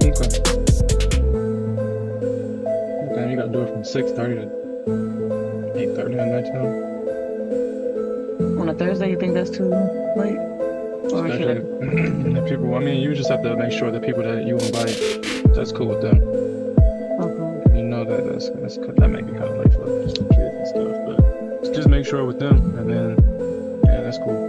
Okay. Okay, you gotta do it from 6:30 to 8:30 at nighttime. On a Thursday, you think that's too late? Or should I? Especially if people, I mean, you just have to make sure the people that you invite, that's cool with them. Okay. You know that that may be kind of late for just the kids and stuff, but just make sure with them, and then yeah, that's cool.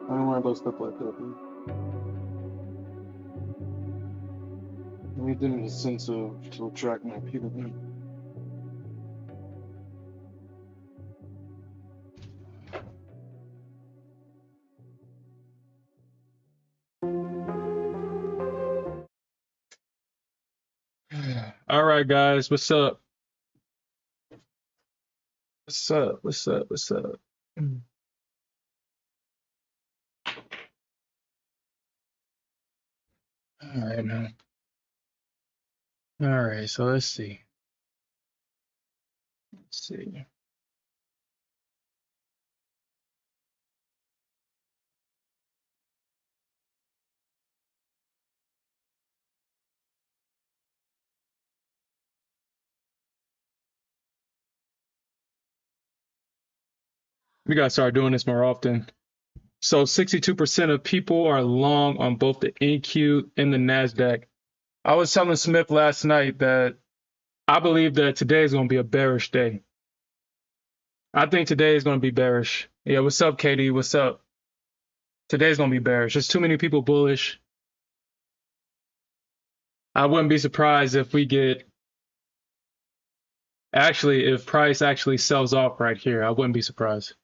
I don't worry about stuff like that, man. Anything in the sense of to attract more people, man. All right, guys, what's up? What's up? What's up? What's up? All right, man. All right, so let's see. Let's see. We gotta start doing this more often. So 62% of people are long on both the NQ and the Nasdaq. I was telling Smith last night that I believe that today is going to be a bearish day. I think today is going to be bearish. Yeah, what's up, Katie? What's up? Today's going to be bearish. There's too many people bullish. I wouldn't be surprised if we get, actually, if price actually sells off right here. I wouldn't be surprised.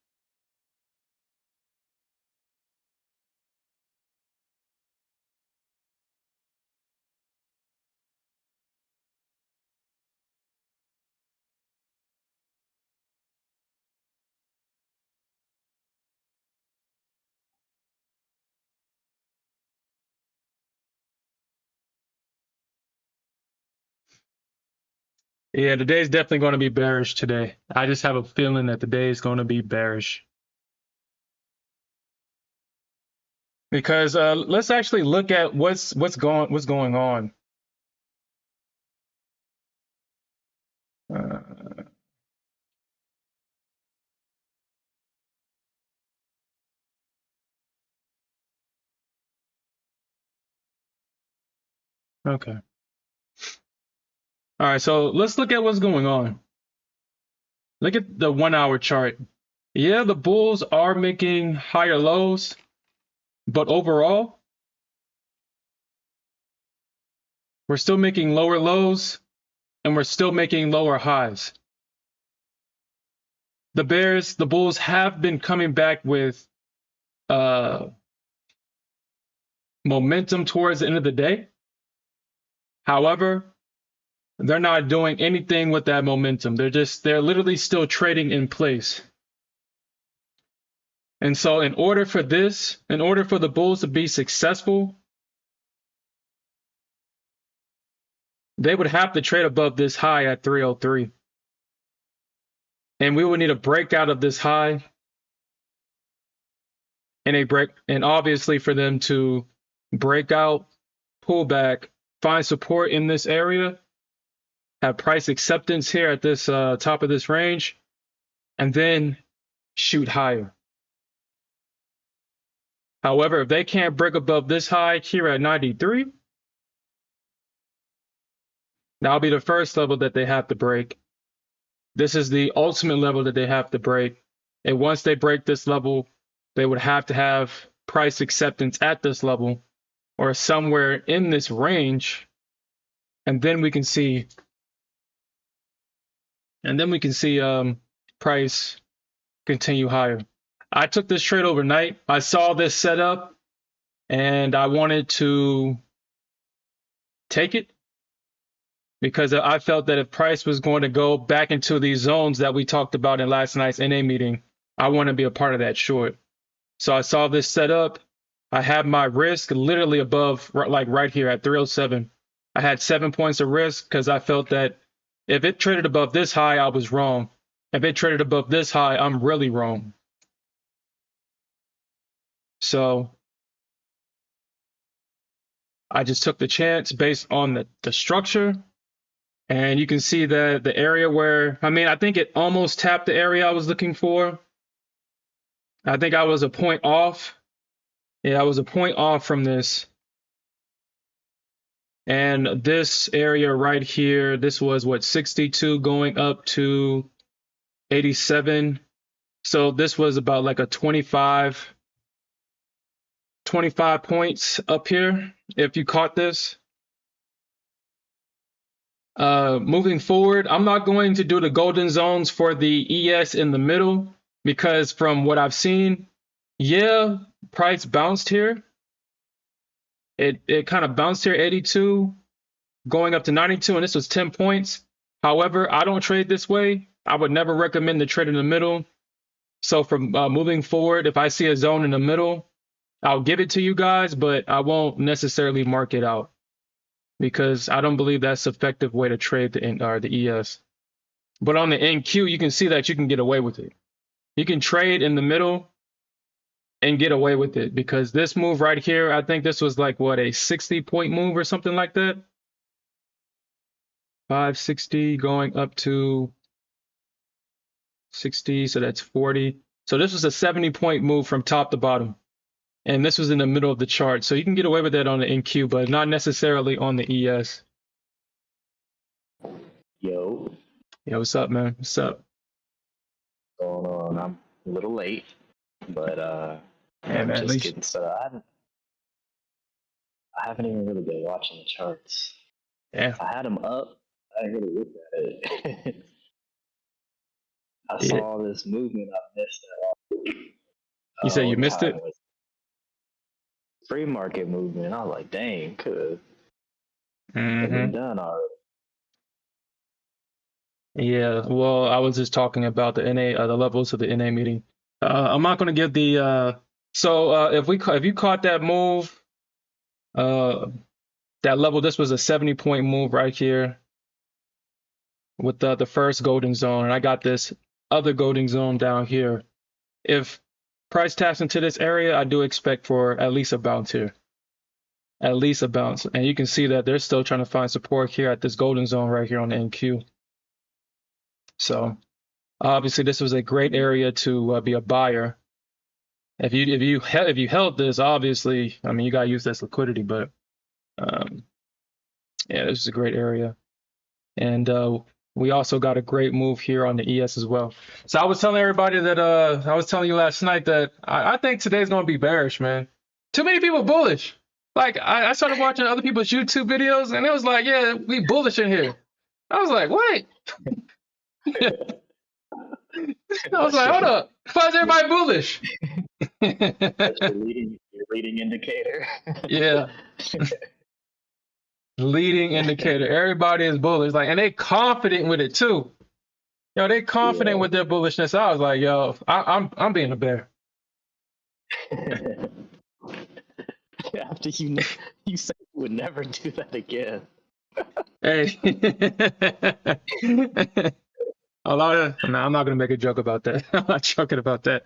Yeah, today's definitely going to be bearish today. I just have a feeling that today is going to be bearish. Because let's actually look at what's going on. Uh, okay. All right, so let's look at what's going on. Look at the 1 hour chart. Yeah, the bulls are making higher lows, but overall, we're still making lower lows and we're still making lower highs. The bulls have been coming back with momentum towards the end of the day. However, they're not doing anything with that momentum. They're literally still trading in place. And so in order for the bulls to be successful, they would have to trade above this high at 303. And we would need a breakout of this high and obviously for them to break out, pull back, find support in this area, have price acceptance here at this top of this range, and then shoot higher. However, if they can't break above this high here at 93, that'll be the first level that they have to break. This is the ultimate level that they have to break. And once they break this level, they would have to have price acceptance at this level or somewhere in this range. And then we can see price continue higher. I took this trade overnight. I saw this setup and I wanted to take it because I felt that if price was going to go back into these zones that we talked about in last night's NA meeting, I want to be a part of that short. So I saw this setup. I had my risk literally above, like right here at 307. I had 7 points of risk because I felt that if it traded above this high, I was wrong. If it traded above this high, I'm really wrong. So I just took the chance based on the structure. And you can see that the area where, I think it almost tapped the area I was looking for. I think I was a point off. Yeah, I was a point off from this. And this area right here, this was what, 62 going up to 87. So this was about like a 25 points up here, if you caught this. Moving forward, I'm not going to do the golden zones for the ES in the middle because from what I've seen, yeah, price bounced here. It kind of bounced here, 82, going up to 92, and this was 10 points. However, I don't trade this way. I would never recommend to trade in the middle. So from moving forward, if I see a zone in the middle, I'll give it to you guys, but I won't necessarily mark it out because I don't believe that's an effective way to trade the ES. But on the NQ, you can see that you can get away with it. You can trade in the middle and get away with it because this move right here, I think this was like what, a 60-point move or something like that. 560 going up to 60, so that's 40. So this was a 70-point move from top to bottom. And this was in the middle of the chart. So you can get away with that on the NQ, but not necessarily on the ES. Yo, Yeah, what's up, man? What's up? going on? I'm a little late, but Yeah, I'm man, at just least, getting started. I haven't even really been watching the charts. yeah, I had them up. I didn't really look at it. I yeah. saw this movement. I missed that. You said you What missed time it? was it? Free market movement. I was like, dang, could have been Mm-hmm. done already. Yeah, well, I was just talking about the NA, the levels of the NA meeting. I'm not going to give the, if you caught that move, that level, this was a 70-point move right here with the first golden zone. And I got this other golden zone down here. If price taps into this area, I do expect for at least a bounce here. At least a bounce. And you can see that they're still trying to find support here at this golden zone right here on the NQ. So obviously this was a great area to be a buyer. If you held this, obviously, I mean, you got to use this liquidity, but yeah, this is a great area. And we also got a great move here on the ES as well. So I was telling everybody that I was telling you last night that I think today's going to be bearish, man. Too many people bullish. Like I started watching other people's YouTube videos, and it was like, yeah, we bullish in here. I was like, what? I was like, hold up. Why is everybody bullish? That's your leading indicator. Yeah. Leading indicator. Everybody is bullish. Like, and they confident with it too. Yo, they confident with their bullishness. I was like, yo, I'm being a bear. After you said you would never do that again. Hey. No, I'm not gonna make a joke about that. I'm not joking about that.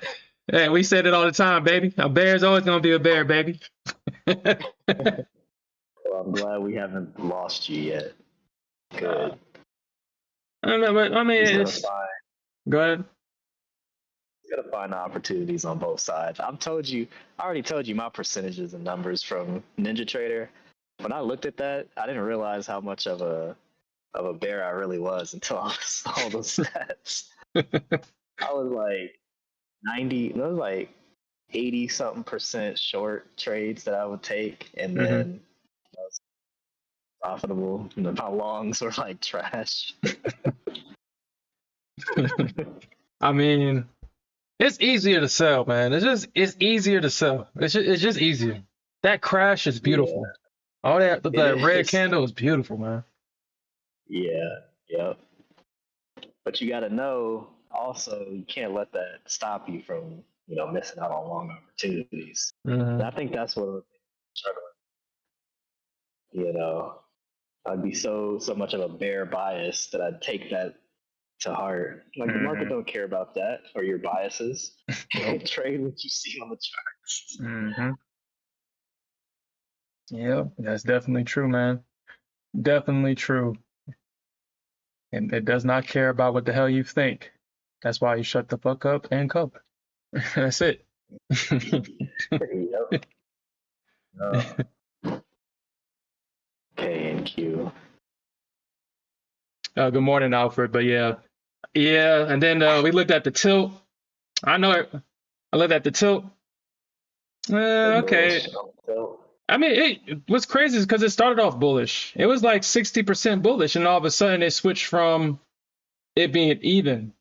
Hey, we said it all the time, baby. A bear's always gonna be a bear, baby. Well, I'm glad we haven't lost you yet. Good. I don't know, but I mean, go ahead. You gotta find opportunities on both sides. I already told you my percentages and numbers from Ninja Trader. When I looked at that, I didn't realize how much of a bear I really was until I saw those stats. I was like 80 something percent short trades that I would take, and then I was profitable. And then my longs were like trash. I mean, it's easier to sell, man. It's easier to sell. It's just easier. That crash is beautiful. Yeah. All that red candle is beautiful, man. Yeah, yep. But you got to know also you can't let that stop you from missing out on long opportunities. And I think that's what I'm struggling. I'd be so much of a bear bias that I'd take that to heart. Like the market don't care about that or your biases. Trade what you see on the charts. Yeah, that's definitely true, man. Definitely true. And it does not care about what the hell you think. That's why you shut the fuck up and cover. That's it. Yep. K and Q. Good morning, Alfred. But yeah. And then we looked at the tilt. I know it. I looked at the tilt. Okay. I mean, what's crazy is because it started off bullish. It was like 60% bullish, and all of a sudden it switched from it being even.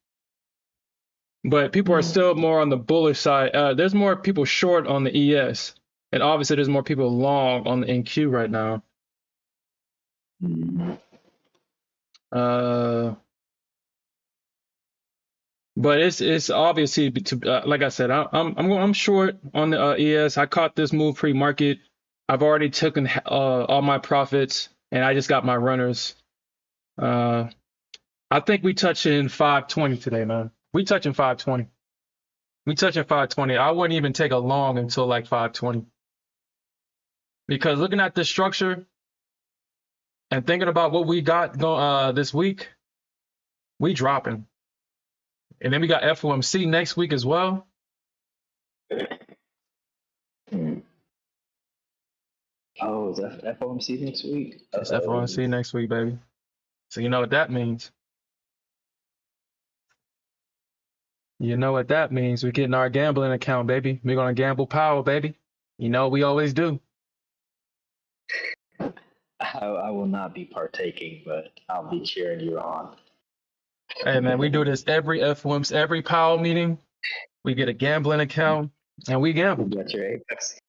But people are still more on the bullish side. There's more people short on the ES, and obviously there's more people long on the NQ right now. But it's obviously like I said, I'm short on the ES. I caught this move pre-market. I've already taken all my profits, and I just got my runners. I think we touching 520 today, man. We touching 520. We touching 520. I wouldn't even take a long until like 520. Because looking at this structure and thinking about what we got this week, we dropping. And then we got FOMC next week as well. Oh, is that FOMC next week? It's FOMC next week, baby. So you know what that means. You know what that means. We're getting our gambling account, baby. We're gonna gamble power, baby. You know we always do. I will not be partaking, but I'll be cheering you on. Hey man, we do this every FOMC, every power meeting. We get a gambling account and we You gamble. got your Apex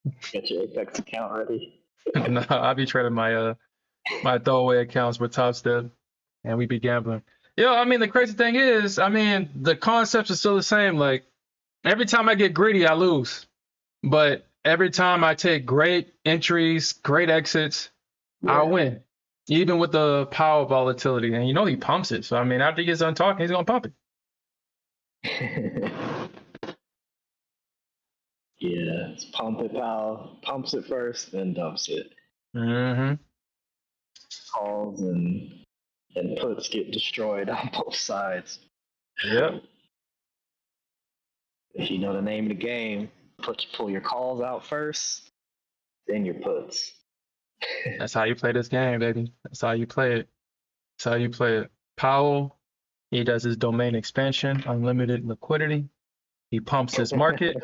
account ready? No, I'll be trading my throwaway accounts with Top Step, and we be gambling. Yo, I mean the crazy thing is, I mean the concepts are still the same. Like every time I get greedy, I lose. But every time I take great entries, great exits, I win. Even with the power volatility. And you know he pumps it. So I mean after he gets done talking, he's gonna pump it. Yeah, it's pump it, pal. Pumps it first, then dumps it. Mm-hmm. Calls and puts get destroyed on both sides. Yep. If you know the name of the game, pull your calls out first, then your puts. That's how you play this game, baby. That's how you play it. That's how you play it. Powell, he does his domain expansion, unlimited liquidity. He pumps his market.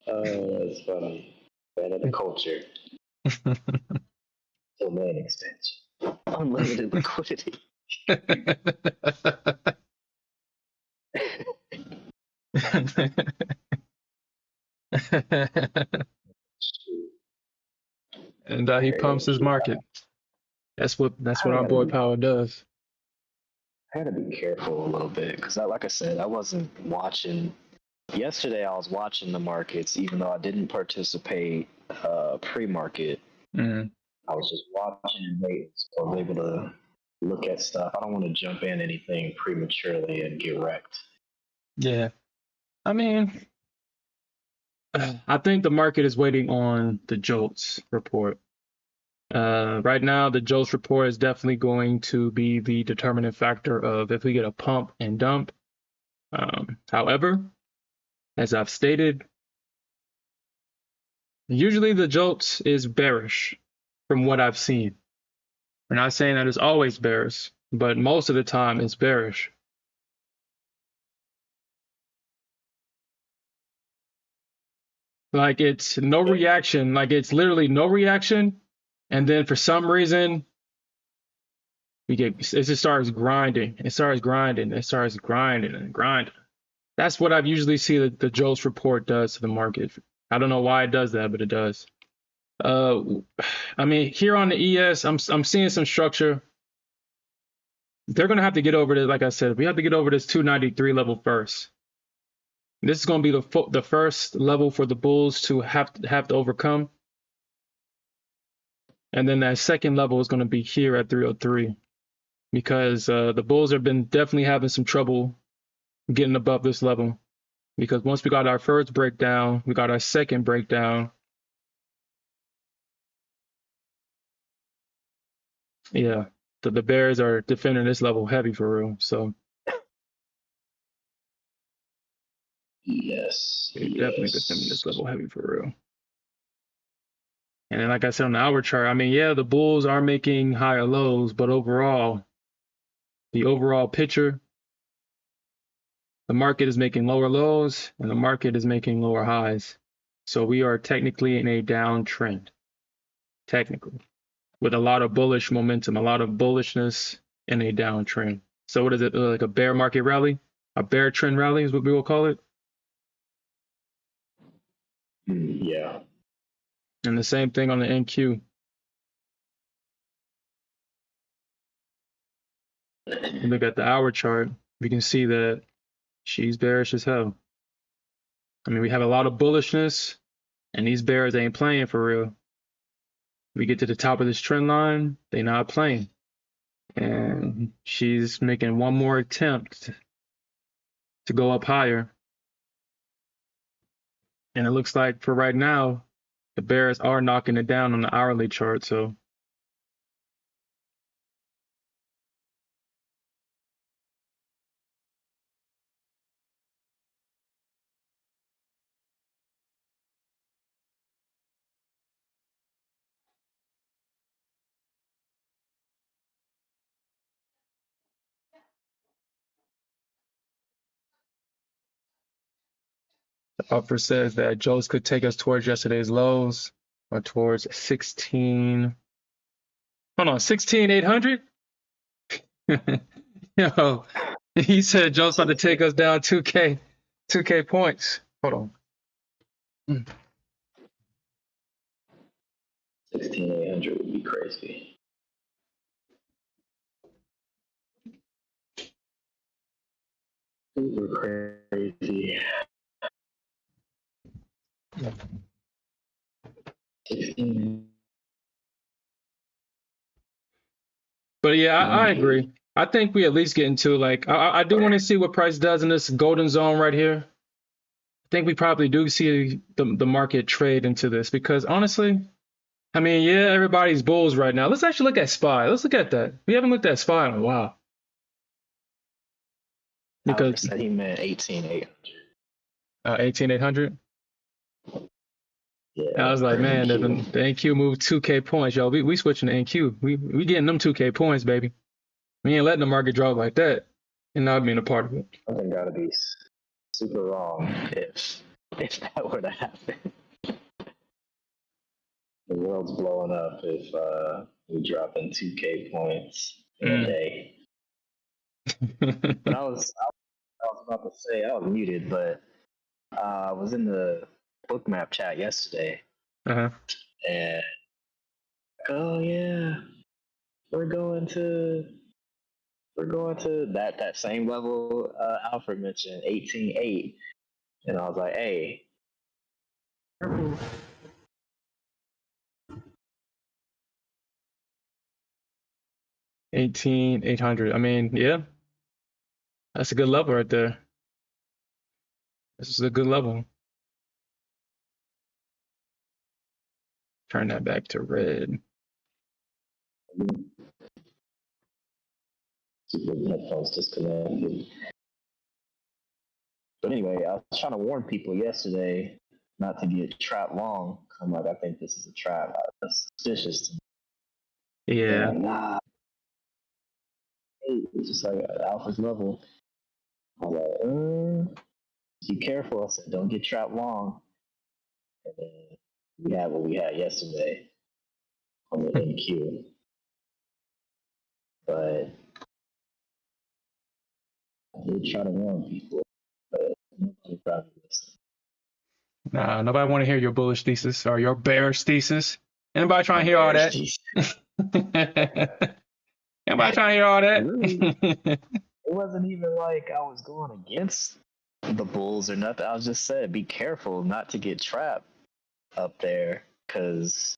Oh, that's funny. Fan of the culture. Domain extension. Unlimited liquidity. And he pumps his market. That's what our boy Powell does. I had to be careful a little bit because, like I said, I wasn't watching. Yesterday, I was watching the markets, even though I didn't participate pre-market. Mm. I was just watching and waiting, so I was able to look at stuff. I don't want to jump in anything prematurely and get wrecked. Yeah. I mean, I think the market is waiting on the JOLTS report. Right now, the JOLTS report is definitely going to be the determining factor of if we get a pump and dump. However, as I've stated, usually the JOLTS is bearish from what I've seen. We're not saying that it's always bearish, but most of the time it's bearish. Like it's no reaction, like it's literally no reaction. And then for some reason, it just starts grinding. It starts grinding. It starts grinding and grinding. That's what I've usually seen the JOLTS report does to the market. I don't know why it does that, but it does. I mean, here on the ES, I'm seeing some structure. They're gonna have to get over this. Like I said, we have to get over this 293 level first. This is gonna be the first level for the bulls to have to overcome, and then that second level is gonna be here at 303, because the bulls have been definitely having some trouble getting above this level. Because once we got our first breakdown, we got our second breakdown. Yeah, the bears are defending this level heavy for real. So Yes. they're definitely defending this level heavy for real. And then, like I said on the hour chart, I mean, yeah, the bulls are making higher lows, but overall, the overall picture, the market is making lower lows and the market is making lower highs. So we are technically in a downtrend, technically, with a lot of bullish momentum, a lot of bullishness in a downtrend. So what is it, like a bear market rally? A bear trend rally is what we will call it. Yeah. And the same thing on the NQ. You look at the hour chart, we can see that she's bearish as hell. I mean, we have a lot of bullishness, and these bears ain't playing for real. We get to the top of this trend line, they not playing. And she's making one more attempt to go up higher. And it looks like for right now, the bears are knocking it down on the hourly chart. So Upper says that Joe's could take us towards yesterday's lows or towards 16. Hold on, 16,800? Yo, he said Joe's about to take us down 2K points. Hold on. 16,800 would be crazy. Super crazy. 16. But yeah, I agree. I think we at least get into like I do want to see what price does in this golden zone right here. I think we probably do see the market trade into this because honestly, I mean, yeah, everybody's bulls right now. Let's actually look at SPY. Let's look at that. We haven't looked at SPY in a while. Because said he meant 18,800. 18,800. Yeah, I was like, man, the NQ moved 2K points, yo. We switching to NQ. We getting them 2K points, baby. We ain't letting the market drop like that and not being a part of it. Something gotta be super wrong if that were to happen. The world's blowing up if we drop in 2K points in a day. But I was about to say, I was muted, but I was in the bookmap chat yesterday, Uh-huh. and oh yeah, we're going to that same level Alfred mentioned, 18.8, and I was like, hey. 18,800. I mean, yeah, that's a good level right there. This is a good level. Turn that back to red. Headphones disconnected. But anyway, I was trying to warn people yesterday not to get trapped long. I'm like, I think this is a trap. That's suspicious to me. Yeah. Like, nah. Hey, it's just like Alpha's level. I was like, be careful. I said, don't get trapped long. And then we had what we had yesterday on the NQ. But I did try to warn people, but nobody probably listened. Nah, nobody want to hear your bullish thesis or your bearish thesis. Anybody trying to hear all that? Anybody trying to hear all that? Really, it wasn't even like I was going against the bulls or nothing. I was just saying, be careful not to get trapped up there, because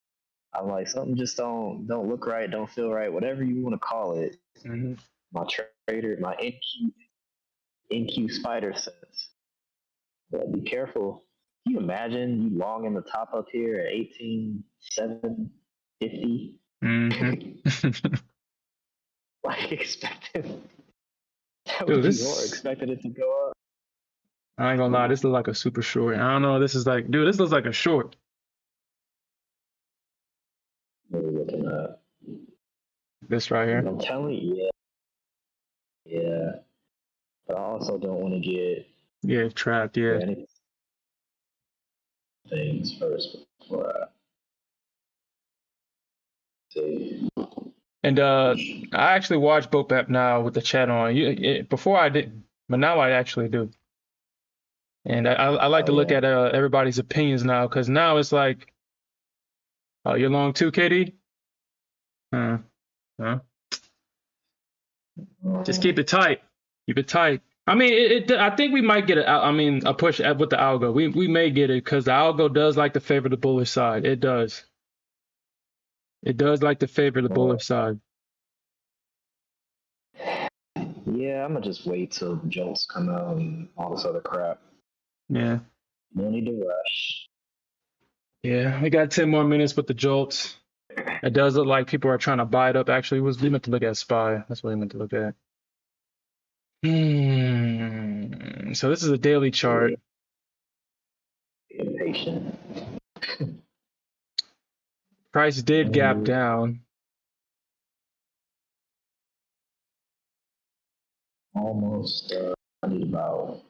I'm like, something just don't look right, don't feel right, whatever you want to call it. Mm-hmm. My trader, my NQ spider sense. But be careful. Can you imagine you long in the top up here at 18,750? Mm-hmm. Like expected. That Dude, would be more expected it to go up. I ain't gonna lie, this looks like a super short. I don't know, this is like, dude, this looks like a short. What are we looking at? This right here. I'm telling you, yeah. But I also don't want to get Trapped, yeah. Things first before I see. And I actually watch Bookmap now with the chat on. Before I didn't, but now I actually do. And I like to look at everybody's opinions now, because now it's like, oh, you're long too, KD? Huh? Just keep it tight. Keep it tight. I mean, I think we might get a push with the algo. We may get it because the algo does like to favor the bullish side. It does. It does like to favor the bullish side. Yeah, I'm gonna just wait till the jolts come out and all this other crap. Yeah. No need to rush. Yeah, we got 10 more minutes with the jolts. It does look like people are trying to buy it up. Actually, we meant to look at SPY. That's what we meant to look at. So this is a daily chart. Be impatient. Price did gap down. Almost. I need about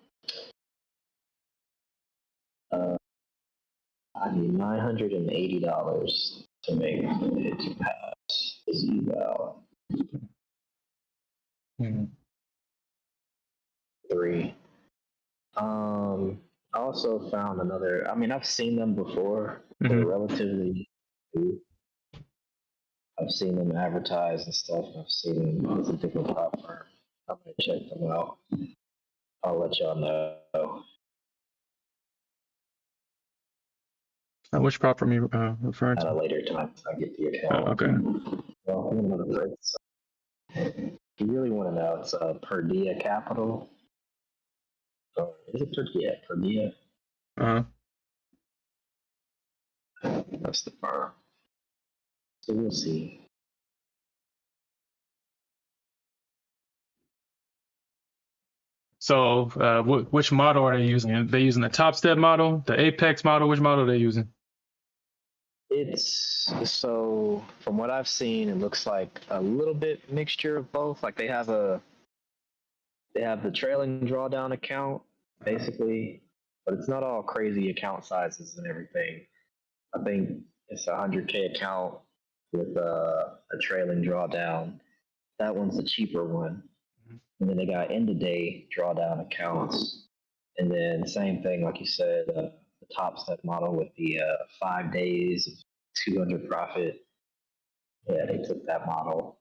I need $980 to make it to pass this eval. Mhm. 3. I also found another. I mean, I've seen them before. They're Mhm. relatively new. I've seen them advertised and stuff. I've seen them as a different prop firm. I'm gonna check them out. I'll let y'all know Which prop firm you referring at a to? later time if I get the account. Okay. Well, I'm gonna break. If you really want to know, it's Perdia Capital. Or is it Perdia? Perdia? Uh, That's the firm. So we'll see. so which model are they using? Are they using the top step model, the Apex model? Which model are they using? It's so from what I've seen, it looks like a little bit mixture of both. Like they have the trailing drawdown account basically, but it's not all crazy account sizes and everything. I think it's a 100K account with a trailing drawdown. That one's the cheaper one, and then they got end of day drawdown accounts, and then same thing like you said, the top step model with the 5 days of 200 profit. Yeah, they took that model,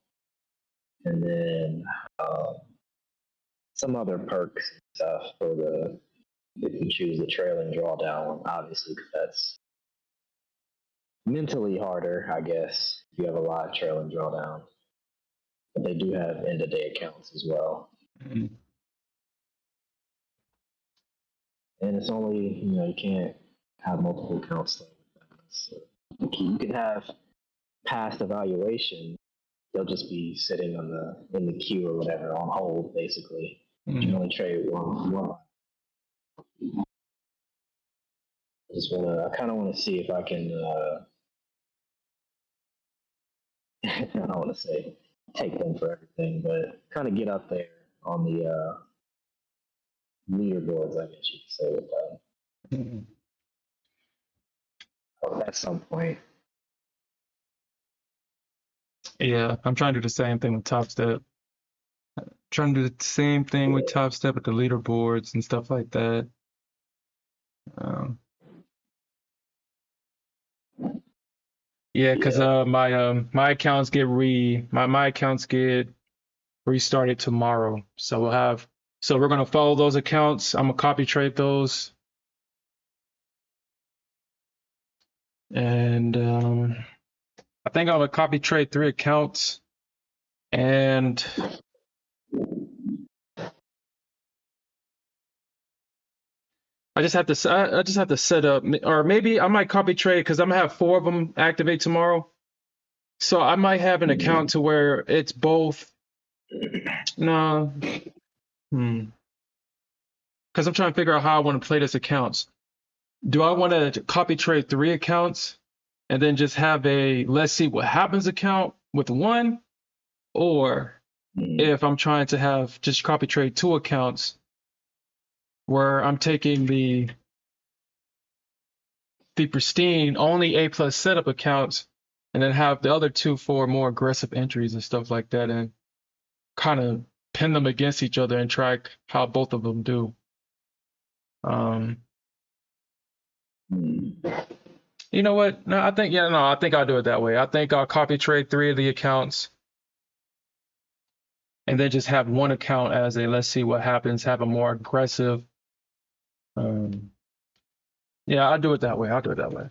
and then some other perks and stuff for the if you choose the trailing drawdown one, obviously, because that's mentally harder, I guess, if you have a live trailing drawdown. But they do have end of day accounts as well. Mhm. And it's only, you can't have multiple accounts. So you can have past evaluation. They'll just be sitting on in the queue or whatever on hold, basically. You can Mhm. only trade one. I kind of want to see if I can. I don't want to say take them for everything, but kind of get up there on the leaderboards, I guess you could say, with that. Mhm. At some point. Yeah, I'm trying to do the same thing with top step. Trying to do the same thing with top step with the leaderboards and stuff like that. Um, yeah, because Yeah. my accounts get my accounts get restarted tomorrow. So we're gonna follow those accounts. I'm gonna copy trade those, and I think I'm gonna copy trade 3 accounts, and I just have to set up, or maybe I might copy trade because I'm gonna have 4 of them activate tomorrow. So I might have an account to where it's both. No, because I'm trying to figure out how I want to play this accounts. Do I want to copy trade 3 accounts and then just have a let's see what happens account with one, or if I'm trying to have just copy trade 2 accounts where I'm taking the pristine only A plus setup accounts and then have the other 2 for more aggressive entries and stuff like that, and kind of pin them against each other and track how both of them do. Um, you know what? No, I think I'll do it that way. I think I'll copy trade 3 of the accounts and then just have one account as a let's see what happens, have a more aggressive. Um, yeah, I'll do it that way. I'll do it that way.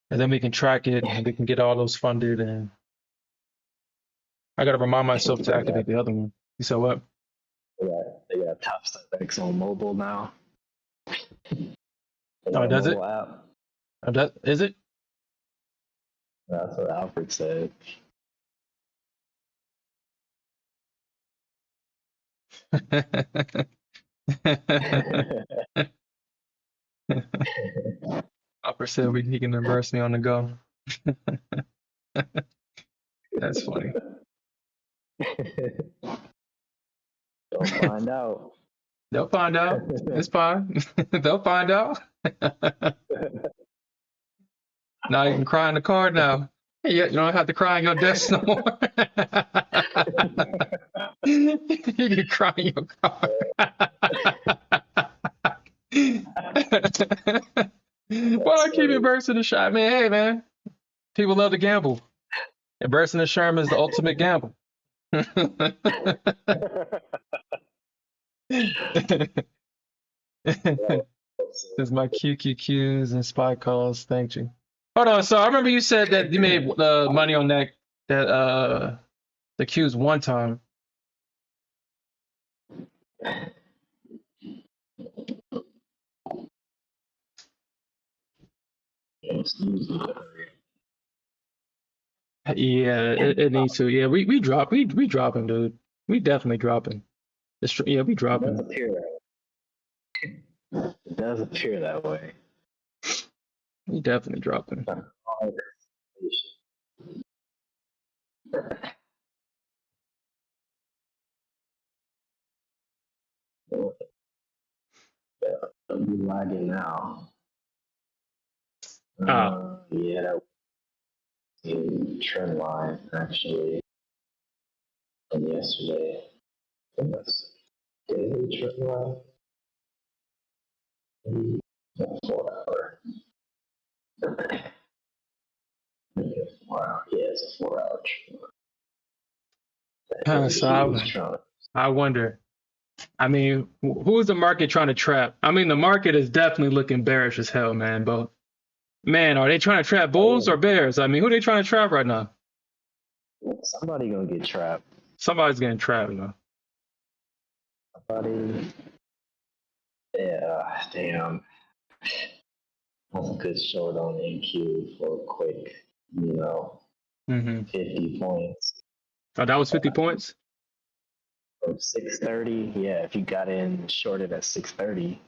And then we can track it and we can get all those funded. And I got to remind myself to activate the other one. You said what? They got Top Step X on mobile now. They Oh, got a does it? mobile app. Is it? That's what Alfred said. Upper said he can reverse me on the go. That's funny. Don't find out. They'll find out. It's fine. They'll find out. Now you can cry in the car now. You don't have to cry in your desk no more. You can cry in your car. Well, I keep it bursting the shot, man. Hey, man. People love to gamble. And bursting the Sherm is the ultimate gamble. Since my QQQs and spy calls, thank you. Hold on, so I remember you said that you made money on that the Qs one time. Yeah, it needs to. Yeah, we dropping, dude. We definitely dropping. Yeah, we It does dropping. appear it does appear that way. We definitely dropping. I'll be lagging now. Ah, Yeah, that was trend line actually from yesterday. I think that's daily trend line. Maybe a 4 hour. Maybe a 4 hour. Yeah, it's a 4 hour trend so line. I wonder. I mean, who is the market trying to trap? I mean, the market is definitely looking bearish as hell, man. But man, are they trying to trap bulls or bears? I mean, who are they trying to trap right now? Somebody gonna get trapped. Somebody's getting trapped, you know. Somebody. Yeah, damn. That's a good short on NQ for a quick, 50 points. Oh, that was 50 points? From 630, yeah, if you got in shorted at 630,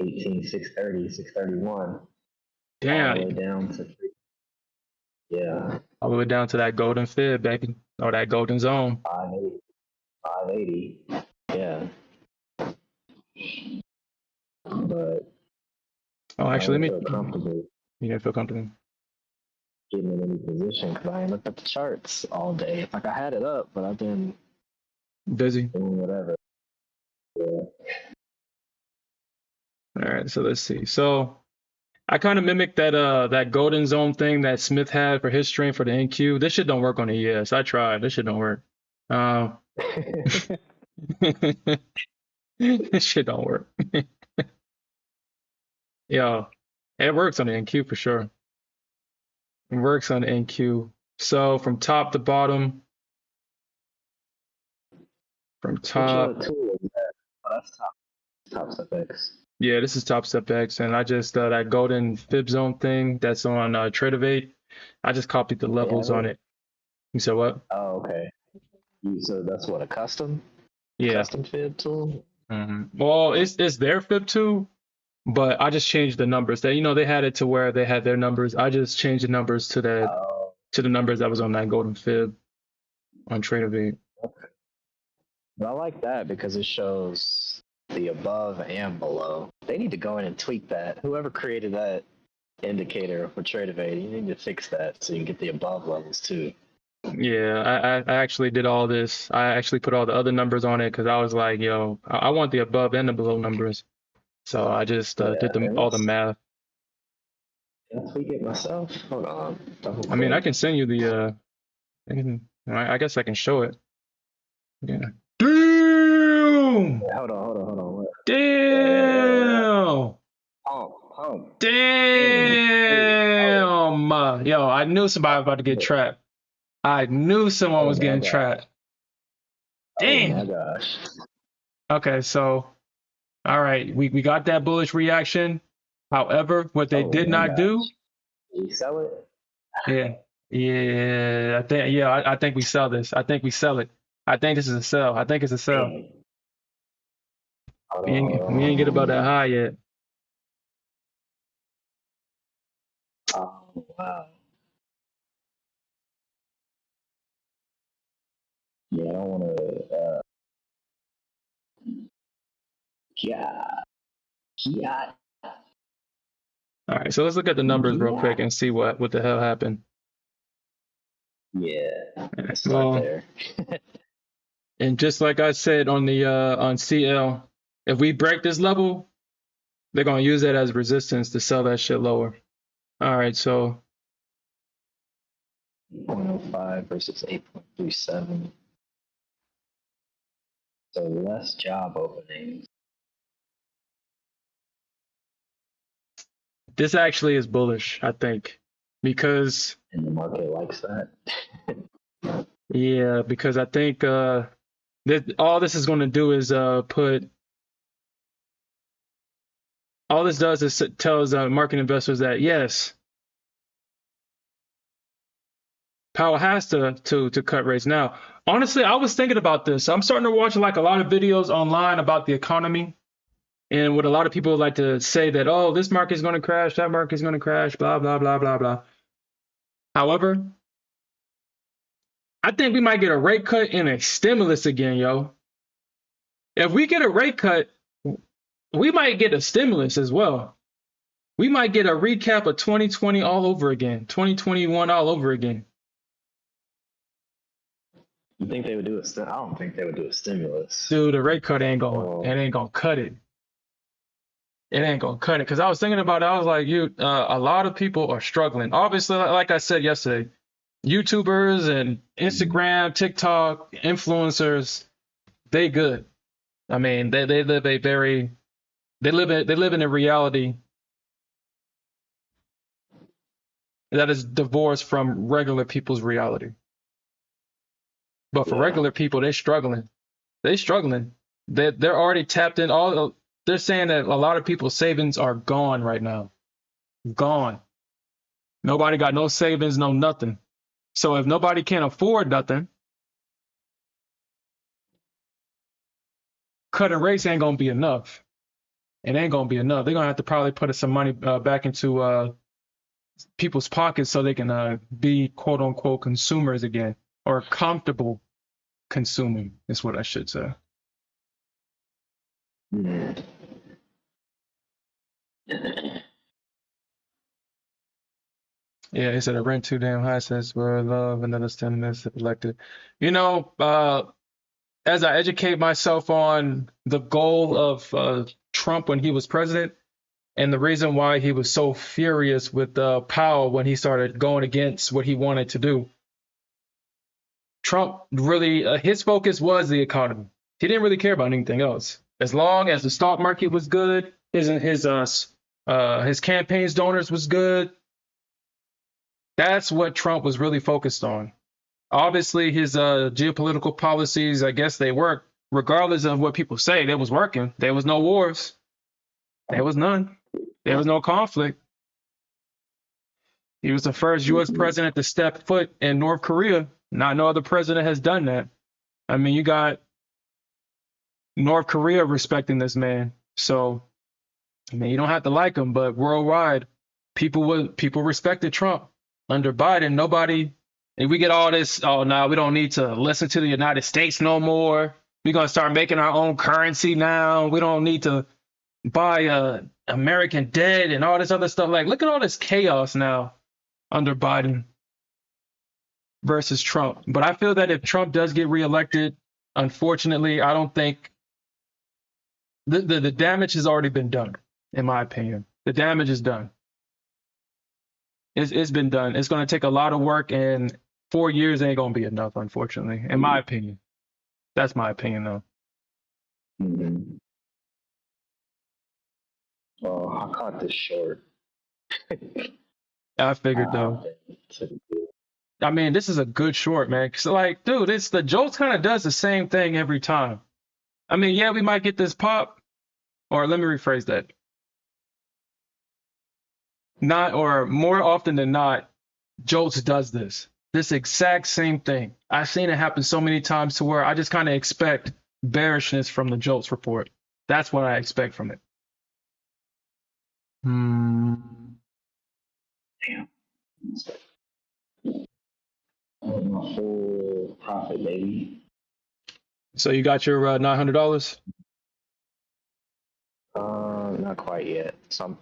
18, 630, 631, all the way Damn. down to, yeah, All the way down to that golden fib, baby. Or that golden zone. 580, yeah. But Oh, I actually, don't let feel me. comfortable You didn't feel comfortable. getting in any position because I ain't looked at the charts all day. Like I had it up, but I've been Busy. doing whatever. Yeah. All right, so let's see. So I kind of mimicked that golden zone thing that Smith had for his stream for the NQ. This shit don't work on the ES. I tried. This shit don't work. This shit don't work. Yo, it works on the NQ for sure. It works on the NQ. So from top to bottom, from top. Which tool is that? Oh, that's top step X. Yeah, this is Top Step X, and I just that golden fib zone thing that's on Tradeovate. I just copied the levels on it. You said what? Oh, okay. So that's what, a Yeah. custom fib tool? Well, it's their fib too, but I just changed the numbers. They had it to where they had their numbers. I just changed the numbers to the numbers that was on that golden fib on Tradeovate. Okay. But I like that because it shows the above and below. They need to go in and tweak that. Whoever created that indicator for Tradeovate, you need to fix that so you can get the above levels too. Yeah, I actually did all this. I actually put all the other numbers on it because I was like, yo, I want the above and the below numbers. So I just did all the math. Can I tweak it myself? Hold on. I mean, I can send you the I guess I can show it. Yeah. Damn! Hold on. Damn! Home. Damn! Yo, I knew somebody was about to get trapped. I knew someone was getting trapped. Damn! Oh my gosh. Okay, so all right, we got that bullish reaction. However, what they did not do. Did you sell it? Yeah, I think we sell this. I think we sell it. I think this is a sell. I think it's a sell. We ain't get about that high yet. Oh wow. Yeah, I don't want to. Yeah. All right, so let's look at the numbers real quick and see what the hell happened. Yeah, let's start Well, there. and just like I said on the on CL, if we break this level, they're gonna use that as resistance to sell that shit lower. All right, so 8.05 versus 8.37. So less job openings. this actually is bullish, I think, because And the market likes that. yeah, because I think all this is going to do is put all this does is tells market investors that yes, Powell has to cut rates. Now, honestly, I was thinking about this. I'm starting to watch like a lot of videos online about the economy, and what a lot of people like to say that, oh, this market is going to crash, that market is going to crash, blah blah blah blah blah. However, I think we might get a rate cut and a stimulus again, yo. If we get a rate cut, we might get a stimulus as well. We might get a recap of 2020 all over again, 2021 all over again. You think they would do I don't think they would do a stimulus. Dude, the rate cut ain't gonna cut it. It ain't gonna cut it. Cause I was thinking about it. I was like, a lot of people are struggling. Obviously, like I said yesterday, YouTubers and Instagram, TikTok, influencers, they good. I mean, they live in a reality that is divorced from regular people's reality. But for regular people, they're struggling. They're already tapped in. They're saying that a lot of people's savings are gone right now. Gone. Nobody got no savings, no nothing. So if nobody can afford nothing, cutting rates ain't gonna be enough. It ain't gonna be enough. They're gonna have to probably put some money back into people's pockets so they can be quote unquote consumers again, or comfortable consuming is what I should say. Mm. Yeah, he said I rent too damn high since we're love and understanding this elected. As I educate myself on the goal of Trump when he was president, and the reason why he was so furious with Powell when he started going against what he wanted to do. Trump really, his focus was the economy. He didn't really care about anything else. As long as the stock market was good, his campaign's donors was good. That's what Trump was really focused on. Obviously, his geopolitical policies, I guess they worked. Regardless of what people say, they was working. There was no wars. There was none. There was no conflict. He was the first U.S. president to step foot in North Korea. Not no other president has done that. I mean, you got North Korea respecting this man. So, I mean, you don't have to like him, but worldwide, people respected Trump. Under Biden, nobody. And we get all this. Oh, no, we don't need to listen to the United States no more. We're gonna start making our own currency now. We don't need to buy American debt and all this other stuff. Like, look at all this chaos now under Biden versus Trump. But I feel that if Trump does get reelected, unfortunately, I don't think the damage has already been done, in my opinion. The damage is done. It's been done. It's going to take a lot of work, and 4 years ain't going to be enough, unfortunately, in my opinion. That's my opinion, though. Mm-hmm. Oh, I caught this short. I figured, though. I mean, this is a good short, man. So, like, dude, the Jolt kind of does the same thing every time. I mean, yeah, we might get this pop, or let me rephrase that. Not, or more often than not, Jolts does this exact same thing. I've seen it happen so many times to where I just kind of expect bearishness from the Jolts report. That's what I expect from it. Damn. My full profit, baby. So you got your $900? Not quite yet. So I'm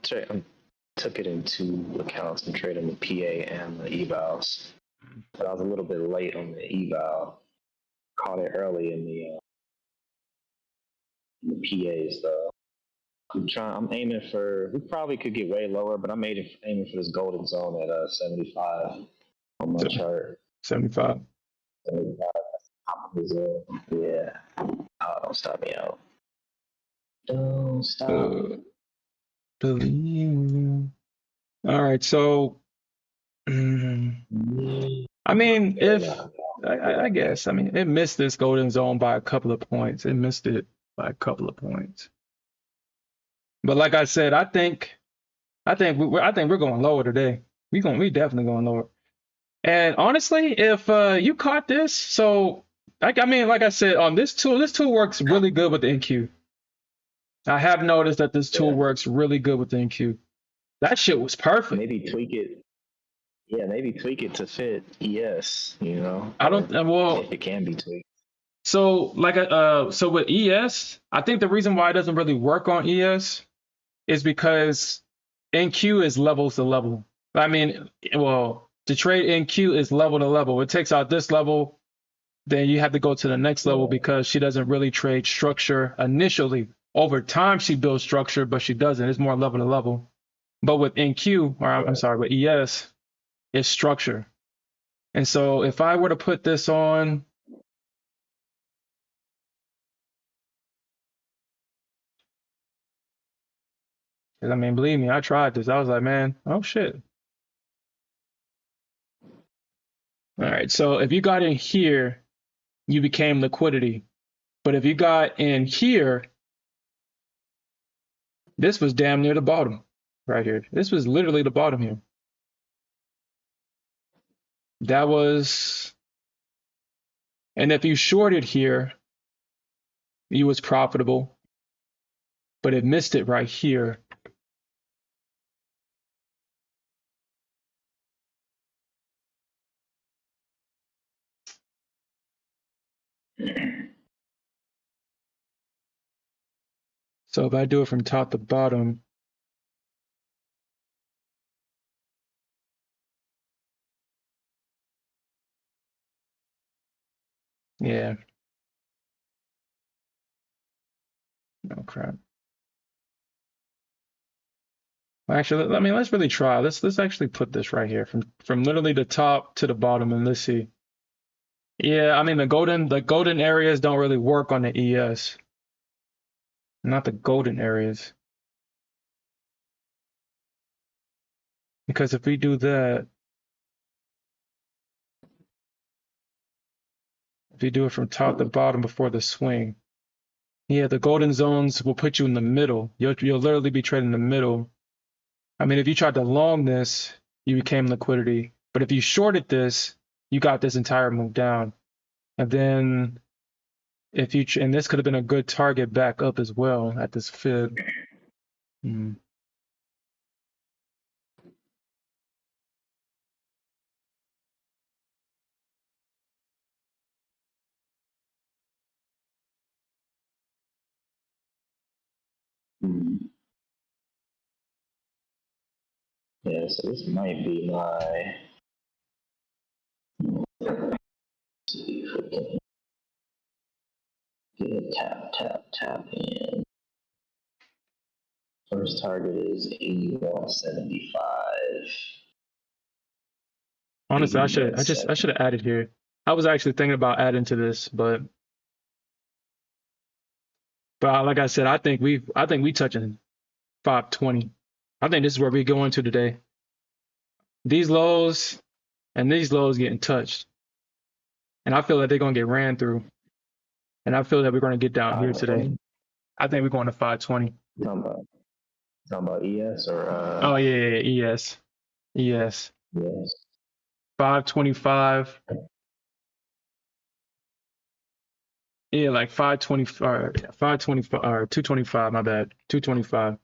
took it into account and traded the PA and the evals. But I was a little bit late on the eval. Caught it early in the PAs though. I'm aiming for. We probably could get way lower, but I'm aiming for this golden zone at 75 on my chart. 75. 75. Top of the zone. Yeah. Oh, don't stop me out. Don't stop. All right, so I mean, if I guess, I mean, it missed this golden zone by a couple of points. It missed it by a couple of points. But like I said, I think we're going lower today. We definitely going lower. And honestly, if you caught this, so I mean, like I said, on this tool works really good with the NQ. I have noticed that this tool works really good with the NQ. That shit was perfect. Maybe tweak it. Yeah, maybe tweak it to fit ES. You know, I don't. Well, if it can be tweaked. so like so with ES, I think the reason why it doesn't really work on ES is because NQ is level to level. I mean, well, to trade NQ is level to level. It takes out this level, then you have to go to the next level because she doesn't really trade structure initially. Over time, she builds structure, but she doesn't. It's more level to level. But with NQ, or I'm sorry, with ES, it's structure. And so if I were to put this on, I mean, believe me, I tried this. I was like, man, oh shit. All right, so if you got in here, you became liquidity. But if you got in here, this was damn near the bottom right here. This was literally the bottom here. That was, and if you shorted here, you was profitable, but it missed it right here. So if I do it from top to bottom, yeah. Oh crap. Well, actually, I mean, let's really try. Let's actually put this right here from literally the top to the bottom, and let's see. Yeah, I mean the golden areas don't really work on the ES. Not the golden areas. Because if we do that, if you do it from top to bottom before the swing, yeah, the golden zones will put you in the middle. You'll literally be trading in the middle. I mean, if you tried to long this, you became liquidity. But if you shorted this, you got this entire move down. And then if you and this could have been a good target back up as well at this fib. Hmm. Yeah, so this might be my. Let's see if we can get a tap in. First target is 81.75. Honestly, I should have added here. I was actually thinking about adding to this, but like I said, I think we touching 520. I think this is where we're going to today. These lows and these lows getting touched. And I feel that they're gonna get ran through. And I feel that we're gonna get down here today. I think we're going to 520. Talking about ES or Oh yeah, ES. Yes. 525. Yeah, like 520 or 525 or 225, my bad. 225.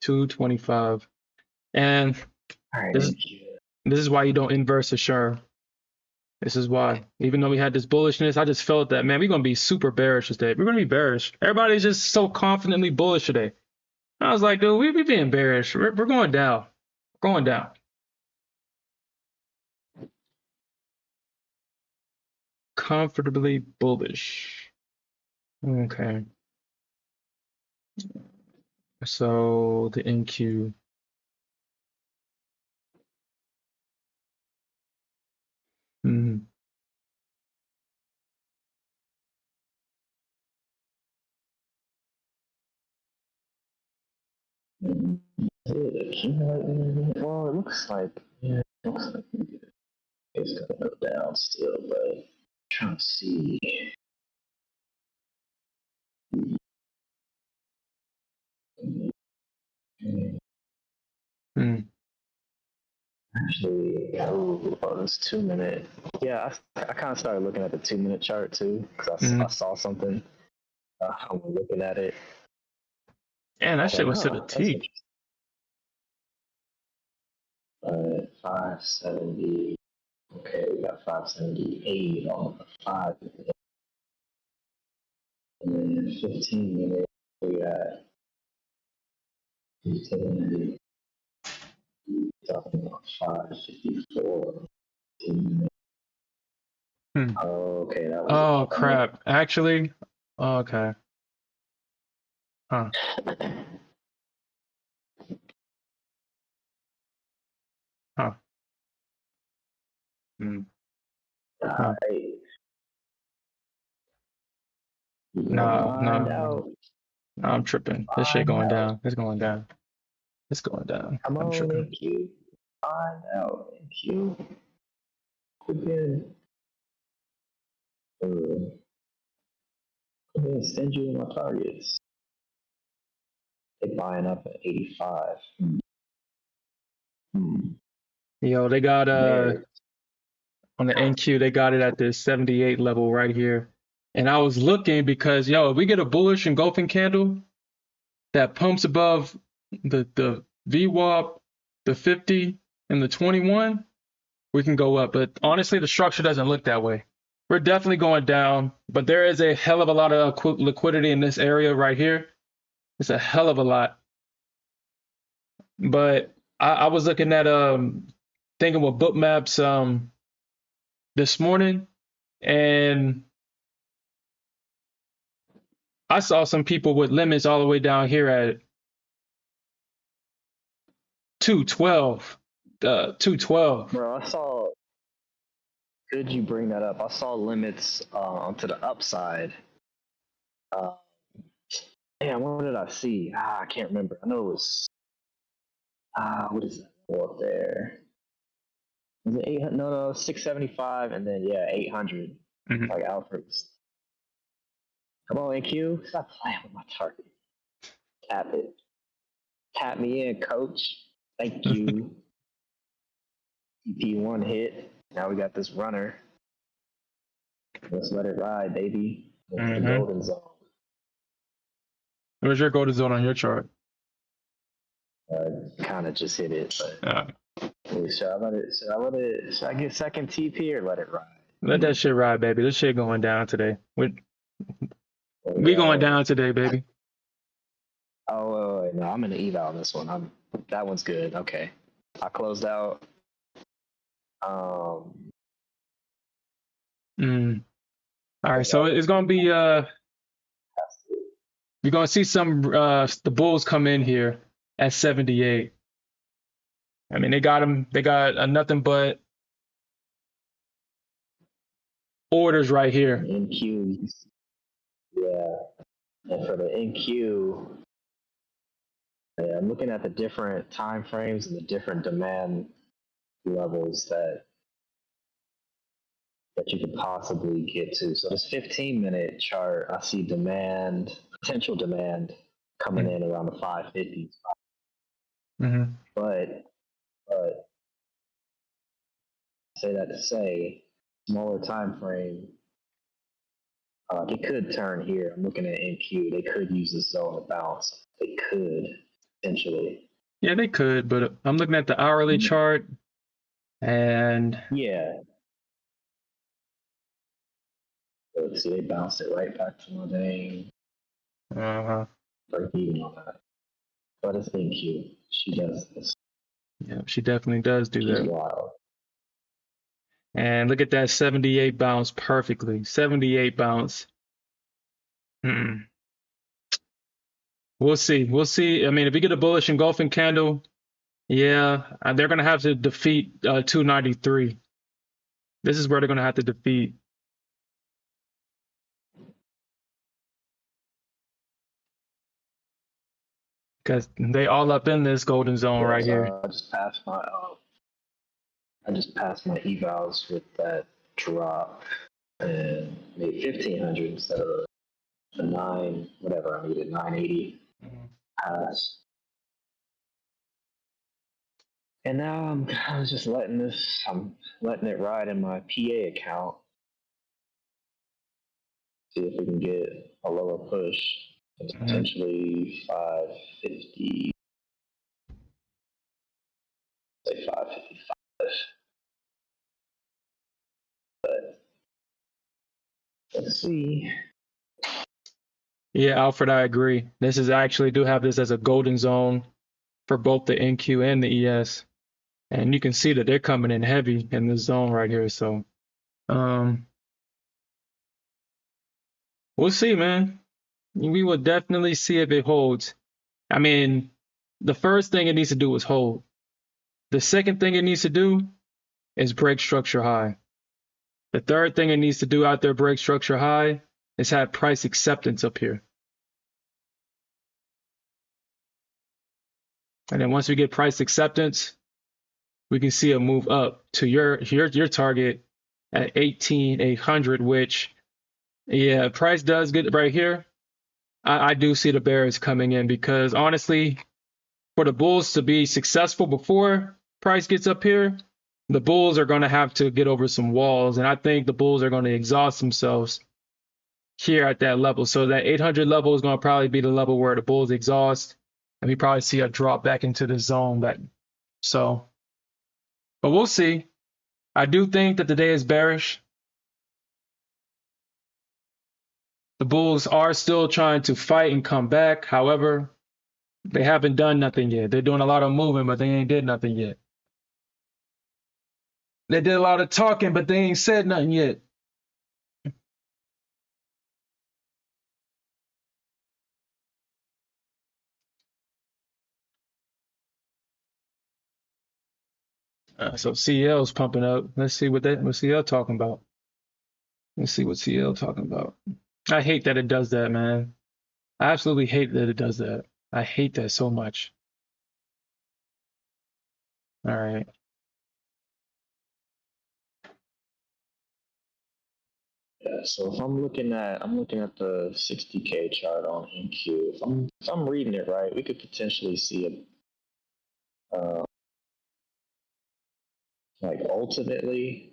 225. And All right, this is why you don't inverse a SHR. This is why. Even though we had this bullishness, I just felt that, man, we're going to be super bearish today. We're going to be bearish. Everybody's just so confidently bullish today. I was like, dude, we being bearish. We're going down. We're going down. Comfortably bullish. Okay. So the NQ. Mhm. Well, it looks like it's gonna go down still, but trying to see. Mm. Actually, this 2 minute. Yeah, I kind of started looking at the 2 minute chart too because I Mhm. saw something. I'm looking at it. And that shit Like, was to the that's T. interesting. 570. Okay, we got 578 on the 5 minute. And then 15 minutes, we got 15 talking about 554. Hmm. Oh, okay, that was Oh crap. Actually, okay. Huh. Huh. Mm. Huh. No, no, find no. out. No, I'm tripping. This shit Find going out. down. It's going down. It's going down. Come I'm on, tripping. NQ. Find out, NQ. Quit being stingy with my targets. They buying up at 85. Yo, they got There. on the NQ, they got it at this 78 level right here. And I was looking because yo, if we get a bullish engulfing candle that pumps above the VWAP, the 50, and the 21, we can go up. But honestly, the structure doesn't look that way. We're definitely going down, but there is a hell of a lot of liquidity in this area right here. It's a hell of a lot. But I was looking at thinking with book maps this morning, and I saw some people with limits all the way down here at 212. 212. Bro, I saw. Good you bring that up. I saw limits to the upside. Man, what did I see? I can't remember. I know it was. What is that up there? Was it 800? No, 675, and then yeah, 800. Mhm. Like Alfred's. Come on, NQ. Stop playing with my target. Tap it. Tap me in, coach. Thank you. TP1 hit. Now we got this runner. Let's let it ride, baby. Into the Mhm. golden zone. Where's your golden zone on your chart? Kind of just hit it, but Uh, should I let it? Should I get second TP or let it ride? Let that shit ride, baby. This shit going down today. We going Yeah. down today, baby. Oh, wait, no, I'm in the eval on this one. That one's good. Okay, I closed out. Mm. All right, so it's gonna be you're gonna see some the Bulls come in here at 78. I mean, they got them. They got nothing but orders right here. NQ. Yeah, and for the NQ, yeah, I'm looking at the different time frames and the different demand levels that you could possibly get to. So this 15-minute chart, I see potential demand coming in around the 550s. Mm-hmm. But say that to say, smaller time frame, they could turn here. I'm looking at NQ. They could use this zone to bounce. They could potentially. Yeah, they could, but I'm looking at the hourly chart, and Yeah. Look, see, they bounced it right back to my dang Uh-huh. break even on that. But it's NQ. She does this. Yeah, she definitely does do She's that. wild. And look at that 78 bounce perfectly. 78 bounce. Hmm. We'll see. We'll see. I mean, if we get a bullish engulfing candle, yeah, they're going to have to defeat 293. This is where they're going to have to defeat. Because they all up in this golden zone Yeah, right here. so I just passed my evals with that drop and made 1500 instead of the nine whatever I needed 980 pass. And now I'm just I'm letting it ride in my PA account. See if we can get a lower push, potentially 550, say 555. But let's see. Yeah, Alfred, I agree. This is actually do have this as a golden zone for both the NQ and the ES. And you can see that they're coming in heavy in this zone right here. So um we'll see, man. We will definitely see if it holds. I mean, the first thing it needs to do is hold. The second thing it needs to do is break structure high. The third thing it needs to do out there, break structure high, is have price acceptance up here. And then once we get price acceptance, we can see a move up to your target at 18,800, which, yeah, price does get right here. I do see the bears coming in because honestly, for the bulls to be successful before price gets up here, the bulls are going to have to get over some walls. And I think the bulls are going to exhaust themselves here at that level. So that 800 level is going to probably be the level where the bulls exhaust. And we probably see a drop back into the zone. But we'll see. I do think that the day is bearish. The bulls are still trying to fight and come back. However, they haven't done nothing yet. They're doing a lot of moving, but they ain't did nothing yet. They did a lot of talking, but they ain't said nothing yet. So CL's pumping up. Let's see what CL talking about. Let's see what CL talking about. I hate that it does that, man. I absolutely hate that it does that. I hate that so much. All right. Yeah, so if I'm looking at the 60K chart on NQ. If I'm reading it right, we could potentially see like ultimately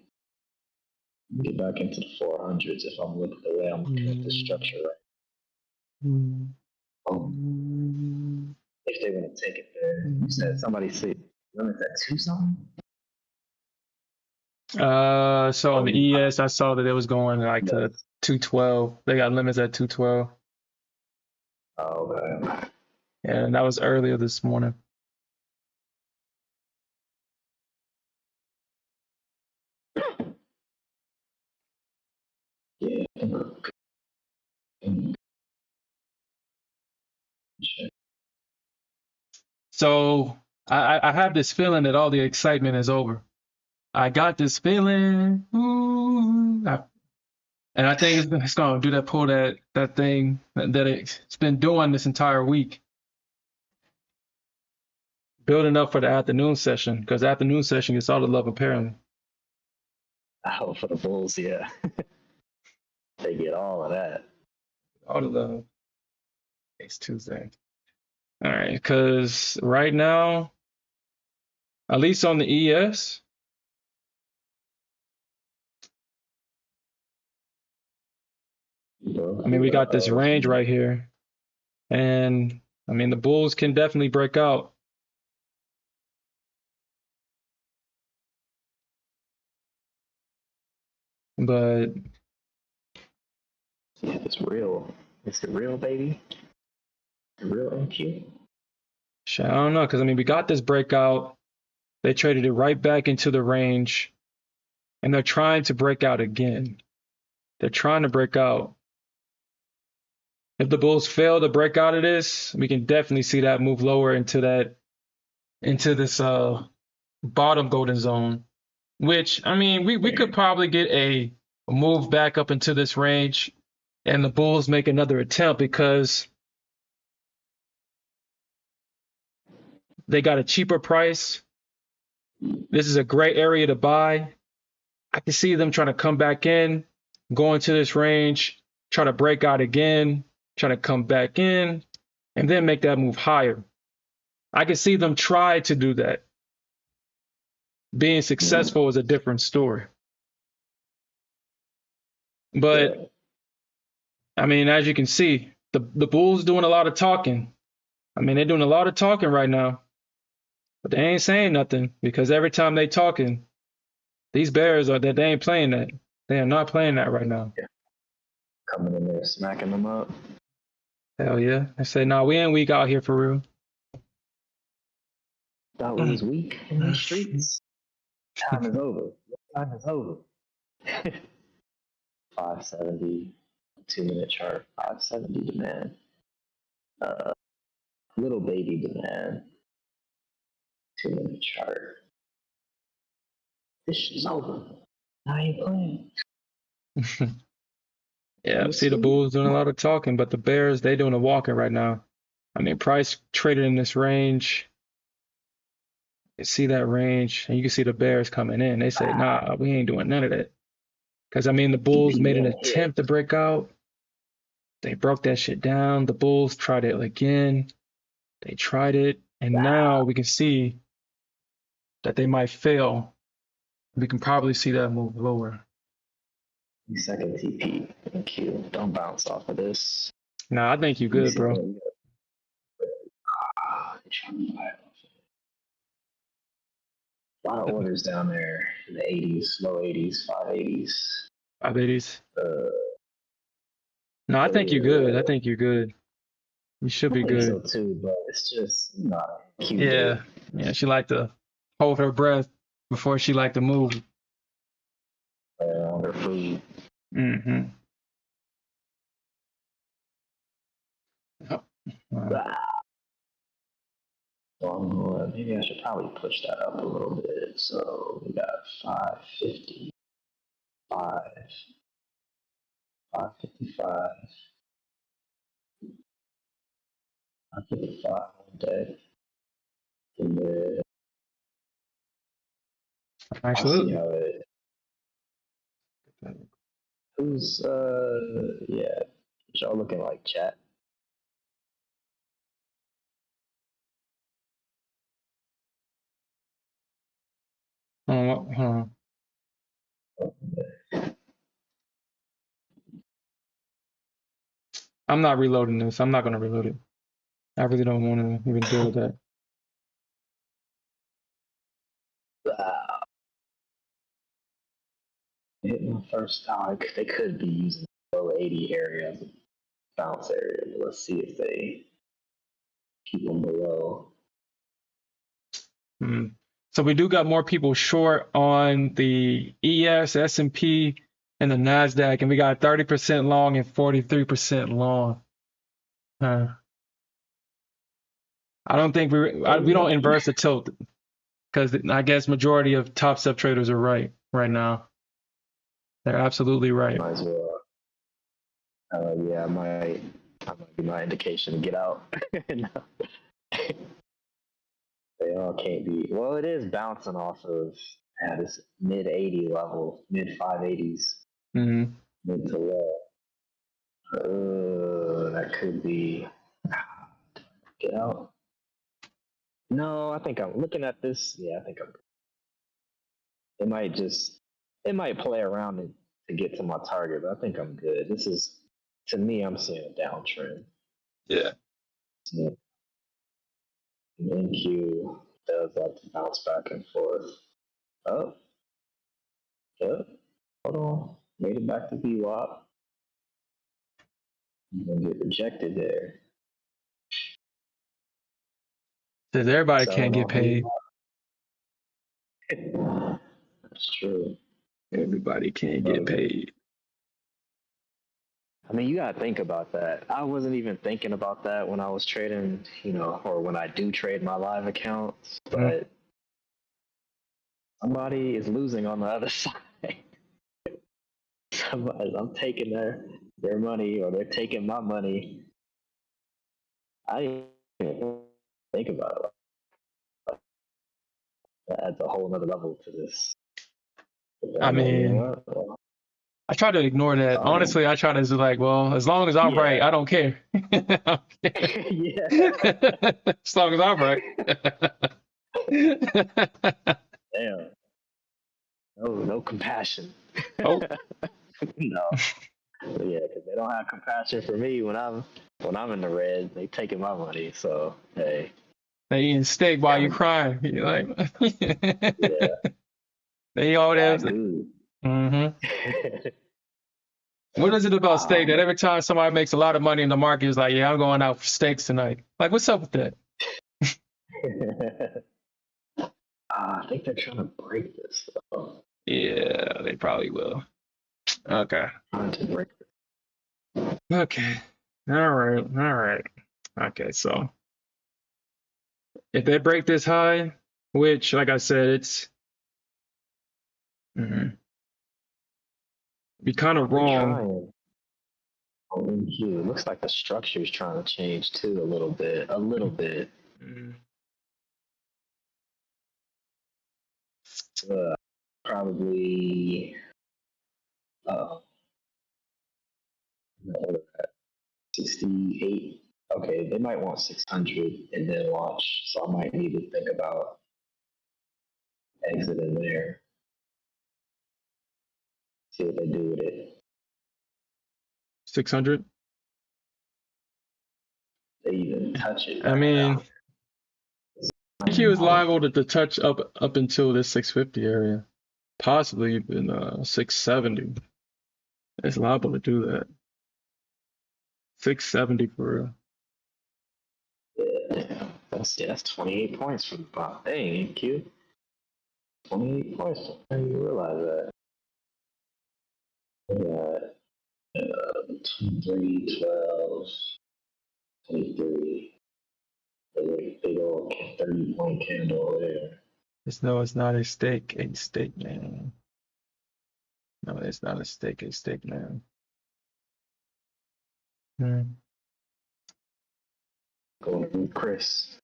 get back into the 400s if I'm looking the way I'm looking at this structure right. If they want to take it there, you said somebody said limit at two something. So on the ES, I saw that it was going like to 212. They got limits at 212. Oh, okay. And that was earlier this morning. Yeah. So I have this feeling that all the excitement is over. I got this feeling. And I think it's going to do that, pull that thing that it's been doing this entire week. Building up for the afternoon session, because the afternoon session gets all the love apparently. Oh, for the Bulls, yeah. They get all of that. All the love. It's Tuesday. All right, because right now, at least on the ES, I mean, we got this range right here. And I mean, the Bulls can definitely break out. But See if it's real. Is it real, baby? Real NQ? Shit, I don't know, because I mean, we got this breakout. They traded it right back into the range, and they're trying to break out again. They're trying to break out. If the Bulls fail to break out of this, we can definitely see that move lower into this bottom golden zone. Which I mean, we could probably get a move back up into this range, and the Bulls make another attempt because they got a cheaper price. This is a great area to buy. I can see them trying to come back in, go into this range, try to break out again, try to come back in, and then make that move higher. I can see them try to do that. Being successful is a different story. But I mean, as you can see, the Bulls doing a lot of talking. I mean, they're doing a lot of talking right now, but they ain't saying nothing because every time they talking, these Bears they ain't playing that. They are not playing that right now. Coming in there, smacking them up. Hell yeah. They say, nah, we ain't weak out here for real. Thought we was weak in the streets. Time is over. Time is over. 570, 2-minute chart, 570 demand. Little baby demand, 2-minute chart. This shit's over. I ain't playing. Yeah, I see the Bulls doing a lot of talking, but the Bears, they doing the walking right now. I mean, price traded in this range. You see that range, and you can see the Bears coming in. They say, nah, we ain't doing none of that. Because, I mean, the Bulls made an attempt to break out. They broke that shit down. The Bulls tried it again. They tried it, and now we can see that they might fail. We can probably see that move lower. Second TP. Thank you. Don't bounce off of this. Nah, I think you good, bro. A lot of orders down there in the 80s, low 80s, 580s. 580s. No, I think you're good. I think you're good. You should be good. I think so too, but it's just not cute. Yeah, yeah. She like to hold her breath before she like to move. On her food. Mm-hmm. Well, maybe I should probably push that up a little bit. So we got 550, 555, 555 one day. And then Absolutely. I'll see how it. Who's yeah, y'all looking like chat? Hold on. I'm not reloading this. I'm not gonna reload it. I really don't want to even deal with that. Hitting my first dog. They could be using the low 80 area as a bounce area. Let's see if they keep them below. So we do got more people short on the ES, S&P, and the Nasdaq, and we got 30% long and 43% long. I don't think we don't inverse the tilt because I guess majority of top step traders are right now. They're absolutely right. Might as well. Yeah, might be my indication to get out. No. They all can't be. Well, it is bouncing off of this mid 80 level, mid 580s, mid to low. That could be. Get out. No, I think I'm looking at this. Yeah, I think I'm. It might play around to get to my target, but I think I'm good. This is, to me, I'm seeing a downtrend. Yeah. NQ does have to bounce back and forth. Oh, hold on. Made it back to VWAP. You're gonna get rejected there. Because everybody can't Selling get off any paid. That's true. Everybody can't get But, paid. I mean, you gotta think about that. I wasn't even thinking about that when I was trading, or when I do trade my live accounts. But somebody is losing on the other side. I'm taking their money, or they're taking my money. I didn't even think about it. That adds a whole other level to this. I You know mean, what? Well, I try to ignore that. sorry. Honestly, I try to just like, well, as long as I'm right, Yeah. I don't care. I don't care. Yeah. As long as I'm right. Damn. No compassion. Oh, No. But yeah, because they don't have compassion for me when I'm in the red. They taking my money. So hey. they eating steak while you Gotta, crying. You're like, yeah. they all Bad that. news. What is it about steak that Man. every time somebody makes a lot of money in the market is like, yeah, I'm going out for steaks tonight? Like, what's up with that? I think they're trying to break this though. Yeah, they probably will. Okay. Trying to break this. Okay. All right. All right. Okay. So if they break this high, which, like I said, it's be kind of They're wrong. trying. Oh, it looks like the structure is trying to change too a little bit. A little bit. Mm. Probably. Uh, 68. Okay, they might want 600 and then launch. So I might need to think about exiting there. See what they do with it. 600. They even touch it. I Right mean, I think he was now. liable to touch up until this 650 area, possibly even 670. It's liable to do that. 670 for real. Yeah, that's 28 points from the bottom. Hey, Q. 28 points. How do you realize that? Yeah, 23, 12, 23. Big old 30-point candle there. It's not a steak, man. No, it's not a steak, man. Going to Chris.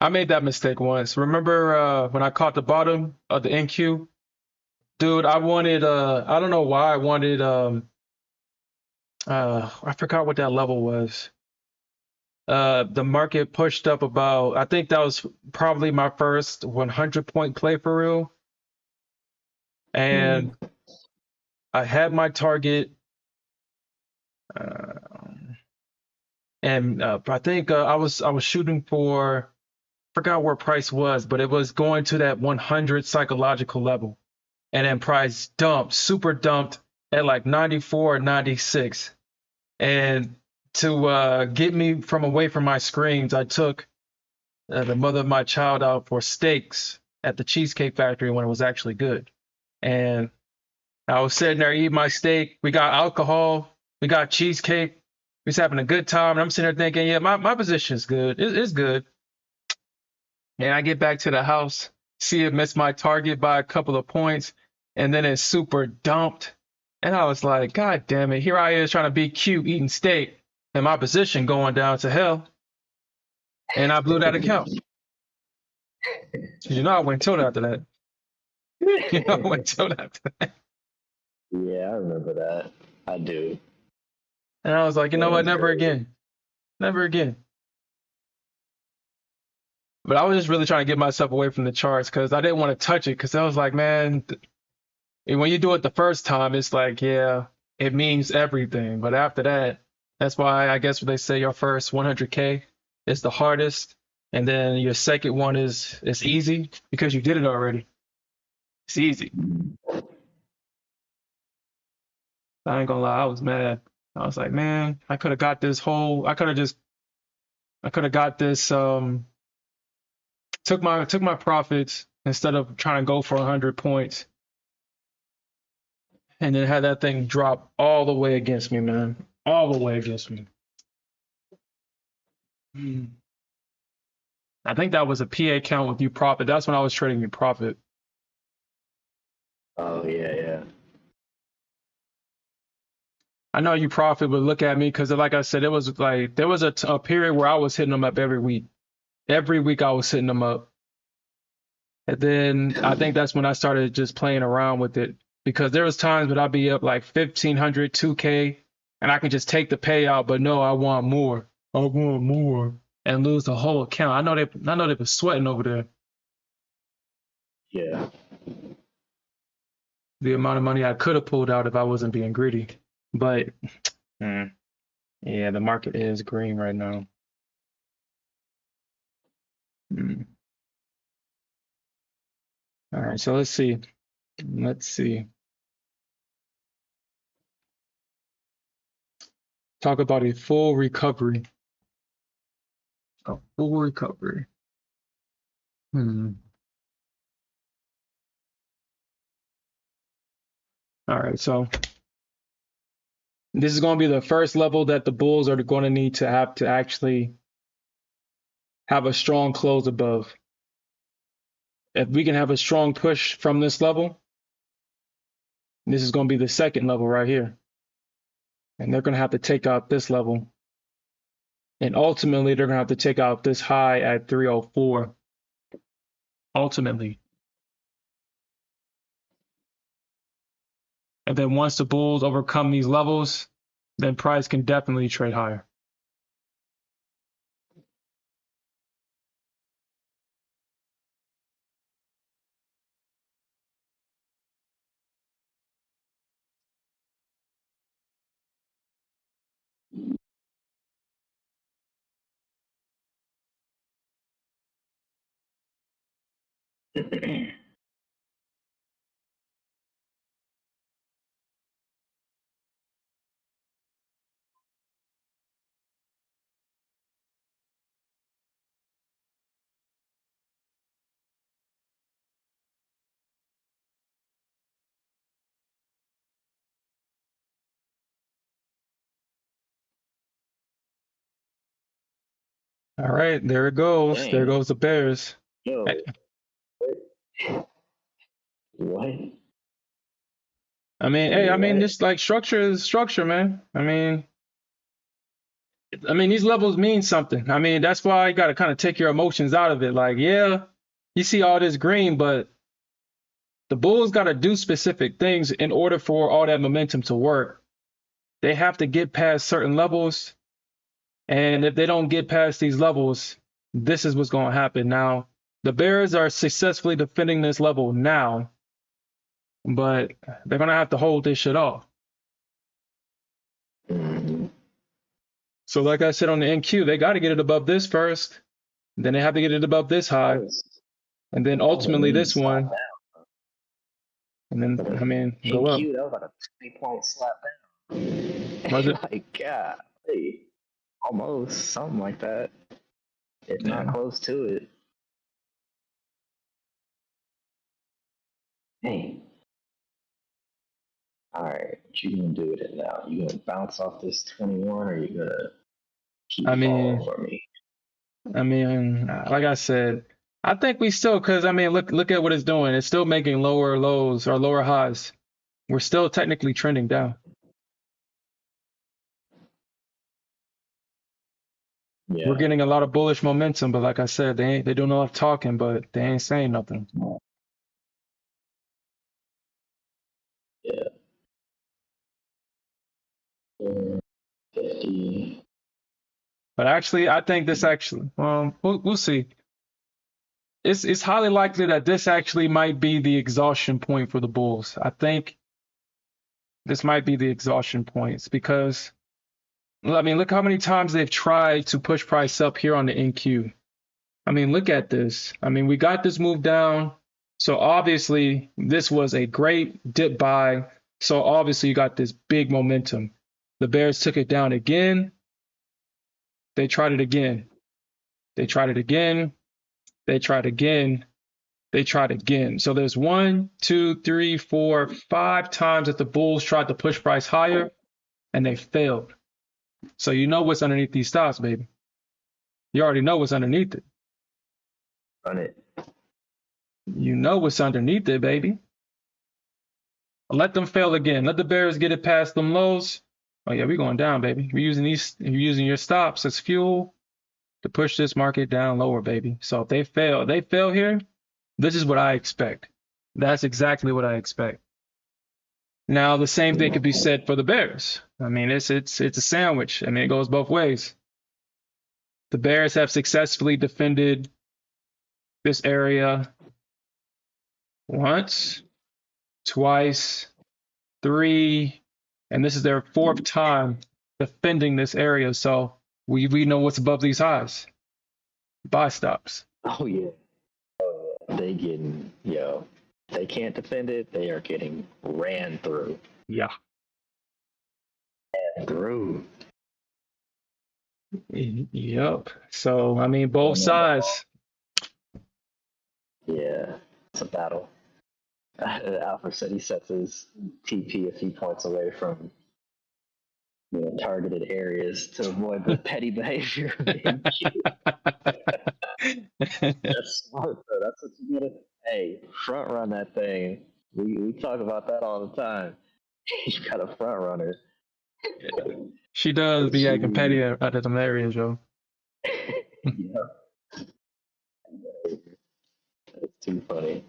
I made that mistake once. Remember when I caught the bottom of the NQ? Dude, I wanted I don't know why I wanted I forgot what that level was. The market pushed up about, I think that was probably my first 100-point play for real. And I had my target. And I think I was shooting for, forgot where price was, but it was going to that 100 psychological level. And then price dumped, super dumped at like 94 or 96. And to get me from away from my screens, I took the mother of my child out for steaks at the Cheesecake Factory when it was actually good. And I was sitting there eating my steak. We got alcohol, we got cheesecake. We was having a good time. And I'm sitting there thinking, yeah, my position is good. It's good. And I get back to the house, see it miss my target by a couple of points, and then it's super dumped. And I was like, God damn it, here I is trying to be cute eating steak, and my position going down to hell. And I blew that account. You know I went tilt after that. You know I went tilt after that. Yeah, I remember that. I do. And I was like, you know what, never again. Never again. But I was just really trying to get myself away from the charts because I didn't want to touch it because I was like, man, when you do it the first time, it's like, yeah, it means everything. But after that, that's why I guess what they say your first 100K is the hardest. And then your second one is easy because you did it already. It's easy. I ain't gonna lie, I was mad. I was like, man, I could have got this whole. I could have got this. Took my profits instead of trying to go for 100 points, and then had that thing drop all the way against me, man, all the way against me. Hmm. I think that was a PA count with you profit. That's when I was trading you profit. Oh yeah, yeah. I know you profit, but look at me because, like I said, it was like there was a period where I was hitting them up every week. Every week I was hitting them up. And then I think that's when I started just playing around with it because there was times when I'd be up like 1,500, 2K, and I could just take the payout, but no, I want more. I want more. And lose the whole account. I know they were sweating over there. Yeah. The amount of money I could have pulled out if I wasn't being greedy. But yeah, the market is green right now. Hmm. All right, so let's see. Let's see. Talk about a full recovery. A full recovery. Hmm. All right, so this is going to be the first level that the bulls are going to need to have to actually have a strong close above. If we can have a strong push from this level, this is going to be the second level right here. And they're going to have to take out this level. And ultimately, they're going to have to take out this high at 304. Ultimately. And then once the bulls overcome these levels, then price can definitely trade higher. All right, there it goes. There Dang. goes the bears. Yo. What? I mean, hey, I mean, What? this like structure is structure, man. I mean, these levels mean something. I mean, that's why you got to kind of take your emotions out of it. Like, yeah, you see all this green, but the Bulls got to do specific things in order for all that momentum to work. They have to get past certain levels. And if they don't get past these levels, this is what's going to happen. Now, the Bears are successfully defending this level now, but they're going to have to hold this shit off. Mhm. So, like I said on the NQ, they got to get it above this first. Then they have to get it above this That high. was, And then that was a ultimately mean this slap one. down. And then, But I mean, go up. NQ, that was like a 20-point slap Was down. it? Like, God, hey, almost something like that, if not Yeah. close to it. Hey, all right, what you gonna do with it now? You gonna bounce off this 21, or you gonna keep I falling mean, for me? like I said, I think we still, because I mean, look at what it's doing. It's still making lower lows or lower highs. We're still technically trending down. We're Yeah, getting a lot of bullish momentum, but like I said, they doing a lot of talking, but they ain't saying nothing. yeah. 450. But actually, I think this actually, well, we'll see. It's highly likely that this actually might be the exhaustion point for the Bulls. I think this might be the exhaustion points because I mean, look how many times they've tried to push price up here on the NQ. I mean, look at this. I mean, we got this move down. So obviously, this was a great dip buy So obviously you got this big momentum. The bears took it down again. They tried it again. They tried it again. They tried again. They tried again. So there's 1, 2, 3, 4, 5 times that the bulls tried to push price higher and they failed. So you know what's underneath these stocks, baby. You already know what's underneath it. Run it. You know what's underneath it, baby. Let them fail again. Let the bears get it past them lows. Oh yeah, we're going down, baby. We're using your stops as fuel to push this market down lower, baby. So if they fail here, this is what I expect. That's exactly what I expect. Now the same thing could be said for the bears. I mean, it's a sandwich. I mean, it goes both ways. The bears have successfully defended this area once, twice, 3, and this is their 4th time defending this area. So we know what's above these highs. Buy stops. Oh yeah. They getting, they can't defend it. They are getting ran through. Yeah. Through. Yep. So I mean, both sides. Yeah, it's a battle. Alfred said he sets his TP a few points away from targeted areas to avoid the petty behavior. That's smart, though. That's what you gotta. Hey, front run that thing. We talk about that all the time. You got a front runner. She does be acting petty out of them areas, yo. Yeah. That's too funny.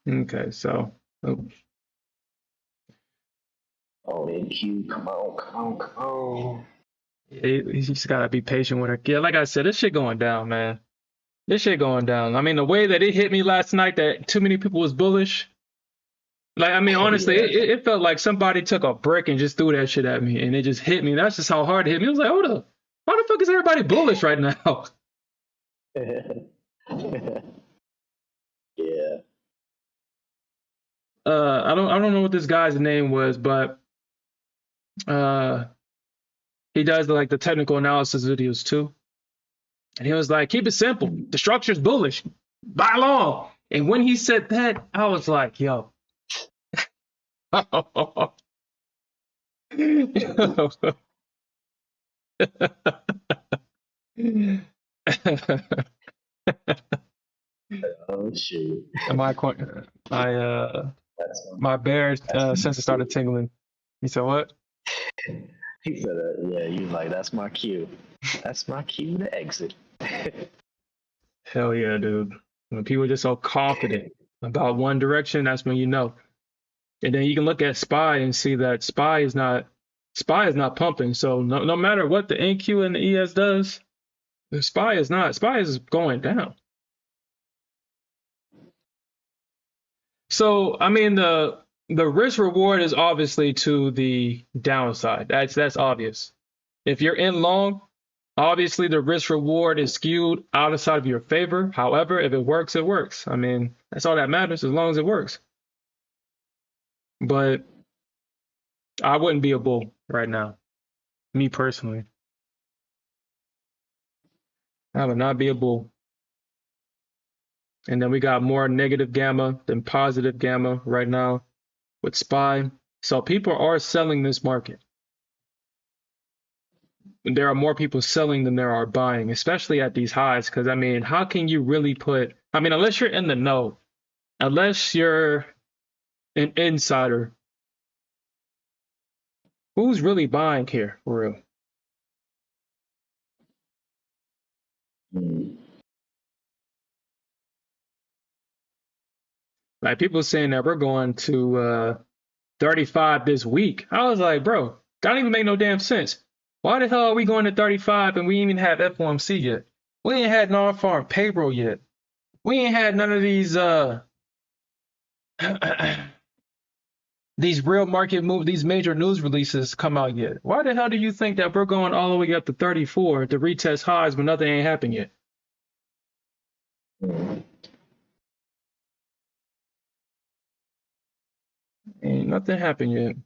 Okay, so Oh, NQ, come on. you just gotta be patient with her. Yeah, like I said, this shit going down, man. This shit going down. I mean, the way that it hit me last night, that too many people was bullish. Like, I mean, honestly, it felt like somebody took a brick and just threw that shit at me, and it just hit me. That's just how hard it hit me. I was like, hold up, why the fuck is everybody bullish right now? Yeah. I don't know what this guy's name was, but he does like the technical analysis videos too. And he was like, keep it simple. The structure's bullish. Buy long. And when he said that, I was like, yo. Oh shoot. My bear sensor started tingling. He said what? He said, yeah, he was like, that's my cue. That's my cue to exit. Hell yeah, dude. When people are just so confident about one direction, that's when you know. And then you can look at SPY and see that SPY is not pumping. So no matter what the NQ and the ES does, the SPY is going down. So I mean the risk reward is obviously to the downside. That's obvious. If you're in long, obviously the risk reward is skewed outside of your favor. However, if it works, it works. I mean, that's all that matters as long as it works. But I wouldn't be a bull right now. Me personally. I would not be a bull. And then we got more negative gamma than positive gamma right now with SPY. So people are selling this market. There are more people selling than there are buying, especially at these highs. Because, I mean, how can you really unless you're in the know, unless you're an insider, who's really buying here for real? Like people saying that we're going to 35 this week. I was like, bro, that don't even make no damn sense. Why the hell are we going to 35 and we ain't even have FOMC yet? We ain't had non-farm payroll yet. We ain't had none of these These real market move, these major news releases come out yet. Why the hell do you think that we're going all the way up to 34 to retest highs when nothing ain't happened yet? Ain't nothing happened yet.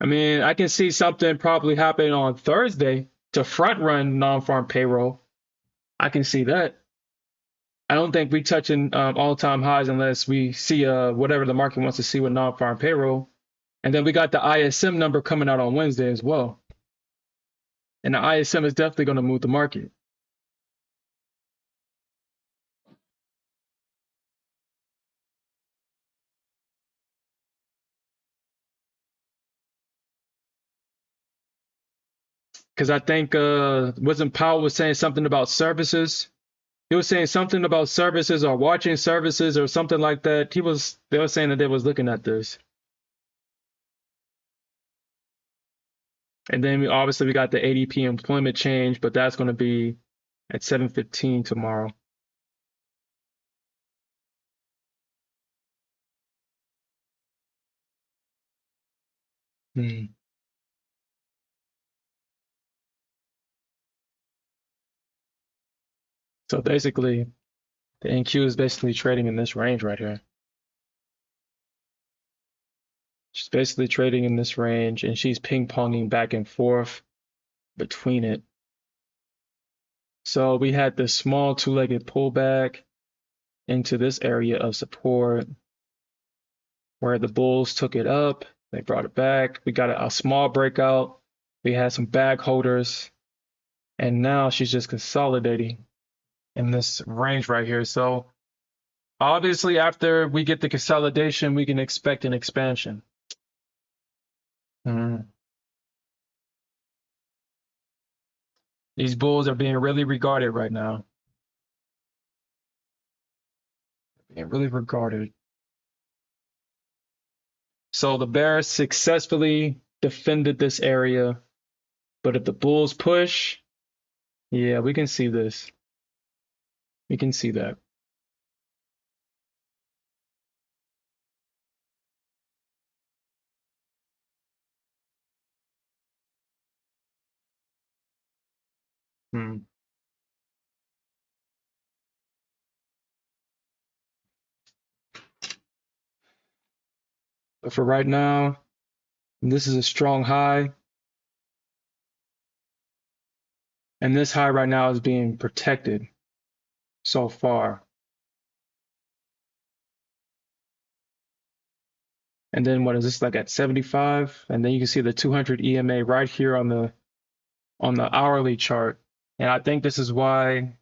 I mean, I can see something probably happening on Thursday to front run non-farm payroll. I can see that. I don't think we touching all-time highs unless we see whatever the market wants to see with non-farm payroll. And then we got the ISM number coming out on Wednesday as well. And the ISM is definitely going to move the market. Because I think wasn't Powell was saying something about services. He was saying something about services or watching services or something like that. They were saying that they was looking at this. And then obviously we got the ADP employment change, but that's going to be at 7:15 tomorrow. So basically, the NQ is basically trading in this range right here. She's basically trading in this range, and she's ping-ponging back and forth between it. So we had this small two-legged pullback into this area of support where the bulls took it up. They brought it back. We got a small breakout. We had some bag holders. And now she's just consolidating in this range right here. So obviously, after we get the consolidation, we can expect an expansion. These bulls are being really regarded right now. Being really regarded. So the bears successfully defended this area. But if the bulls push, yeah, we can see this. We can see that. But for right now, this is a strong high. And this high right now is being protected so far. And then what is this, like at 75? And then you can see the 200 EMA right here on the hourly chart. And I think this is why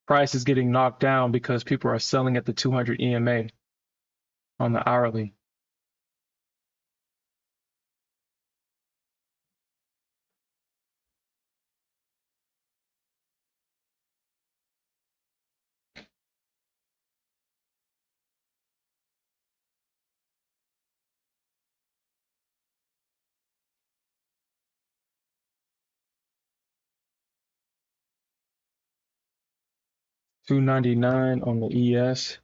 price is getting knocked down, because people are selling at the 200 EMA on the hourly. $2.99 on the ES.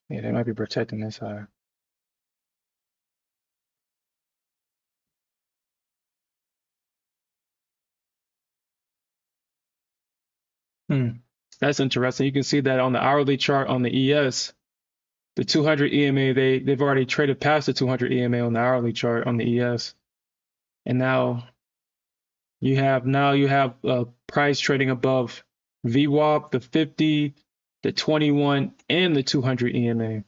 Yeah, they might be protecting this high. That's interesting. You can see that on the hourly chart on the ES, the 200 EMA, they've already traded past the 200 EMA on the hourly chart on the ES. And now you have price trading above VWAP, the 50, the 21, and the 200 EMA.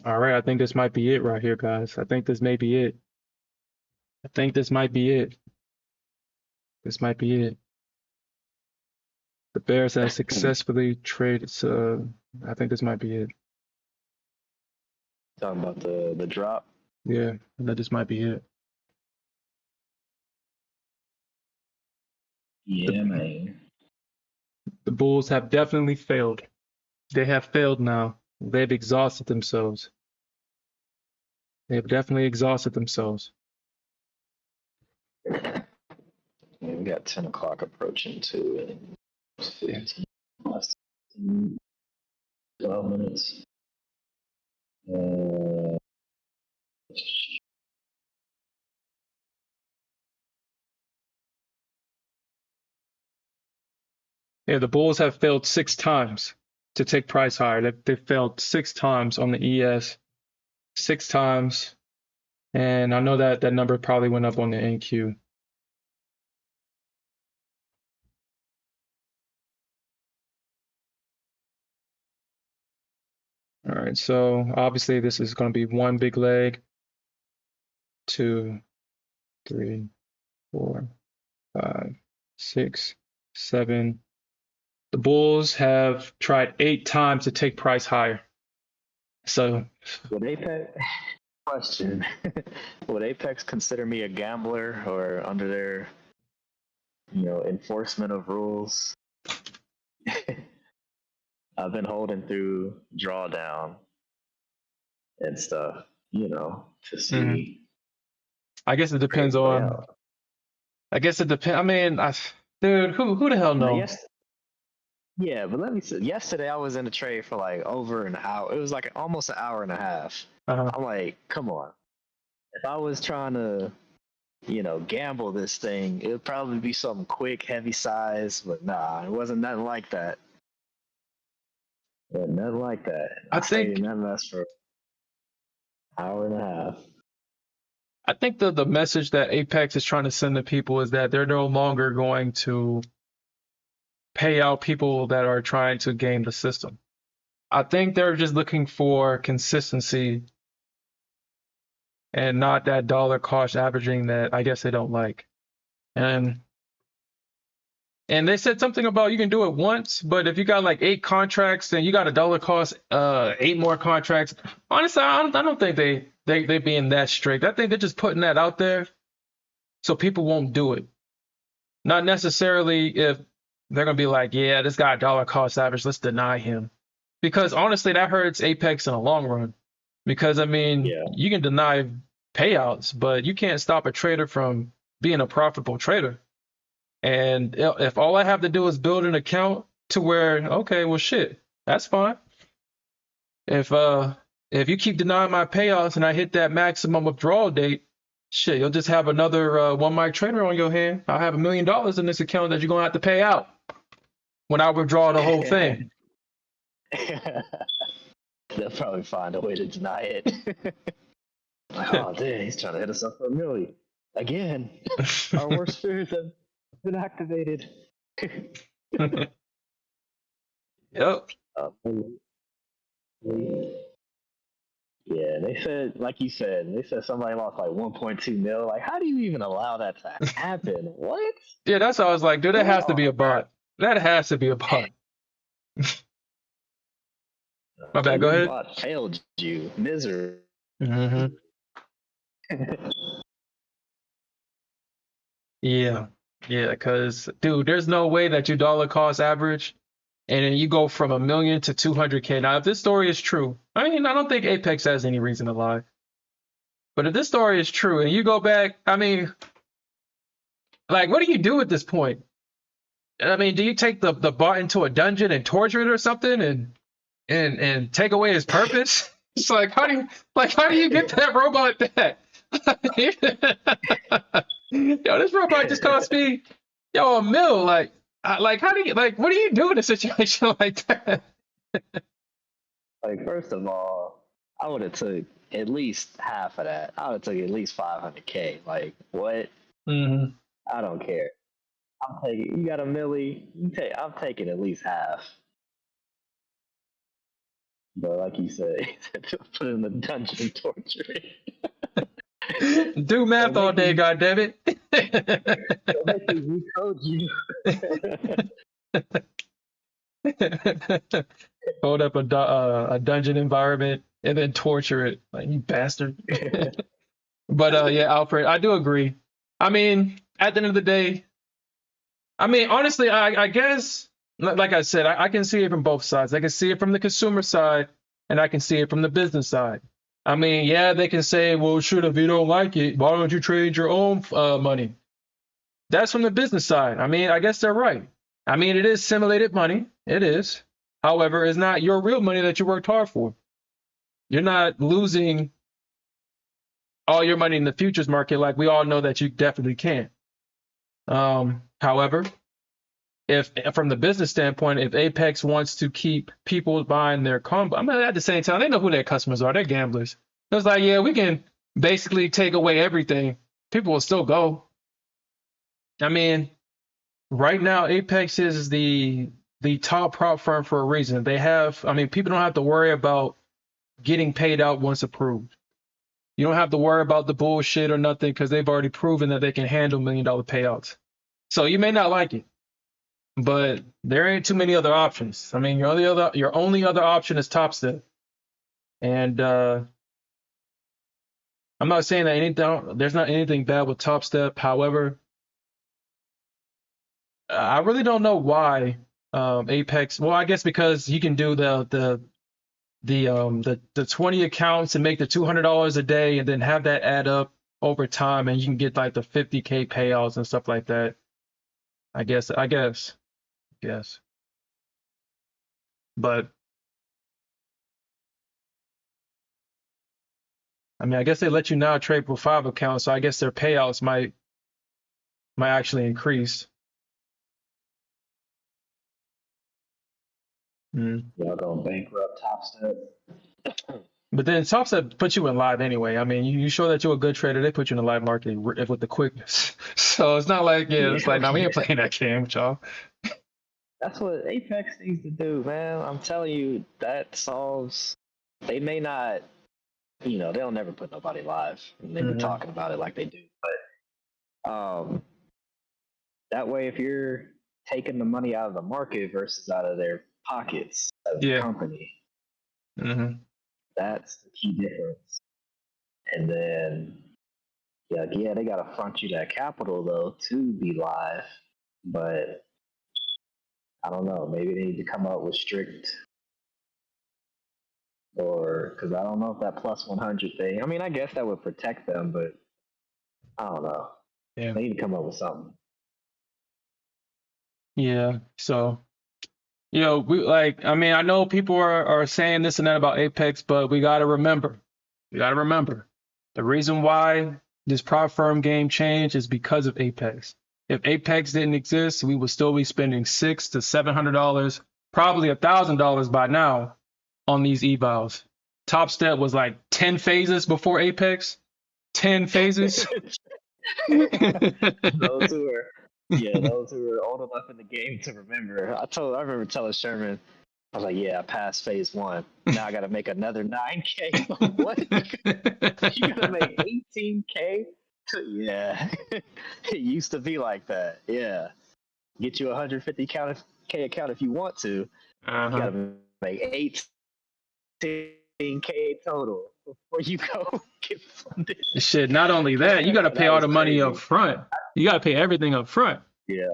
All right, I think this might be it right here, guys. I think this may be it. I think this might be it. This might be it. The Bears have successfully traded. So I think this might be it. Talking about the drop. Yeah, that this might be it. Yeah, man. The Bulls have definitely failed. They have failed now. They've exhausted themselves. They have definitely exhausted themselves. Yeah, we got 10 o'clock approaching too. And 15 last 12 minutes. Yeah, the Bulls have failed 6 times to take price higher. They've failed 6 times on the ES, 6 times. And I know that that number probably went up on the NQ. All right, so obviously this is going to be one big leg. 2, 3, 4, 5, 6, 7. The Bulls have tried 8 times to take price higher. So would Apex question? Would Apex consider me a gambler or under their, enforcement of rules? I've been holding through drawdown and stuff, to see. I guess it depends trade play on. out. I guess it depends. I mean, dude, who the hell Now, knows? yeah, but let me see. Yesterday I was in a trade for like over an hour. It was like almost an hour and a half. Uh-huh. I'm like, come on. If I was trying to, gamble this thing, it would probably be something quick, heavy size, but nah, it wasn't nothing like that. Yeah, nothing like that. I stayed think in that mess for an hour and a half. I think the message that Apex is trying to send to people is that they're no longer going to pay out people that are trying to game the system. I think they're just looking for consistency and not that dollar cost averaging that I guess they don't like. And they said something about you can do it once, but if you got like 8 contracts, then you got a dollar cost 8 more contracts. Honestly, I don't think they being that strict. I think they're just putting that out there so people won't do it. Not necessarily if they're gonna be like, yeah, this guy dollar cost average, let's deny him. Because honestly, that hurts Apex in the long run. Because I mean, Yeah. you can deny payouts, but you can't stop a trader from being a profitable trader. And if all I have to do is build an account to where, okay, well shit, that's fine. If you keep denying my payouts and I hit that maximum withdrawal date, shit, you'll just have another one mic trader on your hand. I'll have $1 million in this account that you're gonna have to pay out when I withdraw the whole thing. They'll probably find a way to deny it. Like, oh, damn, he's trying to hit us up for $1 million again. Our worst fears have been activated. Yep. Yeah, they said, like you said, somebody lost like 1.2 mil. Like, how do you even allow that to happen? What? Yeah, that's how I was like, dude, that has to be a bot. That has to be a bot. My bad. Go ahead. Bot failed you, misery. Mm-hmm. Yeah, because dude, there's no way that you dollar cost average and then you go from 1 million to 200K. Now, if this story is true, I mean, I don't think Apex has any reason to lie. But if this story is true and you go back, I mean, like, what do you do at this point? I mean, do you take the bot into a dungeon and torture it or something and take away his purpose? It's like, how do you get that robot back? Yo, this robot just cost me $1 million. Like how do you what do you do in a situation like that? Like, first of all, I would have took at least half of that. I would have took at least 500K. Like, what? Mm-hmm. I don't care. I'm taking. You got $1 million. I'm taking at least half. But like you said, put in the dungeon and torture it. Do math all day, goddammit. They'll make you recode you. Hold up a dungeon environment and then torture it. Like, you bastard. But yeah, Alfred, I do agree. I mean, at the end of the day, I mean, honestly, I guess, like I said, I can see it from both sides. I can see it from the consumer side, and I can see it from the business side. I mean, yeah, they can say, well, shoot, if you don't like it, why don't you trade your own money? That's from the business side. I mean, I guess they're right. I mean, it is simulated money. It is. However, it's not your real money that you worked hard for. You're not losing all your money in the futures market like we all know that you definitely can. However, if from the business standpoint, if Apex wants to keep people buying their combo, I mean, at the same time, they know who their customers are. They're gamblers. It's like, yeah, we can basically take away everything. People will still go. I mean, right now, Apex is the top prop firm for a reason. They have, I mean, people don't have to worry about getting paid out once approved. You don't have to worry about the bullshit or nothing because they've already proven that they can handle $1 million payouts. So you may not like it, but there ain't too many other options. I mean, your only other option is Top Step. And I'm not saying that there's not anything bad with Top Step. However, I really don't know why Apex. Well, I guess because you can do the 20 accounts and make the $200 a day, and then have that add up over time, and you can get like the 50K payouts and stuff like that. I guess. But I mean, I guess they let you now trade with 5 accounts, so I guess their payouts might actually increase. Y'all gonna bankrupt Top Step. But then Top Step puts you in live anyway. I mean, you show that you're a good trader, they put you in the live market with the quickness. So it's not like, it's like, no, we ain't playing that game with y'all. That's what Apex needs to do, man. I'm telling you, that solves. They may not, they'll never put nobody live. And they be talking about it like they do, but that way, if you're taking the money out of the market versus out of their pockets as a company, that's the key difference. And then, they gotta front you that capital though to be live, but I don't know. Maybe they need to come up with strict, or because I don't know if that plus 100 thing. I mean, I guess that would protect them, but I don't know. Yeah. They need to come up with something. Yeah. So, I mean, I know people are saying this and that about Apex, but we gotta remember, the reason why this prop firm game changed is because of Apex. If Apex didn't exist, we would still be spending $600 to $700, probably $1,000 by now on these evals. Top Step was like 10 phases before Apex. 10 phases. Those who are old enough in the game to remember. I remember telling Sherman, I was like, yeah, I passed phase 1. Now I got to make another 9K. What? You got to make 18K? Yeah. It used to be like that. Yeah. Get you a 150K account if you want to. You got to make 18K total before you go get funded. Shit, not only that, you got to pay all the money up front. You got to pay everything up front. Yeah.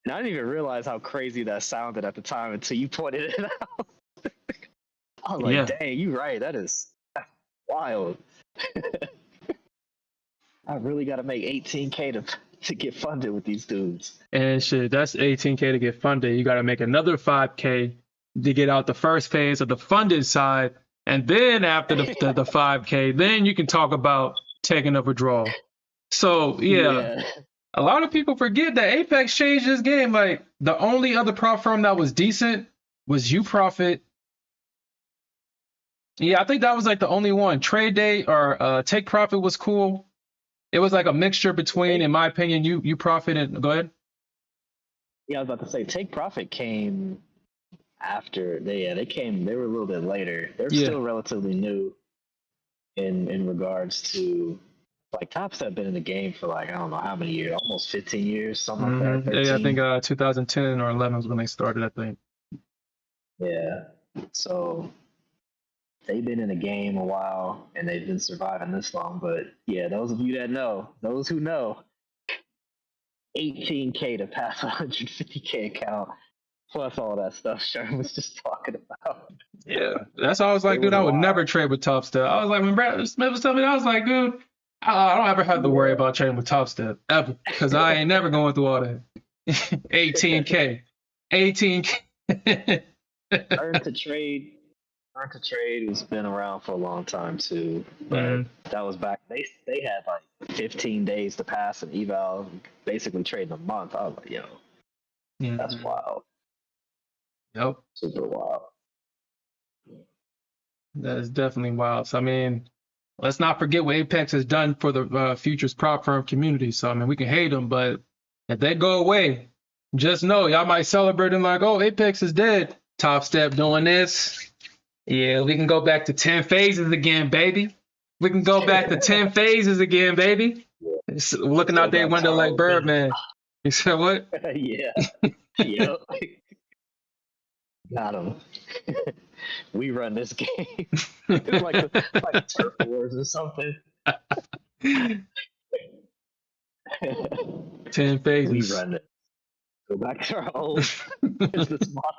And I didn't even realize how crazy that sounded at the time until you pointed it out. I was like, dang, you're right. That's wild. I really got to make 18K to get funded with these dudes. And shit, that's 18K to get funded. You got to make another 5K to get out the first phase of the funded side. And then after the 5K, then you can talk about taking a withdrawal. So, a lot of people forget that Apex changed this game. Like, the only other prop firm that was decent was UProfit. Yeah, I think that was like the only one. Trade Day or Take Profit was cool. It was like a mixture between, in my opinion, UProfit and go ahead. Yeah, I was about to say Take Profit came after they came. They were a little bit later. They're Yeah. still relatively new in regards to like Tops have been in the game for like I don't know how many years, almost 15 years, something like that. Yeah, I 13. think 2010 or 11 was when they started, I think. Yeah. So they've been in the game a while and they've been surviving this long. But yeah, those of you that know, those who know, 18K to pass 150K account plus all that stuff Sherm was just talking about. Yeah, that's why I was like, It dude, was I would wild. never trade with Top Step. I was like, when Brad Smith was telling me, I was like, dude, I don't ever have to worry about trading with Top Step ever, because I ain't never going through all that. 18K, 18K. Earn to trade has been around for a long time too, but that was back. They had like 15 days to pass an eval, basically trading a month. I was like, yo, that's wild. Yep, Super wild. that is definitely wild. So I mean, let's not forget what Apex has done for the futures prop firm community. So I mean, we can hate them, but if they go away, just know y'all might celebrate and like, oh, Apex is dead. Top Step doing this. Yeah, we can go back to 10 phases again, baby. We can go back to 10 phases again, baby. It's looking out their window like Birdman. You said what? Yeah. Yep. Got him. We run this game. It's like Turf Wars or something. 10 phases. We run it. Go back to our old business model.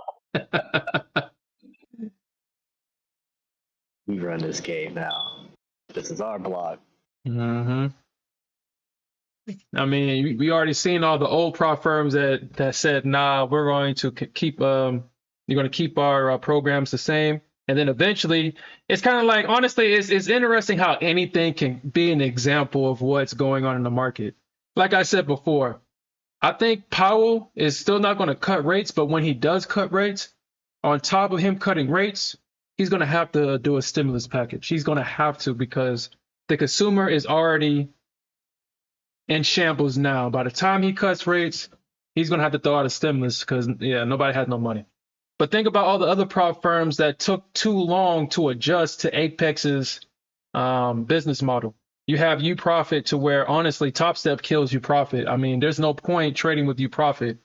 We run this game now. This is our block. I mean, we already seen all the old prop firms that said, nah, we're going to keep you're going to keep our programs the same. And then eventually, it's kind of like, honestly, it's interesting how anything can be an example of what's going on in the market. Like I said before, I think Powell is still not going to cut rates, but when he does cut rates, on top of him cutting rates, he's going to have to do a stimulus package. He's going to have to, because the consumer is already in shambles now. By the time he cuts rates, he's going to have to throw out a stimulus because, yeah, nobody has no money. But think about all the other prop firms that took too long to adjust to Apex's business model. You have UProfit to where, honestly, Top Step kills UProfit. I mean, there's no point trading with UProfit.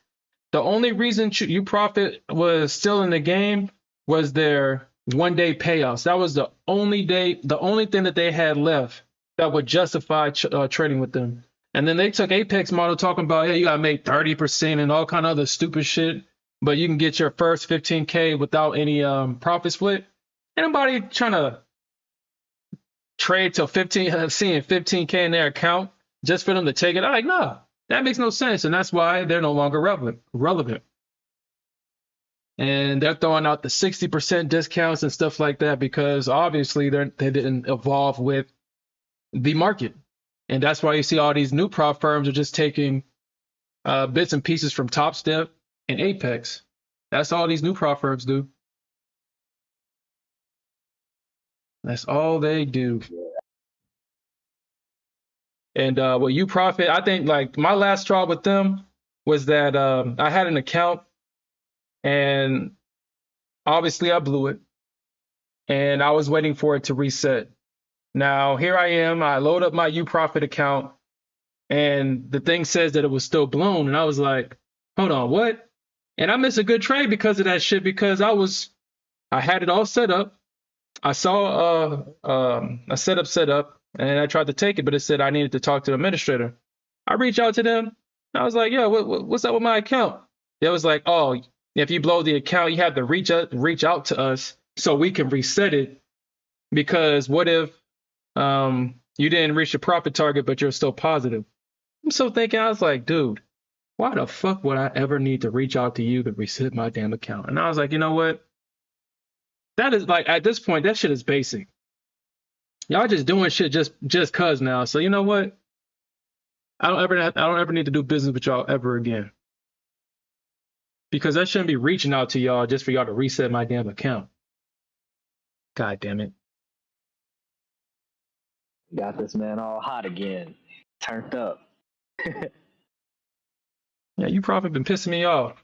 The only reason UProfit was still in the game was their one-day payouts. That was the only thing that they had left that would justify trading with them. And then they took Apex model talking about, yeah, you got to make 30% and all kind of other stupid shit, but you can get your first 15K without any profit split. Anybody trying to trade till seeing 15K in their account just for them to take it? I'm like, no, that makes no sense. And that's why they're no longer relevant. And they're throwing out the 60% discounts and stuff like that because obviously they didn't evolve with the market. And that's why you see all these new prop firms are just taking bits and pieces from Top Step and Apex. That's all these new prop firms do. That's all they do. And what UProfit, I think like my last straw with them was that I had an account and obviously I blew it. And I was waiting for it to reset. Now, here I am. I load up my UProfit account, and the thing says that it was still blown. And I was like, hold on, what? And I missed a good trade because of that shit, because I had it all set up. I saw a setup, and I tried to take it, but it said I needed to talk to the administrator. I reached out to them. I was like, yo, what's up with my account? It was like, oh, if you blow the account, you have to reach out to us so we can reset it. Because what if you didn't reach your profit target, but you're still positive? I'm so thinking, I was like, dude, why the fuck would I ever need to reach out to you to reset my damn account? And I was like, you know what? That is like, at this point, that shit is basic. Y'all just doing shit just cause now. So you know what? I don't ever need to do business with y'all ever again. Because I shouldn't be reaching out to y'all just for y'all to reset my damn account. God damn it. Got this man all hot again. Turned up. Yeah, you probably been pissing me off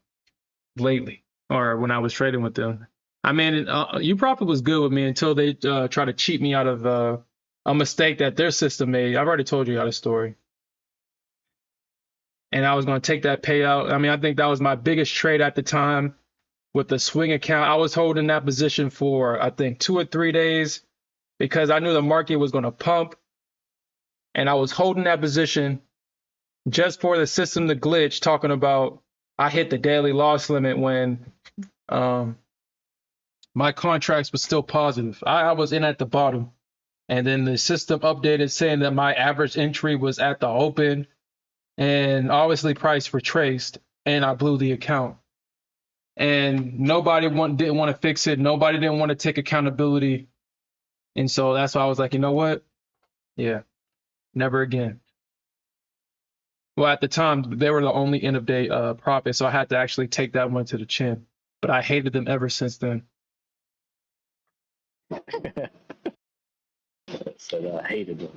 lately. or when I was trading with them. I mean, U Profit was good with me until they try to cheat me out of a mistake that their system made. I've already told you the story. And I was going to take that payout. I mean, I think that was my biggest trade at the time with the swing account. I was holding that position for, I think, 2 or 3 days because I knew the market was going to pump. And I was holding that position just for the system to glitch, talking about I hit the daily loss limit when my contracts were still positive. I was in at the bottom. And then the system updated saying that my average entry was at the open. And obviously price retraced, and I blew the account. And nobody didn't want to fix it. Nobody didn't want to take accountability. And so that's why I was like, you know what? Yeah, never again. Well, at the time, they were the only end of day profit, so I had to actually take that one to the chin. But I hated them ever since then. So I hated them.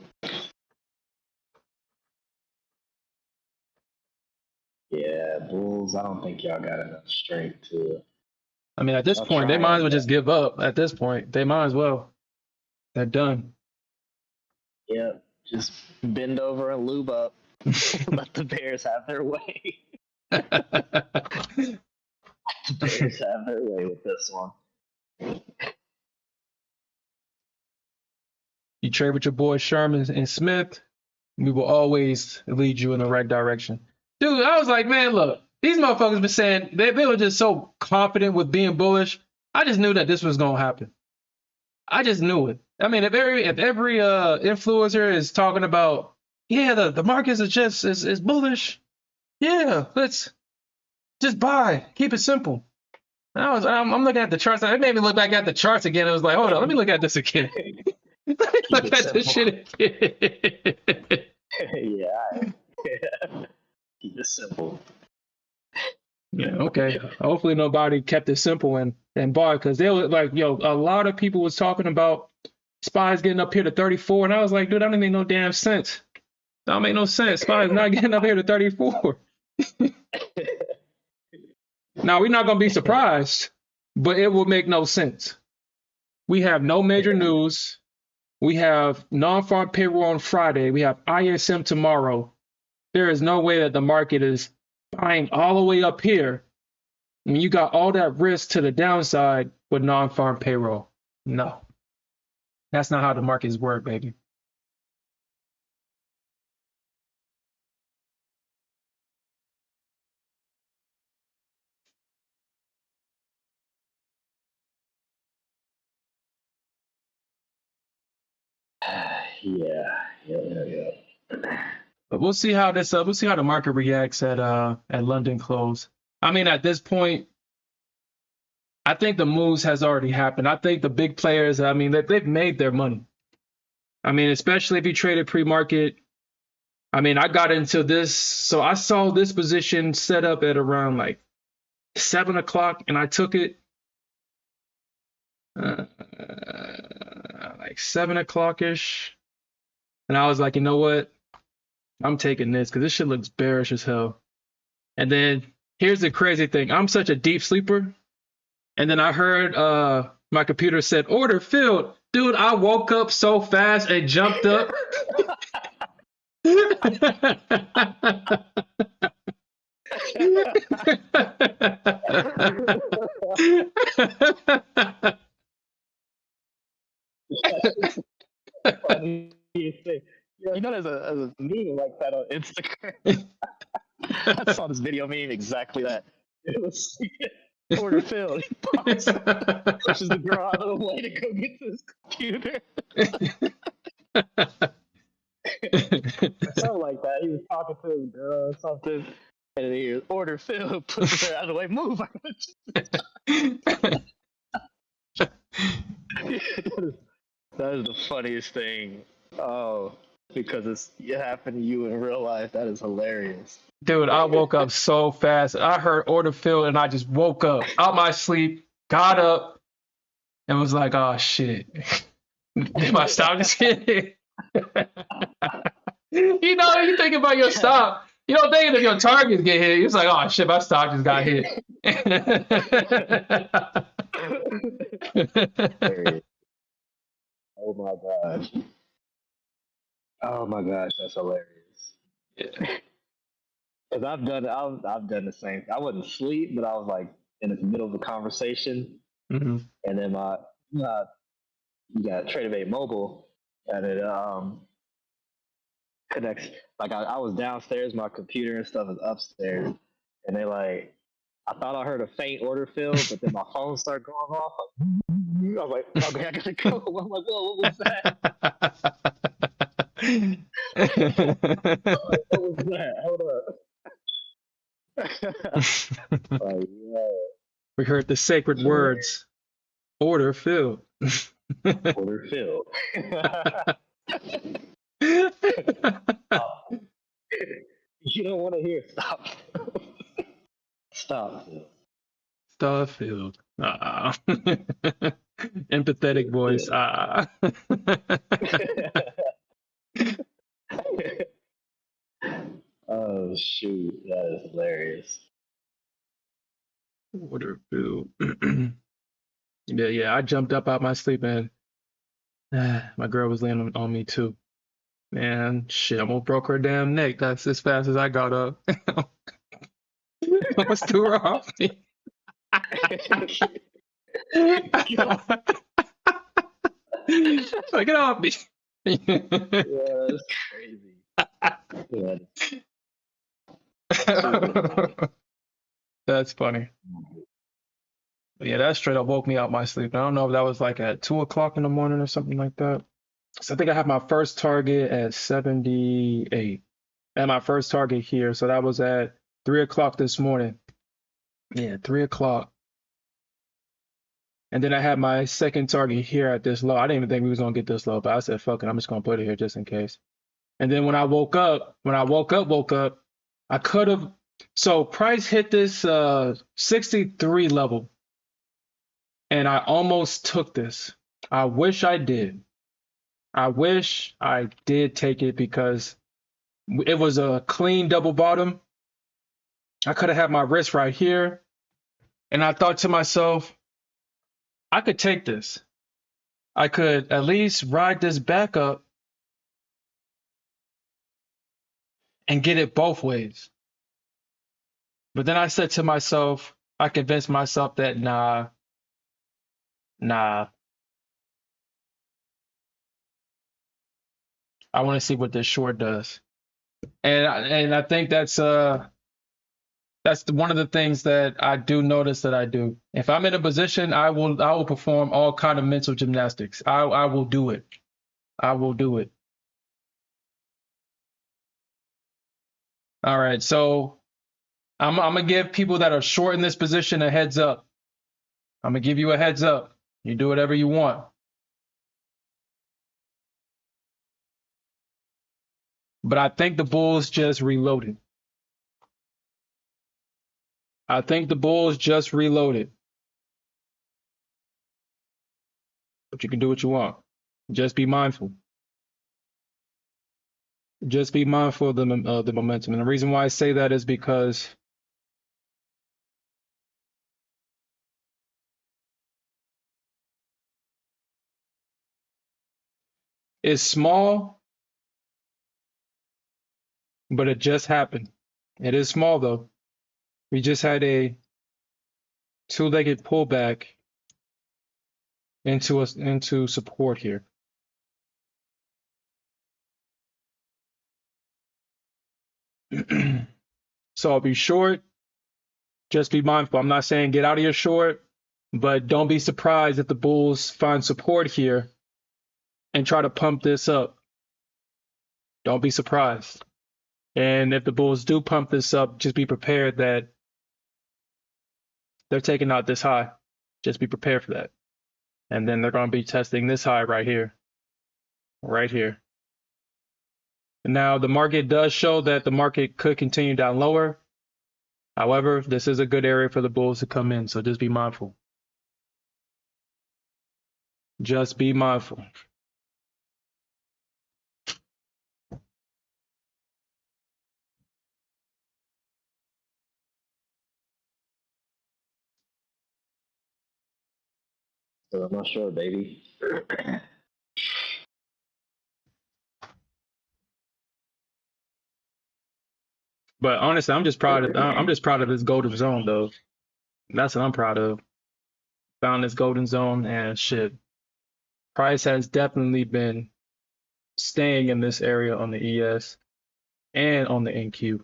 Yeah, Bulls, I don't think y'all got enough strength to. I mean, at this I'll point, they try might as it, well just give up. At this point, they might as well. They're done. Yeah, just bend over and lube up. Let the Bears have their way. The Bears have their way with this one. You trade with your boys Sherman and Smith, we will always lead you in the right direction. Dude, I was like, man, look, these motherfuckers been saying they were just so confident with being bullish. I just knew that this was gonna happen. I just knew it. I mean, if every influencer is talking about, yeah, the markets is bullish, yeah, let's just buy, keep it simple. And I'm looking at the charts. It made me look back at the charts again. It was like, hold on, let me look at this again. Let me look at this shit again. Yeah. Keep it simple. Yeah, okay. Hopefully nobody kept it simple and bought, because they were like, yo, a lot of people was talking about SPY's getting up here to 34, and I was like, dude, that don't make no damn sense. That don't make no sense. SPY's not getting up here to 34. Now, we're not gonna be surprised, but it will make no sense. We have no major news. We have non-farm payroll on Friday. We have ISM tomorrow. There is no way that the market is buying all the way up here when you got all that risk to the downside with non-farm payroll. No, that's not how the markets work, baby. Yeah. But we'll see how the market reacts at London close. I mean, at this point, I think the moves has already happened. I think the big players, I mean, they've made their money. I mean, especially if you traded pre-market. I mean, I got into this, so I saw this position set up at around like 7 o'clock, and I took it like 7 o'clock-ish. And I was like, you know what? I'm taking this because this shit looks bearish as hell. And then here's the crazy thing. I'm such a deep sleeper. And then I heard my computer said, order filled. Dude, I woke up so fast and jumped up. Funniest thing. You know, there's a meme like that on Instagram. I saw this video meme exactly that. It was order filled. He pushes the girl out of the way to go get to his computer. Something like that. He was talking to his girl or something, and then he was order filled, pushes her out of the way, move. That is the funniest thing. Oh, because it happened to you in real life. That is hilarious. Dude, I woke up so fast. I heard order filled, and I just woke up out my sleep, got up, and was like, oh shit. Did my stop just hit? You know, you think about your stop. You don't think if your targets get hit, it's like, oh shit, my stock just got hit. Hilarious. Oh my gosh. Oh my gosh, that's hilarious. Yeah. Because I've done the same. I wouldn't sleep, but I was like in the middle of a conversation, Mhm. and then you got Tradeovate Mobile, and it connects. Like I was downstairs, my computer and stuff is upstairs, and they like. I thought I heard a faint order fill, but then my phone started going off. I was like, okay, I gotta go. I'm like, whoa, what was that? What was that? Hold up. Like, yeah, We heard the sacred words. Order filled. order filled. You don't want to hear stop. Stop. Starfield. Empathetic voice. Oh shoot, that is hilarious. Order filled. Yeah, I jumped up out my sleep and my girl was laying on me too. Man, shit, I almost broke her damn neck. That's as fast as I got up. Almost threw her off me. Like, get off me. Yeah, that's crazy. Yeah, That's funny. But yeah, that straight up woke me out my sleep. I don't know if that was like at 2 o'clock in the morning or something like that. So I think I had my first target at 78 and my first target here. So that was at 3 o'clock this morning. Yeah, 3 o'clock. And then I had my second target here at this low. I didn't even think we was gonna get this low, but I said, fuck it, I'm just gonna put it here just in case. And then when I woke up, I could have. So price hit this 63 level, and I almost took this. I wish I did. I wish I did take it because it was a clean double bottom. I could have had my wrist right here, and I thought to myself, I could take this. I could at least ride this back up and get it both ways. But then I said to myself, I convinced myself that nah, I want to see what this short does. And I think that's one of the things that I do notice that I do. If I'm in a position, I will perform all kind of mental gymnastics. I will do it. I will do it. All right, so I'm gonna give people that are short in this position a heads up. I'm gonna give you a heads up. You do whatever you want. But I think the Bulls just reloaded. I think the Bulls just reloaded. But you can do what you want. Just be mindful. Just be mindful of the momentum. And the reason why I say that is because it's small, but it just happened. It is small though. We just had a two-legged pullback into support here. So I'll be short. Just be mindful. I'm not saying get out of your short, but don't be surprised if the Bulls find support here and try to pump this up. Don't be surprised. And if the Bulls do pump this up, just be prepared that they're taking out this high. Just be prepared for that. And then they're going to be testing this high right here. Right here. Now, the market does show that the market could continue down lower. However, this is a good area for the Bulls to come in, so just be mindful. Just be mindful. So I'm not sure, baby. But honestly, I'm just proud of this golden zone though. That's what I'm proud of. Found this golden zone and shit. Price has definitely been staying in this area on the ES and on the NQ.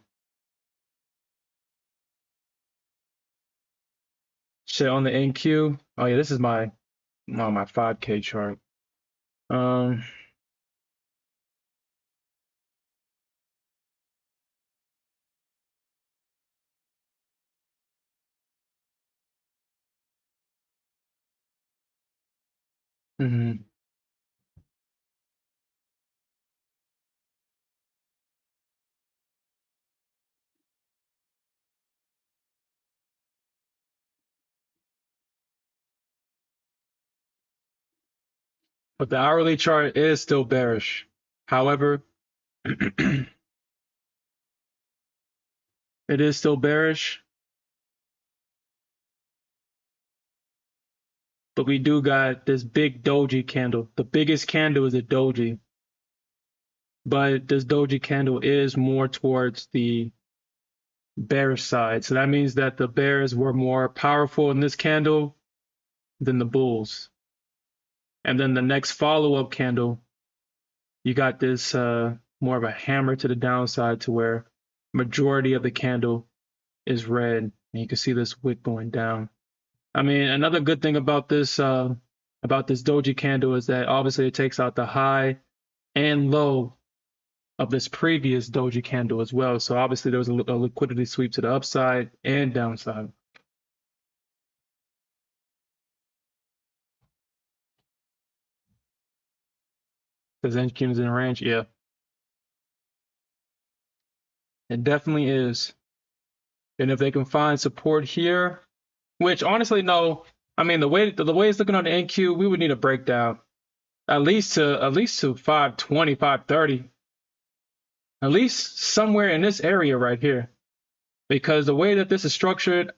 Shit on the NQ. Oh yeah, this is my 5K chart. Um, mhm. But the hourly chart is still bearish. However, it is still bearish, but we do got this big doji candle. The biggest candle is a doji, but this doji candle is more towards the bearish side. So that means that the bears were more powerful in this candle than the bulls. And then the next follow-up candle, you got this more of a hammer to the downside to where majority of the candle is red. And you can see this wick going down. I mean, another good thing about this doji candle is that obviously it takes out the high and low of this previous doji candle as well. So obviously there was a liquidity sweep to the upside and downside. Because NQ's in range, yeah, it definitely is. And if they can find support here, which honestly, no, I mean the way it's looking on the NQ, we would need a breakdown at least to 520, 530, at least somewhere in this area right here. Because the way that this is structured,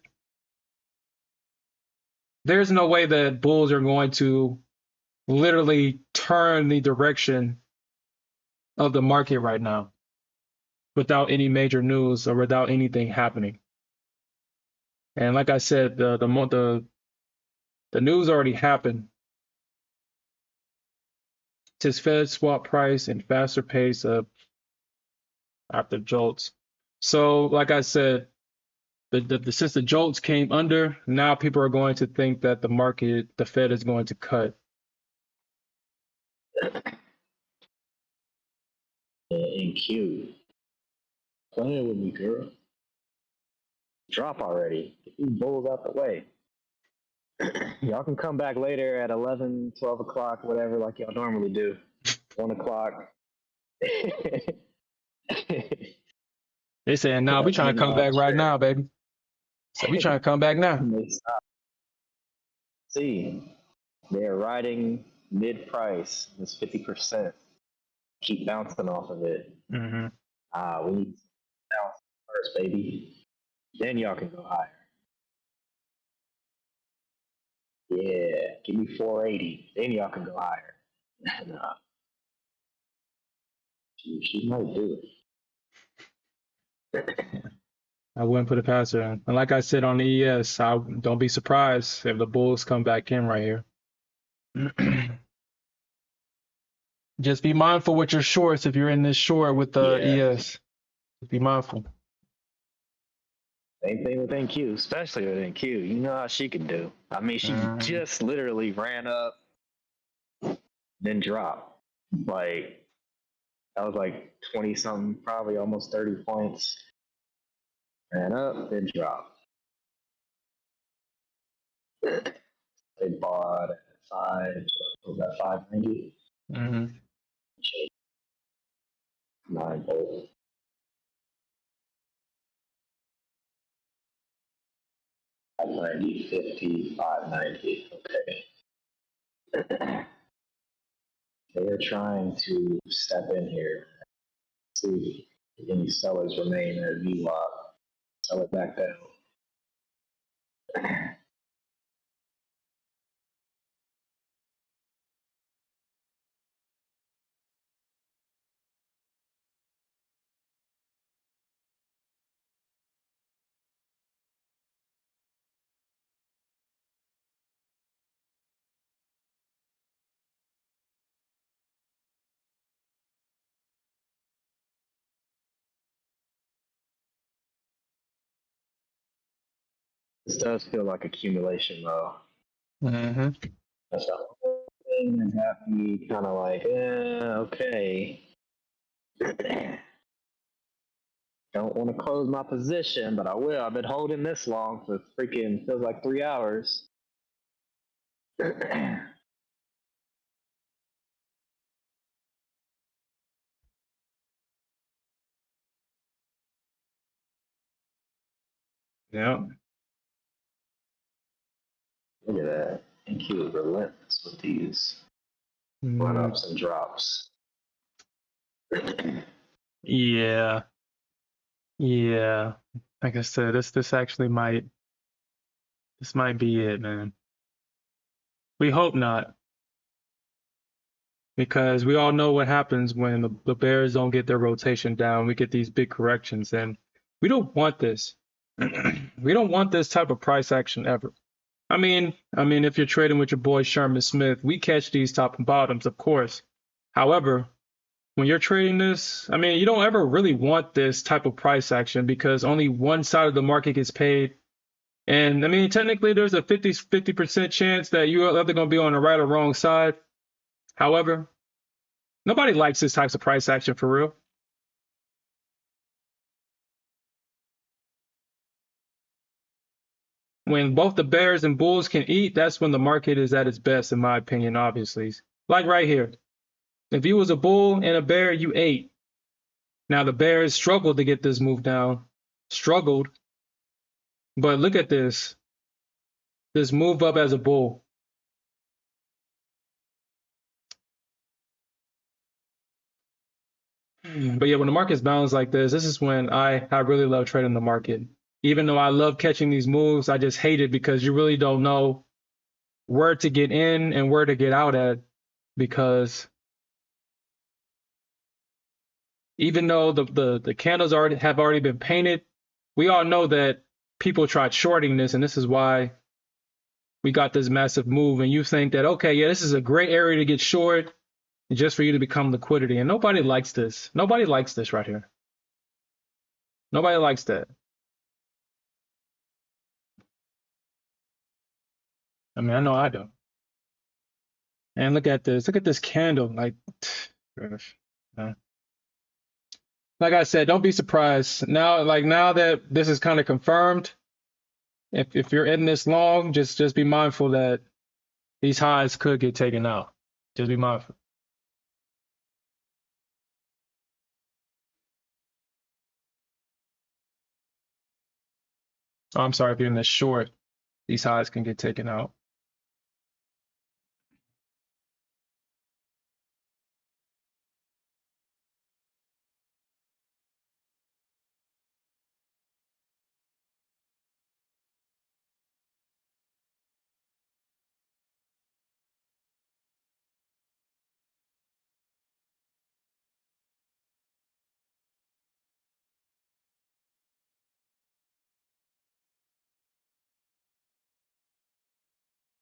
there's no way that bulls are going to literally turn the direction of the market right now without any major news or without anything happening. And like I said, the news already happened. Tis Fed swap price and faster pace of after jolts. So like I said, since the jolts came under, now people are going to think that the Fed is going to cut. In Q. Playing with me, girl. Drop already. Get these bulls out the way. Y'all can come back later at 11, 12 o'clock, whatever, like y'all normally do. 1 o'clock. They saying, "Nah, we trying to come back right now, baby." So we trying to come back now. See, they're riding mid-price. It's 50%. Keep bouncing off of it. Mm-hmm. We need to bounce first, baby. Then y'all can go higher. Yeah, give me 480. Then y'all can go higher. Nah. She might do it. I wouldn't put it past her. And like I said on the ES, don't be surprised if the bulls come back in right here. Just be mindful with your shorts if you're in this short with the ES. Just be mindful. Same thing with NQ, especially with NQ. You know how she can do. I mean, she just literally ran up, then dropped. Like, that was like 20 something, probably almost 30 points. Ran up, then dropped. They bought at 590? Mm-hmm. 9 volts. 590, 50, 590. Okay. They are trying to step in here. See if any sellers remain at VWAP. Sell it back down. This does feel like accumulation, though. Mm-hmm. That's the whole thing that got me kind of like, okay. Don't want to close my position, but I will. I've been holding this long for freaking feels like 3 hours. Yeah. Look at that. NQ is relentless with these run Mm, ups and drops. yeah. Yeah. Like I said, this actually might be it, man. We hope not, because we all know what happens when the Bears don't get their rotation down. We get these big corrections, and we don't want this. We don't want this type of price action ever. I mean, if you're trading with your boy Sherman Smith, we catch these top and bottoms, of course. However, when you're trading this, I mean, you don't ever really want this type of price action because only one side of the market gets paid. And I mean, technically, there's a 50% chance that you're either going to be on the right or wrong side. However, nobody likes this types of price action for real. When both the bears and bulls can eat, that's when the market is at its best, in my opinion, obviously. Like right here. If you was a bull and a bear, you ate. Now the bears struggled to get this move down. Struggled. But look at this. This move up as a bull. But yeah, when the market's balanced like this is when I really love trading the market. Even though I love catching these moves, I just hate it because you really don't know where to get in and where to get out at. Because even though the candles have already been painted, we all know that people tried shorting this, and this is why we got this massive move. And you think that, okay, yeah, this is a great area to get short just for you to become liquidity. And nobody likes this. Nobody likes this right here. Nobody likes that. I mean, I know I don't. And look at this. Look at this candle. Like, gosh. Like I said, don't be surprised. Now that this is kind of confirmed, if you're in this long, just be mindful that these highs could get taken out. Just be mindful. Oh, I'm sorry if you're in this short, these highs can get taken out.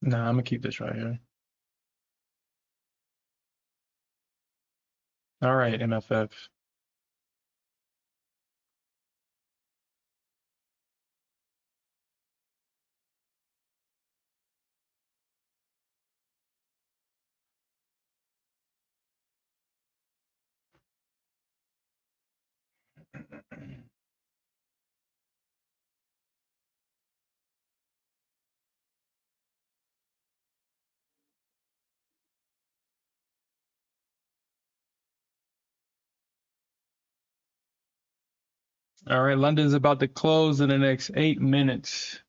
Nah, I'm gonna keep this right here. All right, MFF. All right, London's about to close in the next 8 minutes.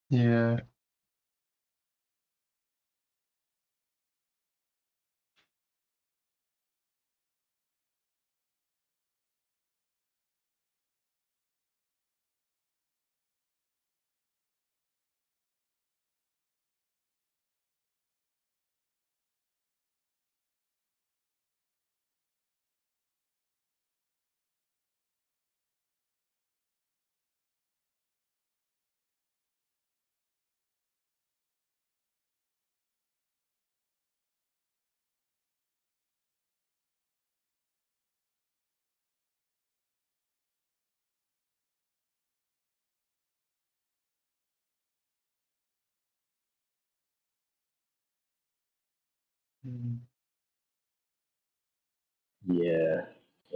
Yeah. Mm. Yeah,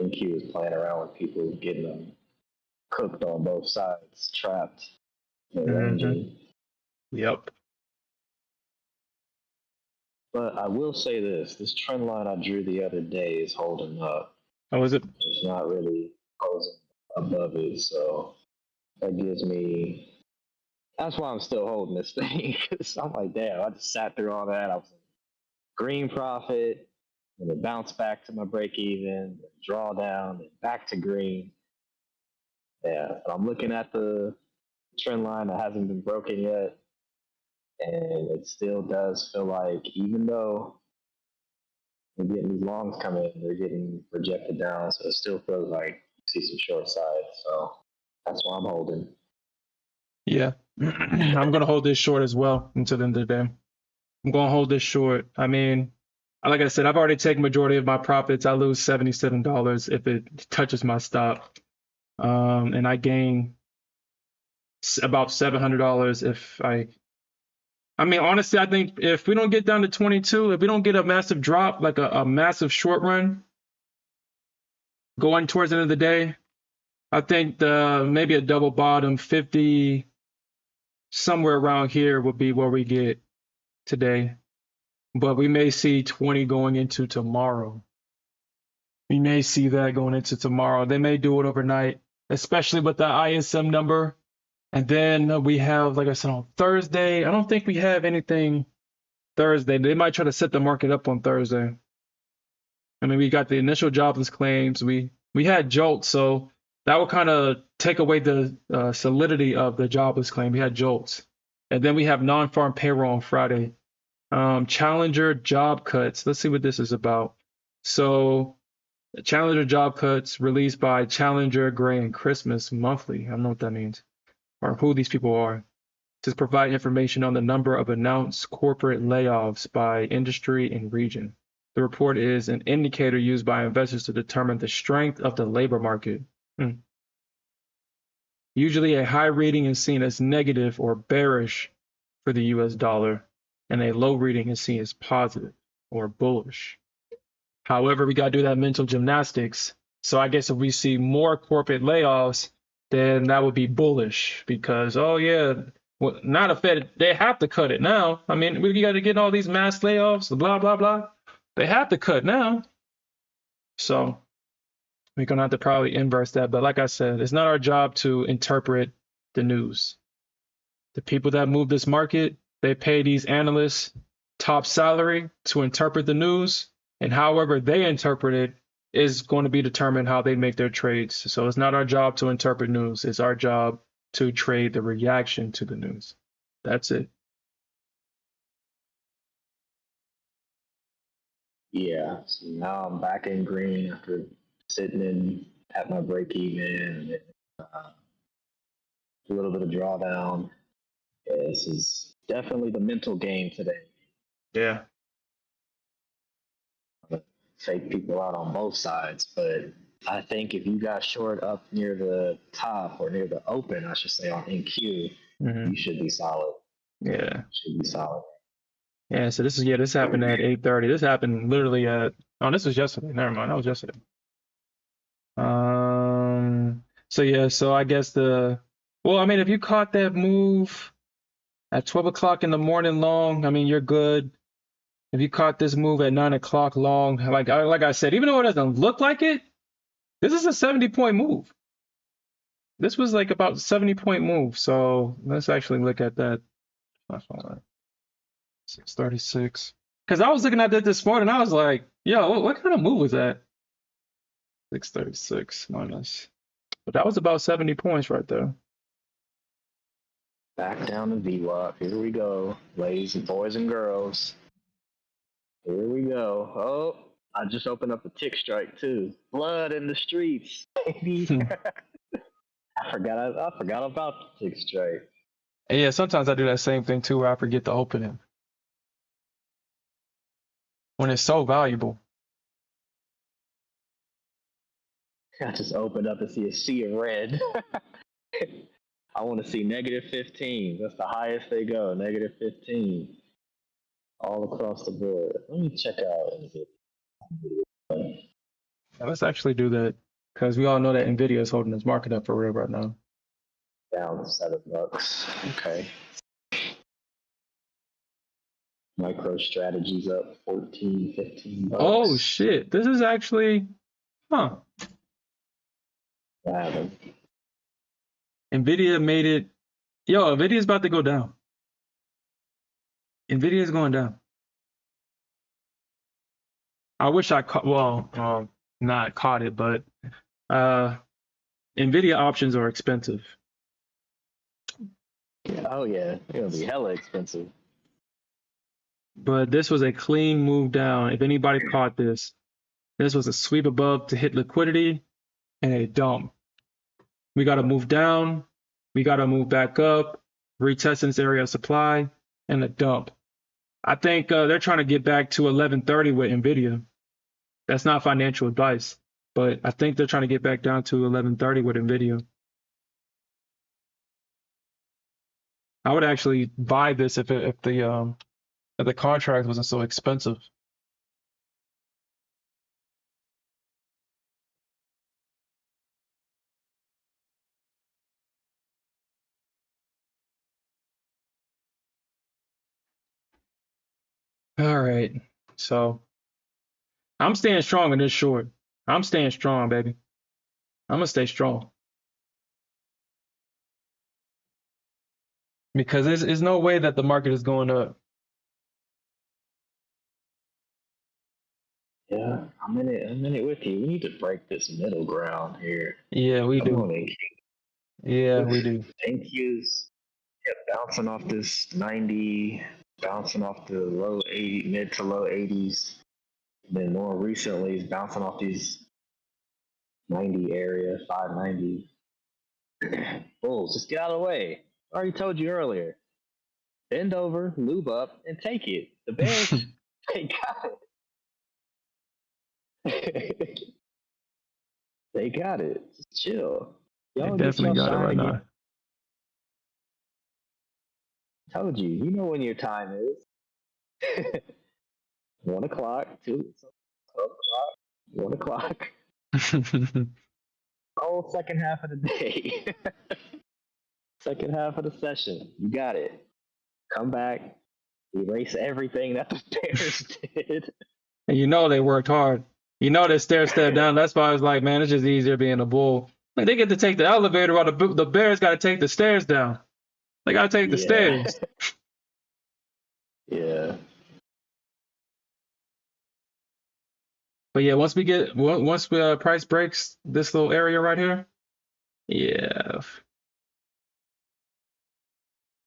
NQ is playing around with people, getting them cooked on both sides, trapped, and Mm-hmm. ranging. Yep. But I will say this trend line I drew the other day is holding up. How is it? It's not really closing above it, so that gives me. That's why I'm still holding this thing. Cause I'm like, damn, I just sat through all that. I was green profit, and then bounce back to my break even, draw down, then back to green. Yeah, and I'm looking at the trend line that hasn't been broken yet, and it still does feel like even though we're getting these longs coming in, they're getting rejected down, so it still feels like you see some short side. So that's why I'm holding. Yeah. I'm gonna hold this short as well until the end of the day. I'm gonna hold this short. I mean, like I said, I've already taken majority of my profits. I lose $77 if it touches my stop. And I gain about $700 if I mean, honestly, I think if we don't get down to 22, if we don't get a massive drop, like a massive short run going towards the end of the day, I think maybe a double bottom 50 somewhere around here would be where we get today. But we may see 20 going into tomorrow. We may see that going into tomorrow. They may do it overnight, especially with the ISM number. And then we have, like I said, on Thursday. I don't think we have anything Thursday. They might try to set the market up on Thursday. I mean, we got the initial jobless claims. We had jolts, so that would kind of take away the solidity of the jobless claim. We had jolts, and then we have non-farm payroll on Friday. Challenger job cuts. Let's see what this is about. So, Challenger job cuts released by Challenger, Gray, and Christmas monthly. I don't know what that means or who these people are. To provide information on the number of announced corporate layoffs by industry and region. The report is an indicator used by investors to determine the strength of the labor market. Usually, a high reading is seen as negative or bearish for the US dollar, and a low reading is seen as positive or bullish. However, we got to do that mental gymnastics. So I guess if we see more corporate layoffs, then that would be bullish because, oh, yeah, well, not a Fed, they have to cut it now. I mean, we got to get all these mass layoffs, blah, blah, blah. They have to cut now. So we're going to have to probably inverse that. But like I said, it's not our job to interpret the news. The people that move this market, they pay these analysts top salary to interpret the news. And however they interpret it is going to be determined how they make their trades. So it's not our job to interpret news. It's our job to trade the reaction to the news. That's it. Yeah, so now I'm back in green after sitting in at my break even and a little bit of drawdown. Yeah, this is definitely the mental game today. Yeah. Fake people out on both sides, but I think if you got short up near the top or near the open, I should say on NQ, you should be solid. Yeah. Should be solid. Yeah. So this happened at 8:30. This happened literally this was yesterday. Never mind. That was yesterday. So I guess I mean, if you caught that move at 12 o'clock in the morning long, I mean, you're good. If you caught this move at 9 o'clock long, like I said, even though it doesn't look like it, this is a 70-point move. This was like about 70-point move. So let's actually look at that. 636. Because I was looking at that this morning, I was like, yo, what kind of move was that? 636 minus. But that was about 70 points right there. Back down to VWAP. Here we go, ladies and boys and girls. Here we go. Oh, I just opened up a tick strike too. Blood in the streets, baby. I forgot about the tick strike. And yeah, sometimes I do that same thing too, where I forget to open it when it's so valuable. I just opened up and see a sea of red. I want to see -15. That's the highest they go, -15. all across the board. Let me check out NVIDIA. Let's actually do that because we all know that Nvidia is holding its market up for real right now. Down $7. Okay. MicroStrategy's up 14, 15 bucks. Oh shit! This is actually, huh? What happened? Nvidia made it. Yo, Nvidia's about to go down. Nvidia is going down. I wish I caught. Well, not caught it, but Nvidia options are expensive. Oh yeah, it's gonna be hella expensive. But this was a clean move down. If anybody caught this, this was a sweep above to hit liquidity and a dump. We got to move down. We got to move back up, retesting this area of supply, and a dump. I think they're trying to get back to 1130 with Nvidia. That's not financial advice, but I think they're trying to get back down to 1130 with Nvidia. I would actually buy this if the contract wasn't so expensive. All right, so I'm staying strong in this short. I'm staying strong, baby. I'm gonna stay strong because there's no way that the market is going up. Yeah, I'm in it with you. We need to break this middle ground here. Yeah, we Come do. on, NQ. Yeah, we do. NQ's bouncing off this 90, bouncing off the low 80, mid to low 80s. Then more recently, it's bouncing off these 90 area, 590. Bulls, just get out of the way. I already told you earlier. Bend over, lube up, and take it. The Bears, they got it. They got it. Just chill. They Y'all get definitely your got it shine right again. now. Told you. You know when your time is. 1 o'clock, 2, 12 o'clock, 1 o'clock. Whole second half of the day. Second half of the session. You got it. Come back. Erase everything that the Bears did. And you know they worked hard. You know they step down. That's why I was like, man, it's just easier being a bull. Like they get to take the elevator while the Bears got to take the stairs down. They got to take the stairs. Yeah. But yeah, once price breaks this little area right here, yeah,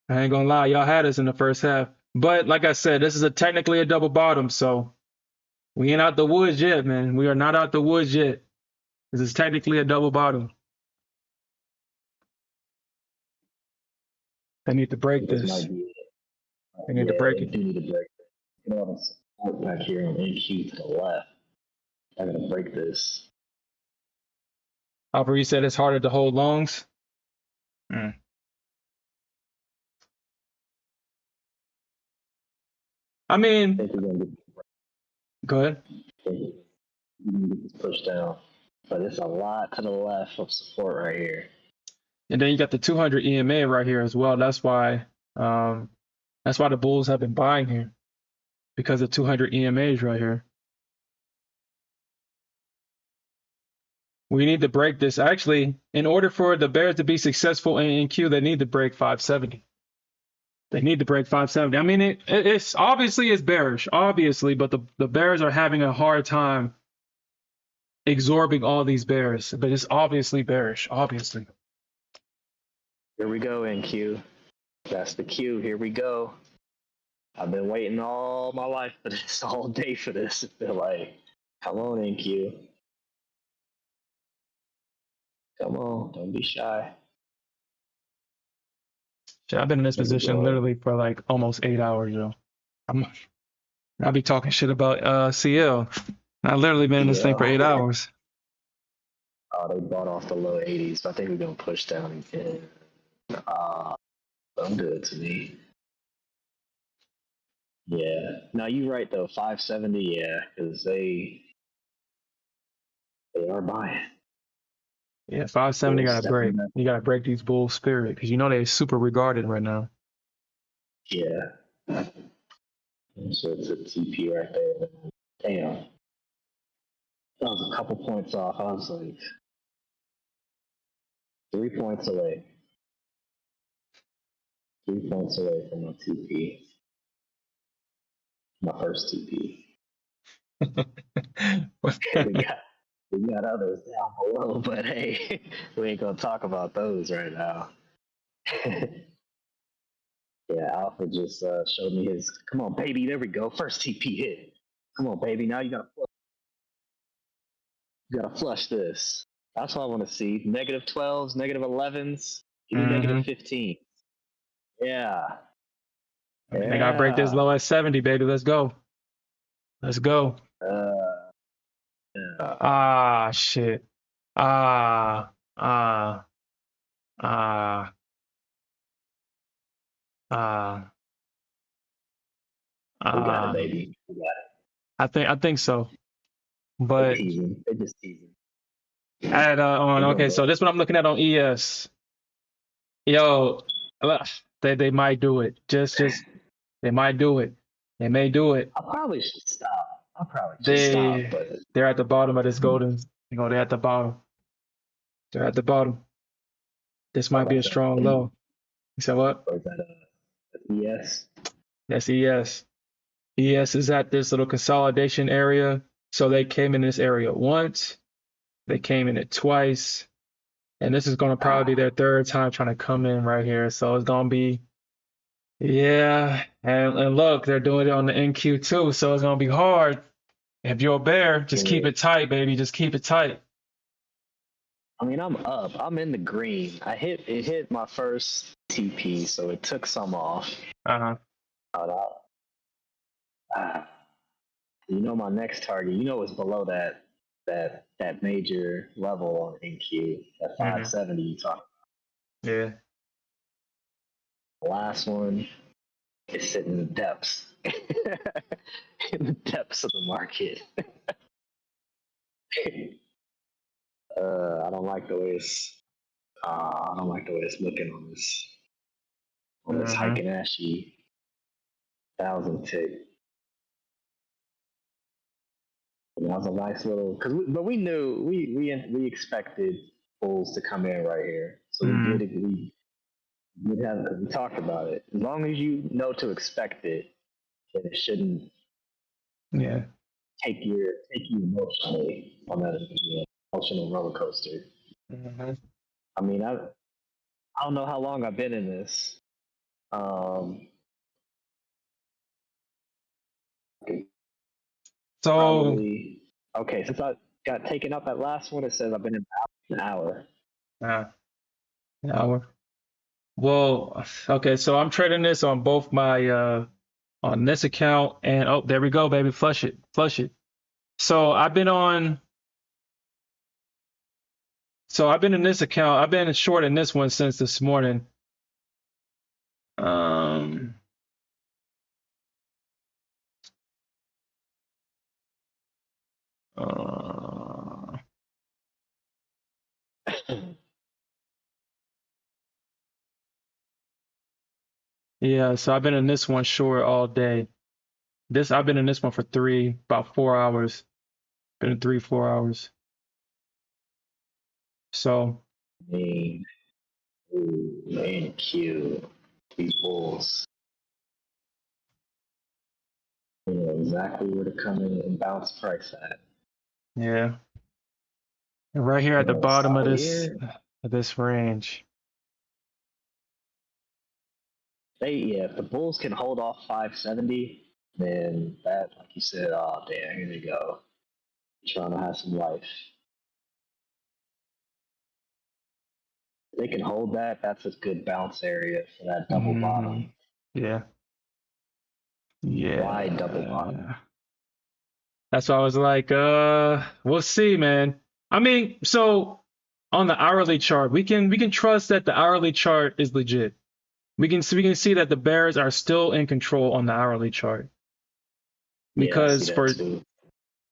I ain't gonna lie, y'all had us in the first half. But like I said, this is technically a double bottom, so we ain't out the woods yet, man. We are not out the woods yet. This is technically a double bottom. They need to break this. They need to break it. They do need to break it. You know, support back here on NQ to the left. I'm gonna break this. However, you said it's harder to hold longs. I I mean, think we're gonna get go ahead. this pushed down. But it's a lot to the left of support right here. And then you got the 200 EMA right here as well. That's why the Bulls have been buying here because of 200 EMAs right here. We need to break this. Actually, in order for the Bears to be successful in NQ, they need to break 570. They need to break 570. I mean, it's obviously it's bearish, obviously, but the Bears are having a hard time absorbing all these bears. But it's obviously bearish, obviously. Here we go, NQ. That's the cue. Here we go. I've been waiting all my life for this, all day for this. I feel like, come on, NQ. Come on, don't be shy. Shit, I've been in this position literally for like almost 8 hours, yo. I'll be talking shit about CL. I've literally been in this thing for 8 hours. Oh, they bought off the low 80s. I think we're gonna push down again. Don't do it to me. Yeah. No, you're right though. 570. Yeah, because they are buying. Yeah, 570 Bulls gotta break. stepping up. You gotta break these Bulls spirit because you know they're super regarded right now. Yeah. So it's a TP right there. Damn. That was a couple points off. I was like 3 points away. 3 points away from my TP. My first TP. we got we got others down below, but hey, we ain't gonna talk about those right now. Yeah, Alpha just showed me his. Come on, baby. There we go. First TP hit. Come on, baby. Now you gotta flush this. That's what I want to see. Negative 12s, negative 11s. Give me negative hmm 15. Yeah. I mean, they gotta break this Yeah. low at 70, baby. Let's go. Let's go. Uh, yeah. Ah, shit. Ah, ah, ah, ah, We got it, ah. baby. We got I think so. it. They But teasing. They just teasing. at on They gonna okay, go. so this one I'm looking at on ES. Yo, they might do it. Just they might do it. They may do it. I probably should stop. I probably should stop, They but they're at the bottom of this golden. You know, they're at the bottom. They're at the bottom. This oh, might be a that's a strong low. You said what? or is that a yes? That's ES. ES is at this little consolidation area. So they came in this area once. They came in it twice. And this is going to probably be their third time trying to come in right here. So it's going to be, yeah. And look, they're doing it on the NQ too. So it's going to be hard. If you're a bear, just keep Yeah. it tight, baby. Just keep it tight. I mean, I'm up. I'm in the green. It hit my first TP, so it took some off. Uh-huh. Ah, you know my next target. You know it's below that major level on NQ. That hmm 570 you talked. Yeah. The last one is sitting in the depths. In the depths of the market. I don't like the way it's. I don't like the way it's looking on this hmm hike and ashy 1,000 tick. And that was a nice little but we knew we expected bulls to come in right here, so hmm we have we talked about it. As long as you know to expect it, then it shouldn't Yeah. take you emotionally on that emotional roller coaster. hmm I mean, I don't know how long I've been in this. Um, So, probably okay. Since I got taken up that last one, it says I've been in an hour. uh, yeah, well, okay, so I'm trading this on both my on this account and oh, there we go, baby. Flush it. Flush it. So I've been in this account. I've been short in this one since this morning. Um uh, yeah, so I've been in this one short all day. I've been in this one for about 4 hours. Been in 3, 4 hours. So Main, ooh, main Q, these bulls. You know exactly where to come in and bounce price at. yeah. And right here You at the know, bottom solid here. of this range. If the bulls can hold off 570, then that, like you said, oh damn, here they go, trying to have some life. If they can hold that, that's a good bounce area for that double hmm bottom, Yeah. wide double bottom. Yeah. That's why I was like, we'll see, man. I mean, so on the hourly chart, we can trust that the hourly chart is legit. we can see that the bears are still in control on the hourly chart Yeah, I see because that for too.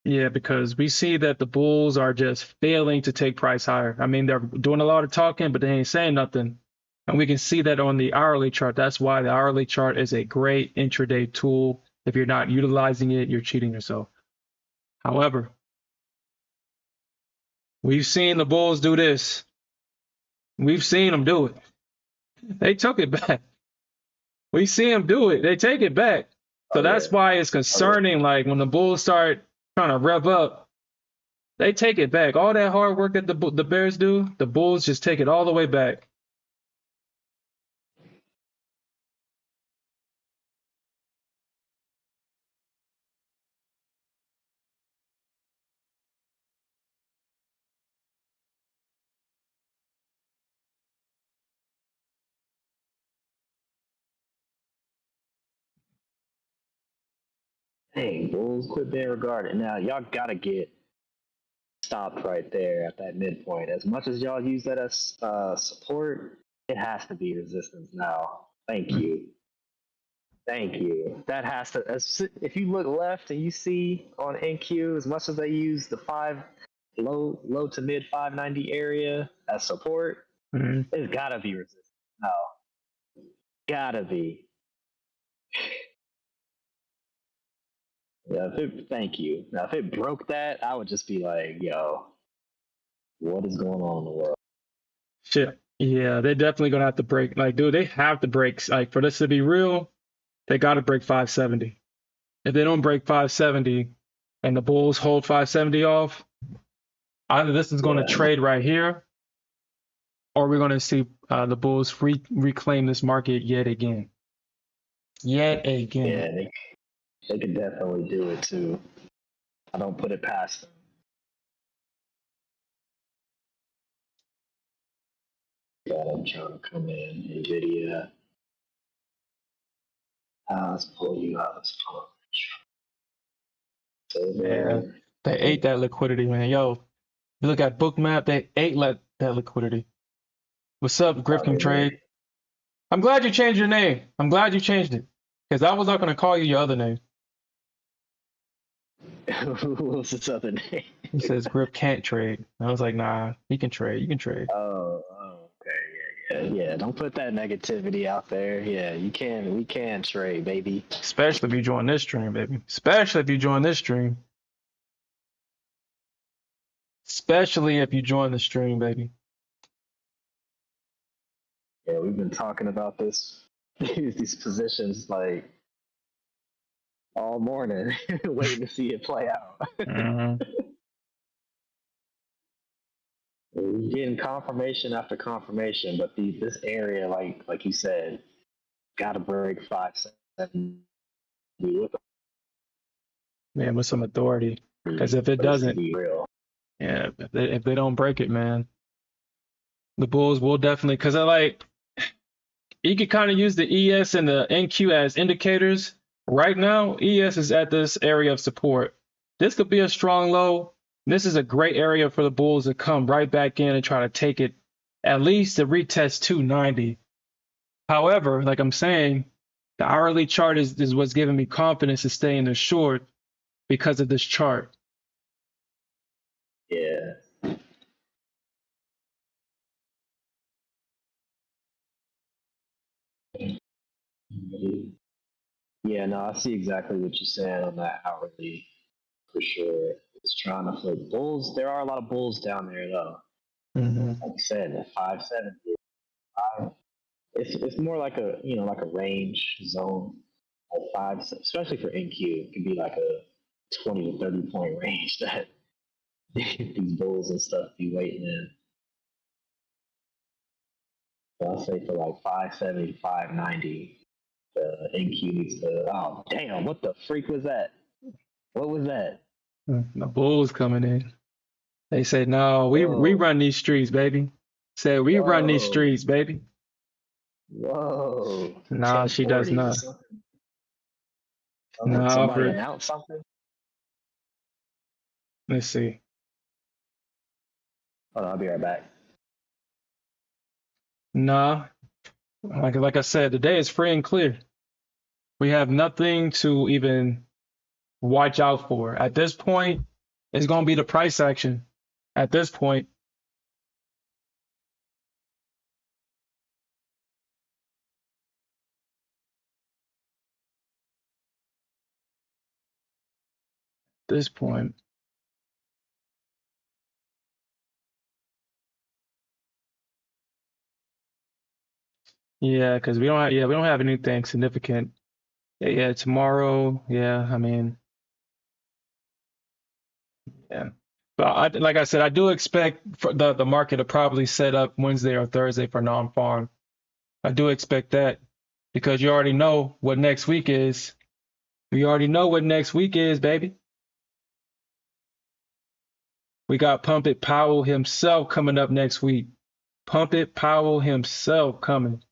yeah, because we see that the bulls are just failing to take price higher. I mean, they're doing a lot of talking, but they ain't saying nothing. And we can see that on the hourly chart. That's why the hourly chart is a great intraday tool. If you're not utilizing it, you're cheating yourself. However, we've seen the bulls do this. We've seen them do it. They took it back. We see them do it. They take it back. So Oh yeah. that's why it's Oh yeah. concerning. Like when the bulls start trying to rev up, they take it back. All that hard work that the Bears do, the Bulls just take it all the way back. Dang, Bulls quit being regarded. Now y'all gotta get stopped right there at that midpoint. As much as y'all use that as support, it has to be resistance now. Thank you. Thank you. That has to. If you look left and you see on NQ, as much as they use the low to mid 590 area as support, Mhm. it's gotta be resistance. No, gotta be. Yeah. Thank you. Now, if it broke that, I would just be like, yo, what is going on in the world? Shit. Yeah, they're definitely gonna have to break. Like, dude, they have to break. Like, for this to be real, they got to break 570. If they don't break 570 and the Bulls hold 570 off, either this is going to Yeah. trade right here, or we're going to see the Bulls reclaim this market yet again. Yet again. Yeah, they could definitely do it too. I don't put it past them. God, I'm trying to come in. NVIDIA. Let's pull you out. Let's pull Yeah, silver. they ate that liquidity, man. Yo, you look at Bookmap, they ate that liquidity. What's up, Griff can Silver. trade? I'm glad you changed your name. I'm glad you changed it. Because I was not going to call you your other name. What's this other name? He says Griff can't trade. I was like, nah, he can trade. You can trade. Okay, yeah. Don't put that negativity out there. Yeah, you can. We can trade, baby. Especially if you join this stream, baby. Especially if you join this stream. Especially if you join the stream, baby. Yeah, we've been talking about this, these positions like all morning, waiting to see it play out. Hmm. We're getting confirmation after confirmation, but this area, like you said, got to break 570 with Man, with some authority. Because if it for this to doesn't, be real. yeah, if they don't break it, man, the Bulls will definitely. Because I like, you could kind of use the ES and the NQ as indicators. Right now, ES is at this area of support. This could be a strong low. This is a great area for the Bulls to come right back in and try to take it at least to retest 290. However, like I'm saying, the hourly chart is what's giving me confidence to stay in the short because of this chart. Yeah. Yeah, no, I see exactly what you're saying on that hourly for sure. It's trying to flip bulls. There are a lot of bulls down there though. Mm-hmm. Like you said, at 570, it's more like a like a range zone. Like five, especially for NQ, it can be like a 20 to 30 point range that these bulls and stuff be waiting in. So I'll say for like 570, 590, the NQ needs to. Oh damn! What the freak was that? What was that? The Bulls coming in. They said, no, we Whoa! run these streets, baby. Said we run these Whoa! streets, baby. Whoa! Nah, she does 1040. not. Nah, Somebody for announced something? let's see. Hold on, I'll be right back. Nah, Like I said, the day is free and clear. We have nothing to even watch out for. At this point, it's going to be the price action. At this point, this point. Yeah, because we don't have anything significant. Yeah, tomorrow. Yeah, I mean, yeah. But like I said, I do expect for the market to probably set up Wednesday or Thursday for non-farm. I do expect that because you already know what next week is. We already know what next week is, baby. We got Pump It Powell himself coming up next week. Pump It Powell himself coming.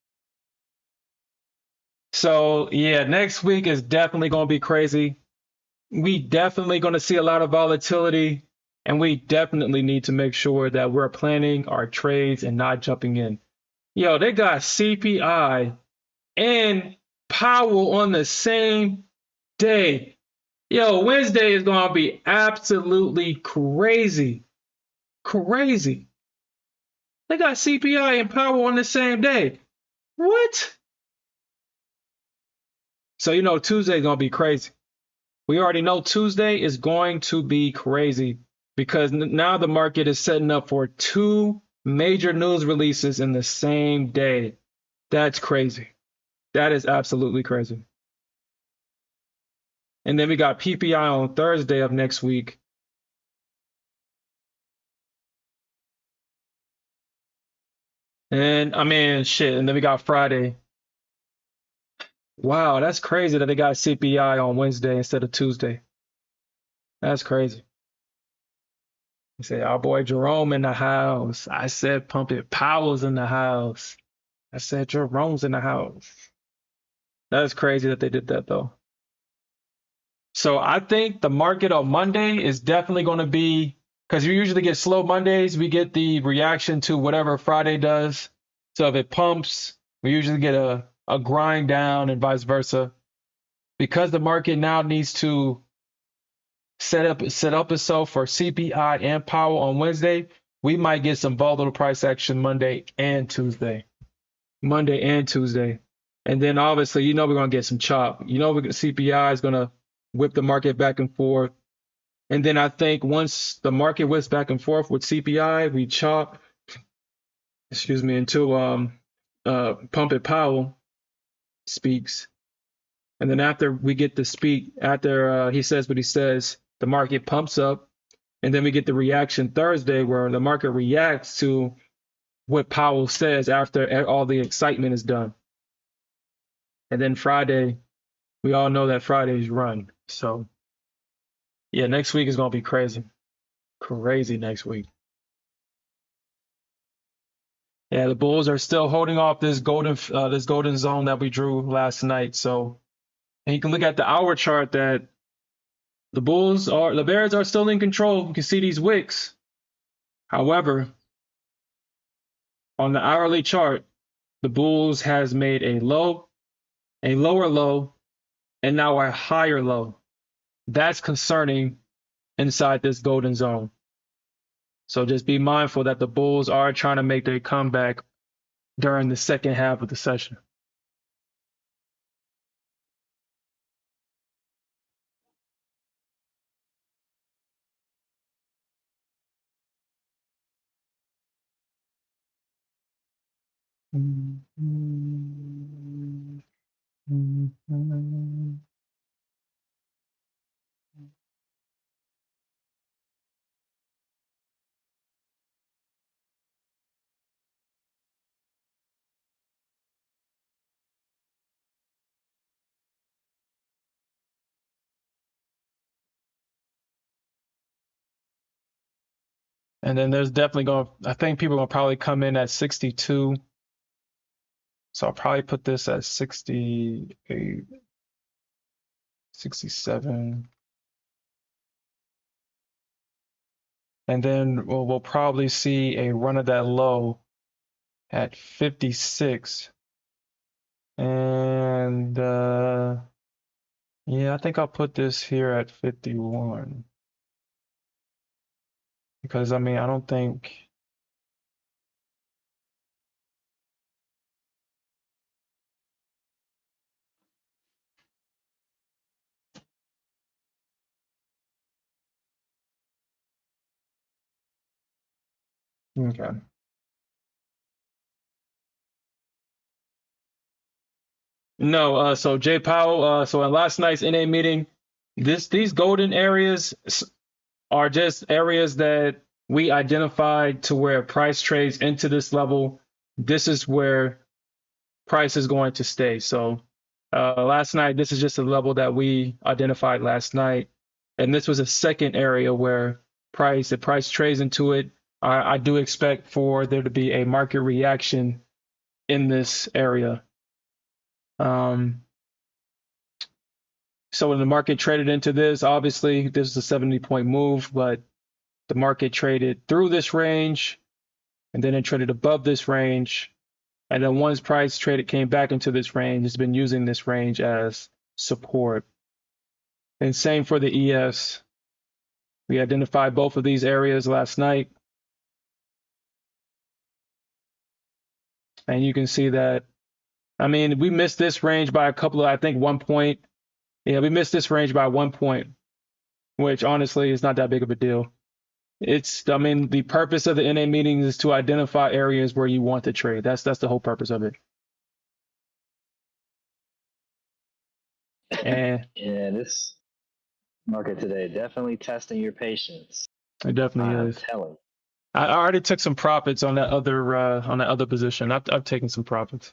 So yeah, next week is definitely going to be crazy. We definitely going to see a lot of volatility, and we definitely need to make sure that we're planning our trades and not jumping in. Yo, they got CPI and Powell on the same day. Yo, Wednesday is going to be absolutely crazy. Crazy. They got CPI and Powell on the same day. What? So, Tuesday's going to be crazy. We already know Tuesday is going to be crazy because now the market is setting up for two major news releases in the same day. That's crazy. That is absolutely crazy. And then we got PPI on Thursday of next week. And I mean, shit. And then we got Friday. Wow, that's crazy that they got CPI on Wednesday instead of Tuesday. That's crazy. You say, our boy Jerome in the house. I said Pump It Powell's in the house. I said Jerome's in the house. That's crazy that they did that though. So I think the market on Monday is definitely going to be because you usually get slow Mondays. We get the reaction to whatever Friday does. So if it pumps, we usually get a grind down and vice versa. Because the market now needs to set up itself for CPI and Powell on Wednesday, we might get some volatile price action Monday and Tuesday. Monday and Tuesday. And then obviously, we're going to get some chop. CPI is going to whip the market back and forth. And then I think once the market whips back and forth with CPI, we chop, until Pump It Powell speaks. And then after we get to speak, after he says what he says, the market pumps up. And then we get the reaction Thursday where the market reacts to what Powell says after all the excitement is done. And then Friday, we all know that Friday's run. So, yeah, next week is going to be crazy. Crazy next week. Yeah, the Bulls are still holding off this golden zone that we drew last night. So, and you can look at the hour chart that the Bears are still in control. You can see these wicks. However, on the hourly chart, the Bulls has made a lower low, and now a higher low. That's concerning inside this golden zone. So just be mindful that the Bulls are trying to make their comeback during the second half of the session. And then there's definitely I think people are going to probably come in at 62. So I'll probably put this at 68, 67. And then we'll probably see a run of that low at 56. Yeah, I think I'll put this here at 51 because I mean, I don't think. Okay. No, so Jay Powell, so in last night's NA meeting, these golden areas are just areas that we identified to where price trades into this level. This is where price is going to stay. So last night, this is just a level that we identified last night. And this was a second area where if price trades into it, I do expect for there to be a market reaction in this area. So when the market traded into this, obviously this is a 70-point move, but the market traded through this range and then it traded above this range. And then once price traded came back into this range, it's been using this range as support. And same for the ES. We identified both of these areas last night. And you can see that, I mean, we missed this range by a couple of, I think 1 point. Yeah, we missed this range by 1 point, which honestly is not that big of a deal. I mean, the purpose of the NA meetings is to identify areas where you want to trade. That's the whole purpose of it. And Yeah, this market today definitely testing your patience. it definitely I'm is. telling. I already took some profits on that other position. I've taken some profits.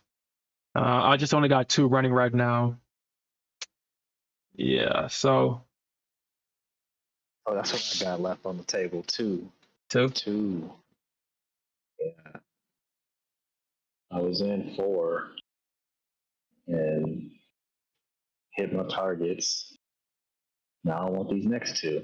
I just only got 2 running right now. Yeah, so Oh, that's what I got left on the table too. 2. 2. Yeah. I was in 4 and hit my targets. Now I want these next 2.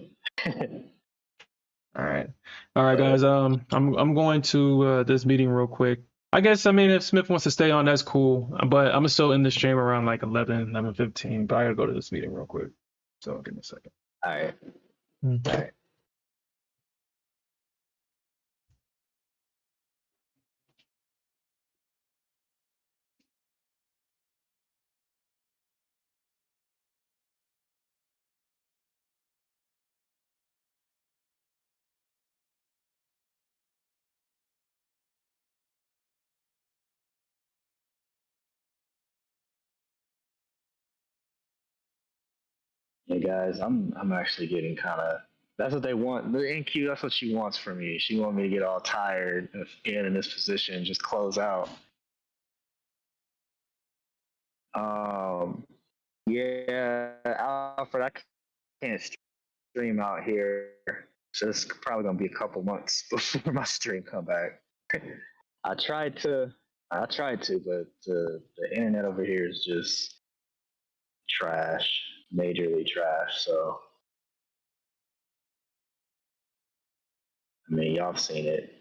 All right, guys. I'm going to this meeting real quick. I guess I mean if Smith wants to stay on, that's cool. But I'm still in the stream around like 11:15. But I gotta go to this meeting real quick. So give me a second. All right. Mhm. All right. Hey guys, I'm actually getting kind of. That's what they want. The NQ. That's what she wants from me. She wants me to get all tired of getting in this position, just close out. Yeah, Alfred, I can't stream out here, so it's probably gonna be a couple months before my stream come back. I tried to, but the internet over here is just trash, majorly trash. So, I mean, y'all have seen it.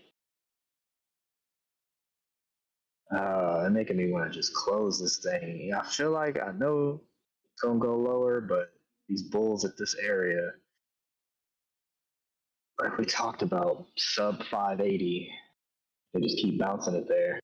And making me want to just close this thing. I feel like I know it's gonna go lower, but these bulls at this area, like we talked about, sub 580, they just keep bouncing it there.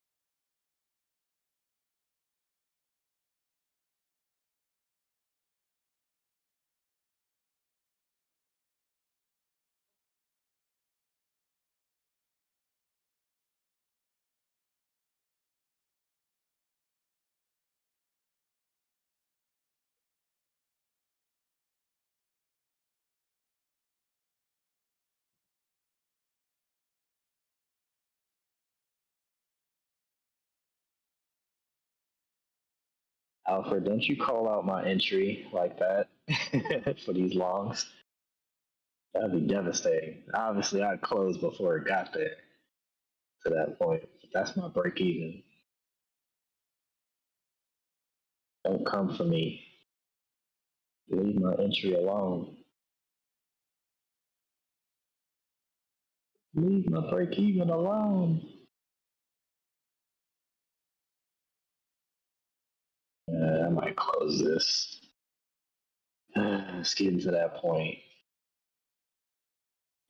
Alfred, don't you call out my entry like that for these longs. That'd be devastating. Obviously, I'd close before it got there to that point. That's my break even. Don't come for me. Leave my entry alone. Leave my break even alone. I might close this. It's getting to that point.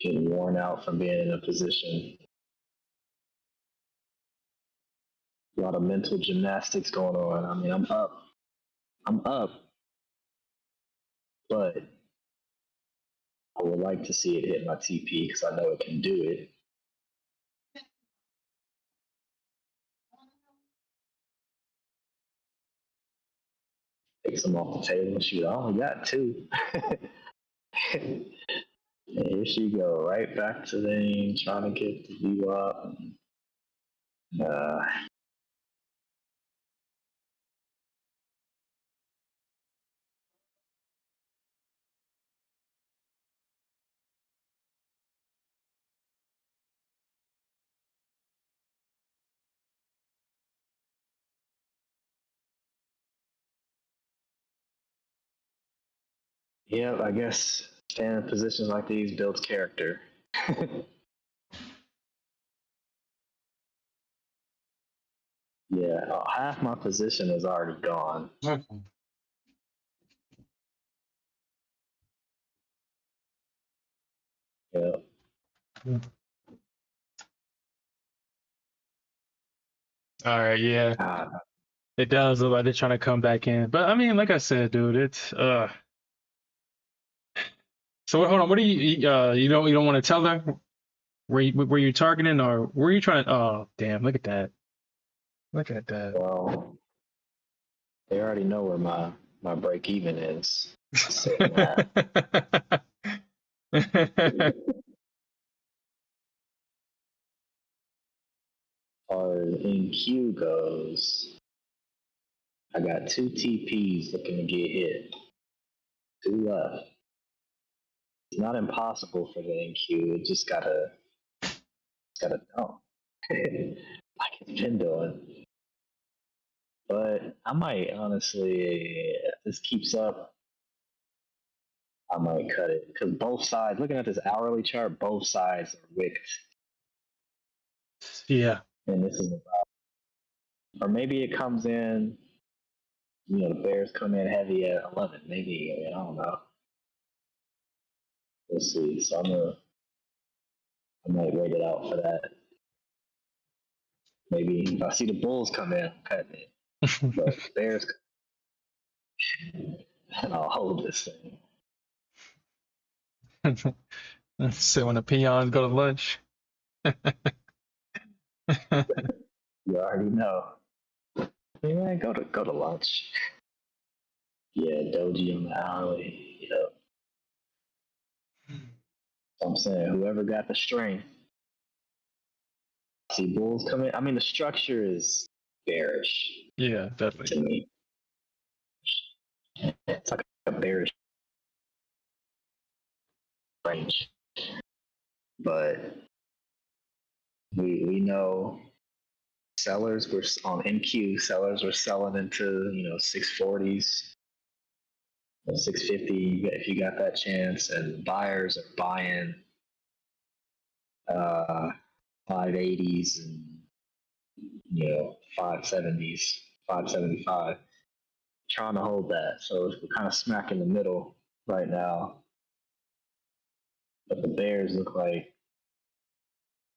Getting worn out from being in a position. A lot of mental gymnastics going on. I mean, I'm up, but I would like to see it hit my TP because I know it can do it. Take some off the table. Shoot, I only got 2. And here she go, right back to the aim, trying to get the view up. Yeah, I guess staying in positions like these builds character. Yeah, half my position is already gone. Okay. Yeah. All right, yeah. It does look like they're trying to come back in. But I mean, like I said, dude, it's so hold on, what do you don't want to tell them where you're targeting or where you trying to damn, look at that. Look at that. Well, they already know where my break even is. As far as NQ goes, I got 2 TPs looking to get hit. 2 left. It's not impossible for the NQ. It just gotta dump. Like it's been doing. But I might honestly, if this keeps up, I might cut it. Because both sides, looking at this hourly chart, both sides are wicked. Yeah. And this is about, or maybe it comes in, the Bears come in heavy at 11. Maybe, I don't know. We'll see. So I might wait it out for that. Maybe if I see the Bulls come in, I'm cutting it. But if the Bears, I'll hold this thing. So when the peons go to lunch. You already know. Yeah, go to lunch. Yeah, Doji on the hourly. I'm saying whoever got the strength. See Bulls coming. I mean, the structure is bearish. Yeah, definitely. To me, it's like a bearish range, but we know sellers were on NQ. Sellers were selling into 640s, 650 if you got that chance, and buyers are buying 580s and 570s, 575, trying to hold that. So we're kind of smack in the middle right now. But the Bears look like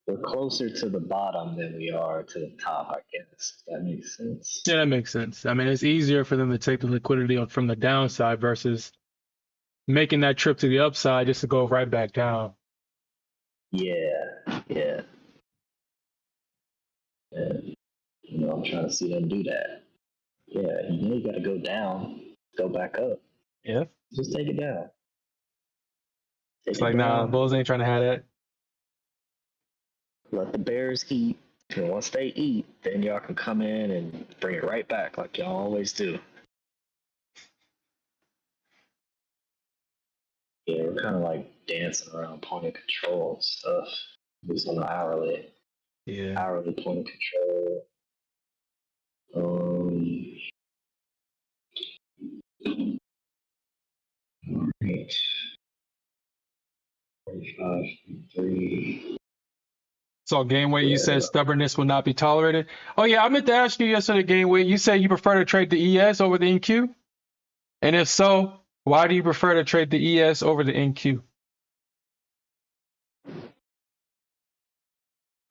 we're closer to the bottom than we are to the top, I guess. If that makes sense. Yeah, that makes sense. I mean, it's easier for them to take the liquidity from the downside versus making that trip to the upside just to go right back down. Yeah. I'm trying to see them do that. Yeah, you got to go down, go back up. Yeah. Just take it down. It's like, nah, Bulls ain't trying to have that. Let the Bears eat. And once they eat, then y'all can come in and bring it right back like y'all always do. Yeah, we're kind of like dancing around point of control and stuff. Just on the hourly. Yeah. Hourly point of control. Right. 45, 3. So game weight, you said stubbornness will not be tolerated. Oh yeah, I meant to ask you yesterday, game weight. You said you prefer to trade the ES over the NQ, and if so, Why do you prefer to trade the ES over the NQ?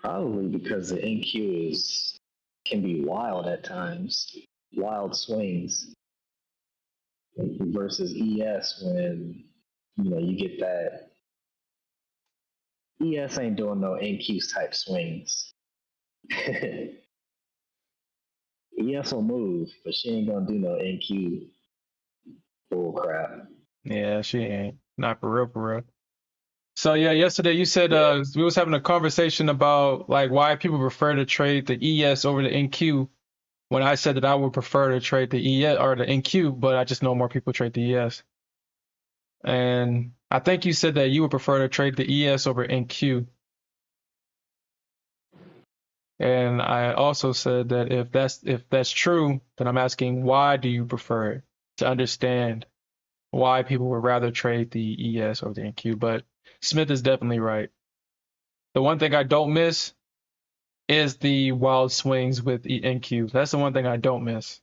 Probably because the NQ can be wild at times, wild swings versus ES when you get that. ES ain't doing no NQ type swings. ES will move, but she ain't gonna do no NQ bull crap. Yeah, she ain't. Not for real, for real. So yeah, yesterday you said Yeah. we was having a conversation about like why people prefer to trade the ES over the NQ when I said that I would prefer to trade the ES or the NQ, but I just know more people trade the ES. And I think you said that you would prefer to trade the ES over NQ. And I also said that if that's true, then I'm asking why do you prefer it to understand why people would rather trade the ES over the NQ. But Smith is definitely right. The one thing I don't miss is the wild swings with NQ. That's the one thing I don't miss.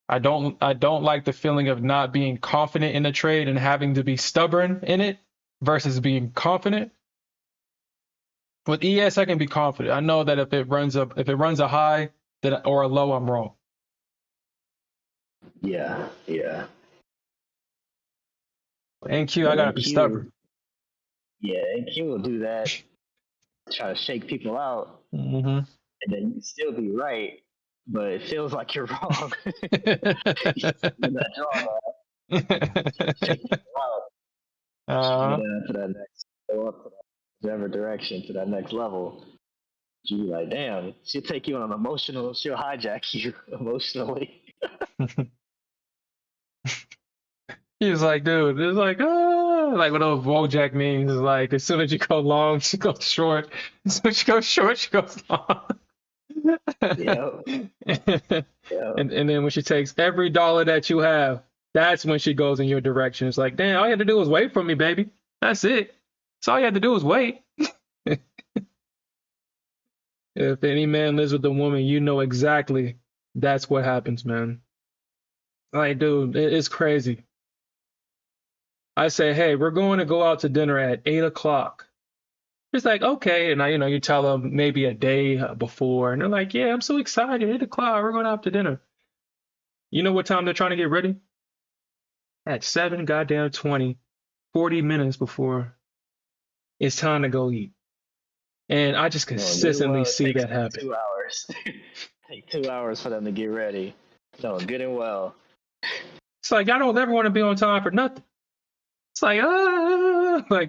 I don't like the feeling of not being confident in the trade and having to be stubborn in it versus being confident. With ES, I can be confident. I know that if it runs a high or a low, I'm wrong. Yeah, yeah. NQ, I But gotta be stubborn. NQ will do that, try to shake people out, Hmm. and then you can still be right, but it feels like you're wrong. When that drawback, shake people out, go uh, down to that next, go up to that whichever direction to that next level. You be like, damn, she'll take you on an emotional, she'll hijack you emotionally. he was like, dude, it's like, like what those Wojak memes is like, as soon as you go long, she goes short. As soon as she goes short, she goes long. Yeah, yeah. And then when she takes every dollar that you have, that's when she goes in your direction. It's like, damn, all you had to do was wait for me, baby. That's it. That's all you had to do was wait. If any man lives with a woman, you know exactly that's what happens, man. Like, dude, it's crazy. I say, hey, we're going to go out to dinner at 8 o'clock. It's like, okay. And you tell them maybe a day before, and they're like, yeah, I'm so excited. 8 o'clock, we're going out to dinner. You know what time they're trying to get ready? At 7 goddamn 20, 40 minutes before it's time to go eat. And I just No, good and consistently well, it see takes that them happen. 2 hours. Take 2 hours for them to get ready. No, good and well. It's like, I don't ever want to be on time for nothing. It's like,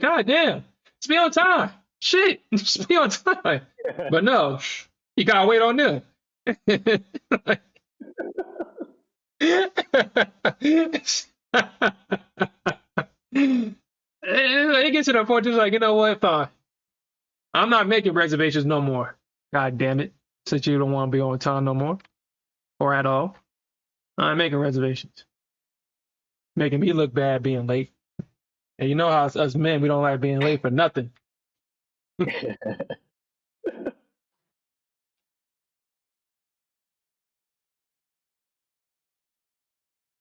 goddamn, just be on time. Shit, just be on time. But no, you gotta wait on them. It gets to the point it's like, you know what, fine. I'm not making reservations no more. God damn it. Since you don't want to be on time no more. Or at all. I'm making reservations. Making me look bad being late. And you know how us men, we don't like being late for nothing.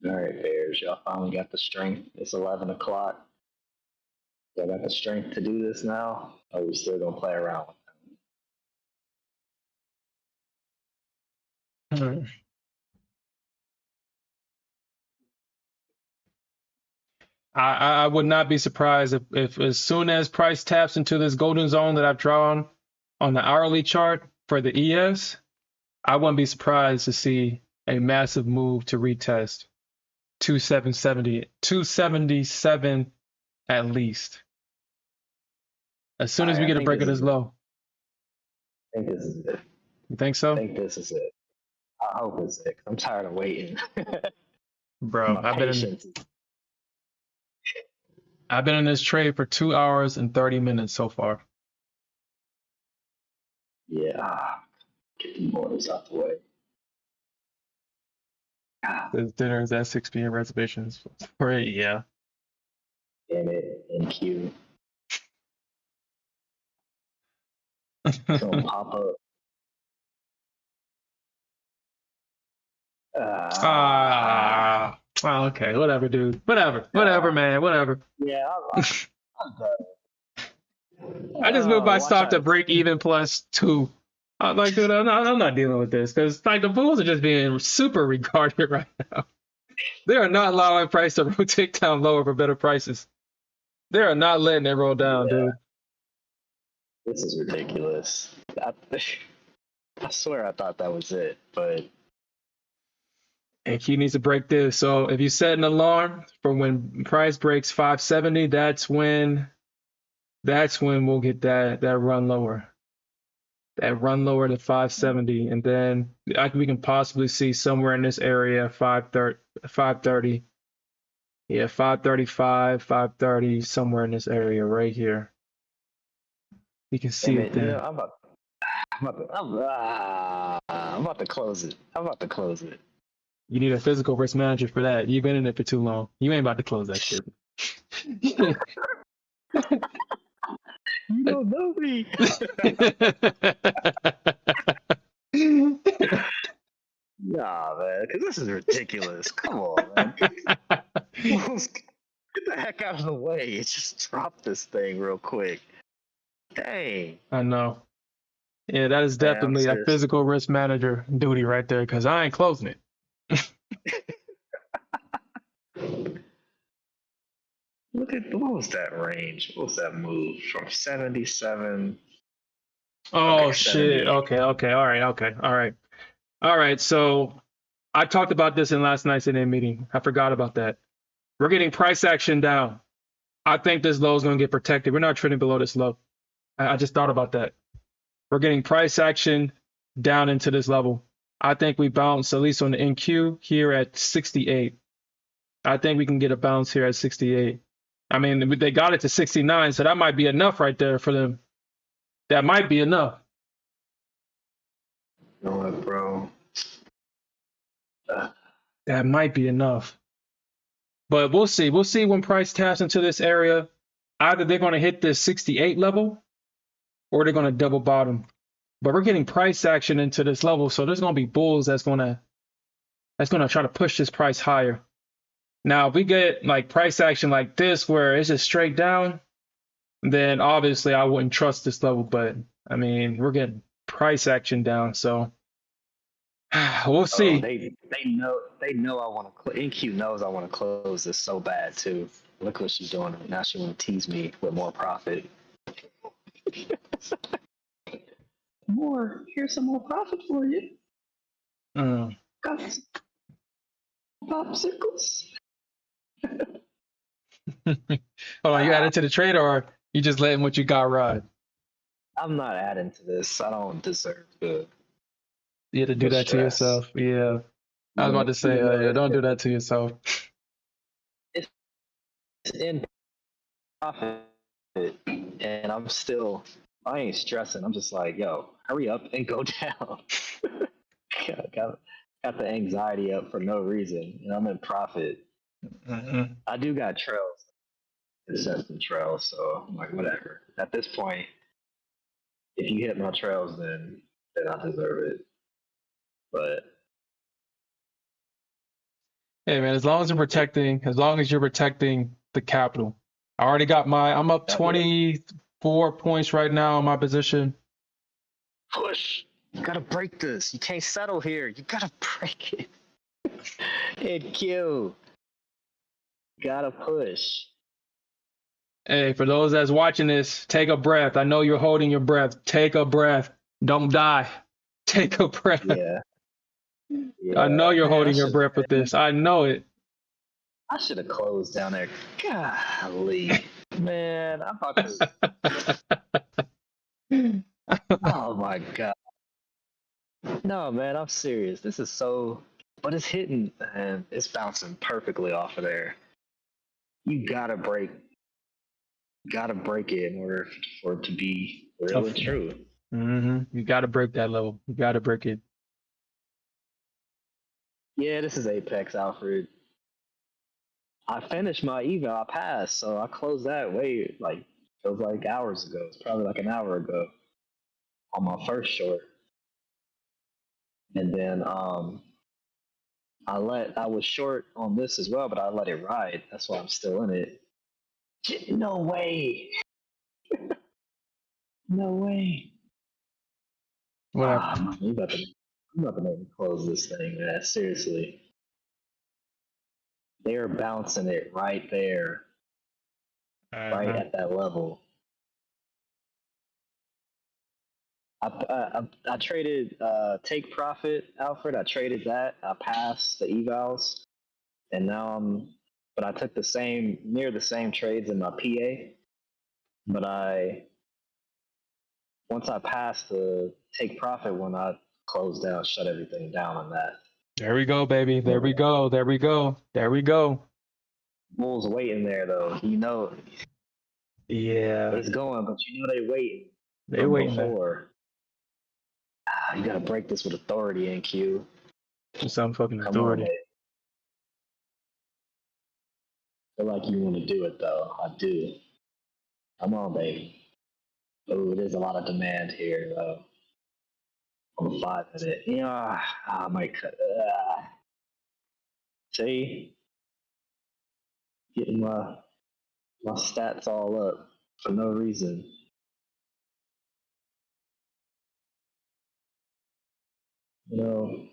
All right, Bears, y'all finally got the strength. It's 11 o'clock. Y'all got the strength to do this now? Or are we still going to play around with I would not be surprised if as soon as price taps into this golden zone that I've drawn on the hourly chart for the ES, I wouldn't be surprised to see a massive move to retest 277 at least. As soon as we I get a think break this of is this it. low. I think this is it. You think I so? think this is it. I hope it's it. I'm tired of waiting. Bro, My patience. I've been in this trade for 2 hours and 30 minutes so far. Yeah. Get the orders out the way. This dinner is at 6 p.m. reservations. Right, yeah. Damn it. NQ. It's going to pop up. Ah, Wow, okay, whatever, dude. Whatever, man, whatever. Yeah, I'm done. I just moved my Watch stop out. to break even +2. I'm like, dude, I'm not dealing with this because like the bulls are just being super retarded right now. They are not allowing price to rotate down lower for better prices. They are not letting it roll down, Yeah, dude. this is ridiculous. I swear I thought that was it, but And he needs to break this. So if you set an alarm for when price breaks 570, that's when we'll get that run lower. That run lower to 570, and then we can possibly see somewhere in this area 530. Yeah, 535, 530, somewhere in this area right here. You can see damn it it, there. I'm about to close it. I'm about to close it. You need a physical risk manager for that. You've been in it for too long. You ain't about to close that shit. You don't know me. Nah, man, because this is ridiculous. Come on, man. Get the heck out of the way. Just drop this thing real quick. Dang. I know. Yeah, that is Man, I'm definitely a serious. physical risk manager duty right there because I ain't closing it. Look at what was that range? What was that move from 77? Oh Okay, shit. 70. Okay. All right. So I talked about this in last night's NA meeting. I forgot about that. We're getting price action down. I think this low is going to get protected. We're not trading below this low. I just thought about that. We're getting price action down into this level. I think we bounce at least on the NQ here at 68. I think we can get a bounce here at 68. I mean, they got it to 69, so that might be enough right there for them. That might be enough. You know what, bro? That might be enough. But we'll see. We'll see when price taps into this area. Either they're going to hit this 68 level or they're going to double bottom. But we're getting price action into this level, so there's going to be bulls that's going to try to push this price higher. Now, if we get like price action like this where it's just straight down, then obviously I wouldn't trust this level. But I mean, we're getting price action down, so we'll Oh, see. they know I want to. NQ knows I want to close this so bad too. Look what she's doing now. She want to tease me with more profit. Here's some more profit for you. Got some popsicles. Hold on, you added to the trade or you just letting what you got ride? I'm not adding to this. I don't deserve the. You had to do The that to stress. yourself. Yeah. I was about to say, yeah, don't do that to yourself. It's in profit, and I ain't stressing. I'm just like, yo, hurry up and go down. got the anxiety up for no reason, and I'm in profit. Mm-hmm. I do got trails, consistent trails, so I'm like, whatever. At this point, if you hit my trails, then I deserve it. But Hey man, as long as you're protecting the capital. I'm up 24 points right now in my position. push. You gotta break this. You can't settle here. You gotta break it. Hit Q. Gotta push. Hey, for those that's watching this, take a breath. I know you're holding your breath. Take a breath. Don't die. Take a breath. Yeah. I know you're Man, holding your breath with this. I know it. I should have closed down there. Golly. Man, I'm about to. Oh my god. No, man, I'm serious. This is so. But it's hitting and it's bouncing perfectly off of there. You gotta break. Gotta break it in order for it to be real and true. You got to break that level. You got to break it. Yeah, this is Apex, Alfred. I finished my eval. I passed, so I closed that feels like hours ago. It's probably like an hour ago on my first short. And then I was short on this as well, but I let it ride. That's why I'm still in it. No way. No way. What happened? Man, I'm about to make me close this thing, man. Seriously. They're bouncing it right there, right Man. at that level. I traded take profit, Alfred. I traded that. I passed the evals, and now but I took near the same trades in my PA. But once I passed the take profit one, I closed out, shut everything down on that. There we go, baby. There we go. There we go. There we go. Bulls waiting there though. Yeah. It's going, but they waiting. They waiting there. Before. You gotta break this with authority, NQ. Some fucking Come authority. on, babe. Feel like you want to do it though. I do. Come on, baby. Oh, there's a lot of demand here though. On the 5 minute. Yeah, I might cut. See, getting my stats all up for no reason.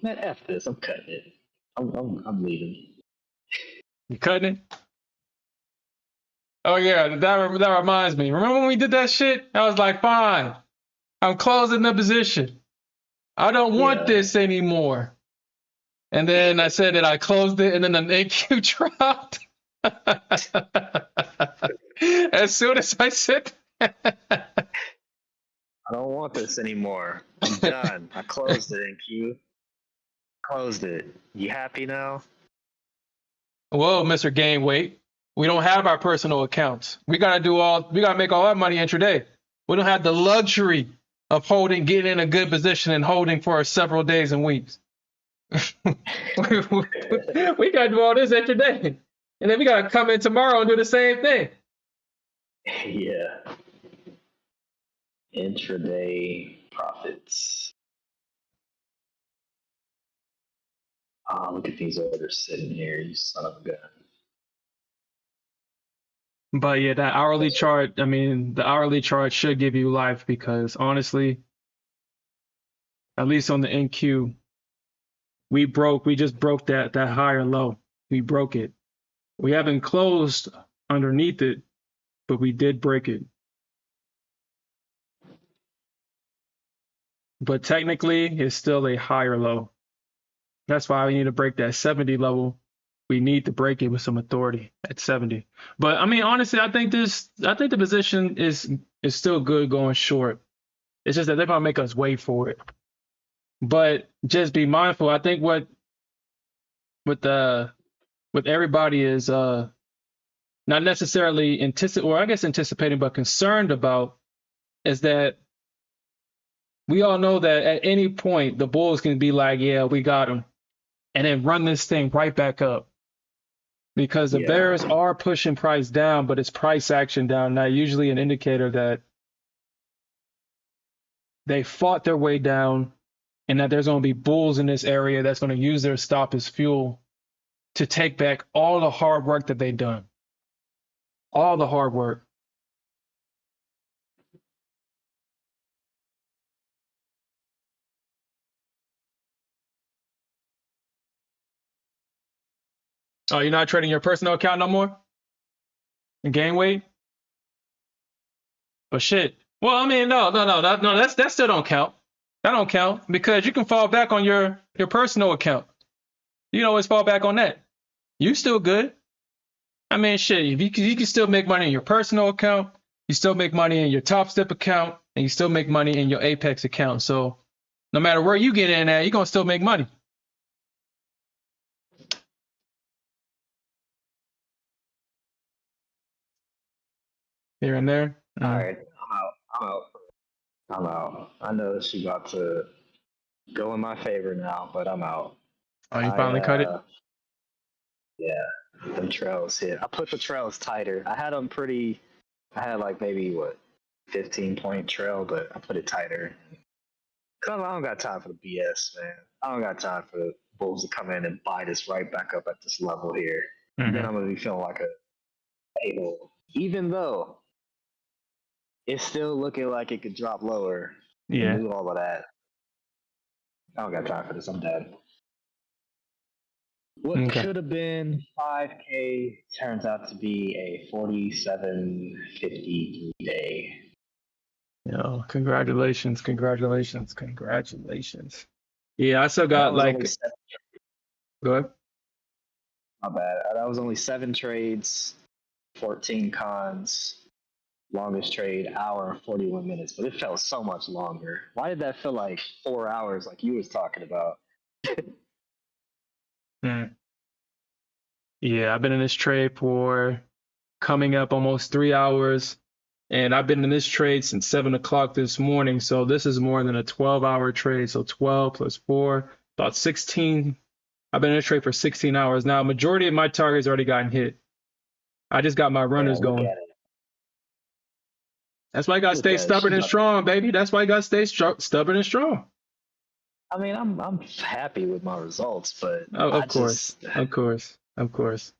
Man, F this. I'm cutting it. I'm leaving. You cutting it? Oh yeah, that reminds me. Remember when we did that shit? I was like, fine. I'm closing the position. I don't want this anymore. And then I said that I closed it, and then the AQ dropped. As soon as I said that. I don't want this anymore. I'm done. I closed it, NQ. Closed it. You happy now? Whoa, Mr. Gain Weight. We don't have our personal accounts. We gotta make all our money intraday. We don't have the luxury of getting in a good position and holding for several days and weeks. we gotta do all this intraday. And then we gotta come in tomorrow and do the same thing. Yeah. Intraday profits. Oh, look at these orders sitting here, you son of a gun. But yeah, that hourly chart, the hourly chart should give you life because honestly, at least on the NQ, we just broke that higher low. We broke it. We haven't closed underneath it, but we did break it. But technically, it's still a higher low. That's why we need to break that 70 level. We need to break it with some authority at 70. But honestly, I think the position is still good going short. It's just that they're gonna make us wait for it. But just be mindful. I think what everybody is not necessarily anticipating, but concerned about is that we all know that at any point the Bulls can be like, yeah, we got them, and then run this thing right back up. Because the Bears are pushing price down, but it's price action down. Now, usually an indicator that they fought their way down and that there's going to be bulls in this area that's going to use their stop as fuel to take back all the hard work that they've done. All the hard work. Oh, you're not trading your personal account no more? And gain weight? But shit. Well, no, that still don't count. That don't count because you can fall back on your personal account. You can always fall back on that. You still good. Shit, you can still make money in your personal account. You still make money in your Top Step account, and you still make money in your Apex account. So no matter where you get in at, you're going to still make money. Here and there. All right, I'm out. I know she about to go in my favor now, but I'm out. Oh, you finally cut it? Yeah, them trails hit. I put the trails tighter. I had them I had like maybe 15-point trail, but I put it tighter. Cause I don't got time for the BS, man. I don't got time for Wolves to come in and buy this right back up at this level here. Then Mhm. I'm gonna be feeling like a a-hole. Even though it's still looking like it could drop lower and Yeah. do all of that. I don't got time for this. I'm done. What Okay. could have been 5K turns out to be a 47.53 day. Yo, congratulations, congratulations, congratulations. Yeah, I still That got was only like. seven. Go ahead. My bad. That was only 7 trades, 14 cons. Longest trade, hour and 41 minutes, but it felt so much longer. Why did that feel like 4 hours, like you was talking about? Mm. Yeah, I've been in this trade for coming up almost 3 hours, and I've been in this trade since 7 o'clock this morning. So this is more than a 12-hour trade. So 12 plus 4, about 16. I've been in this trade for 16 hours now. Majority of my targets already gotten hit. I just got my Yeah, runners look going. at it. That's why you got to Look stay at it. stubborn She's and about to, strong, baby. That's why you got to stay stubborn and strong. I mean, I'm happy with my results, but Oh, I of course, just of course, of course.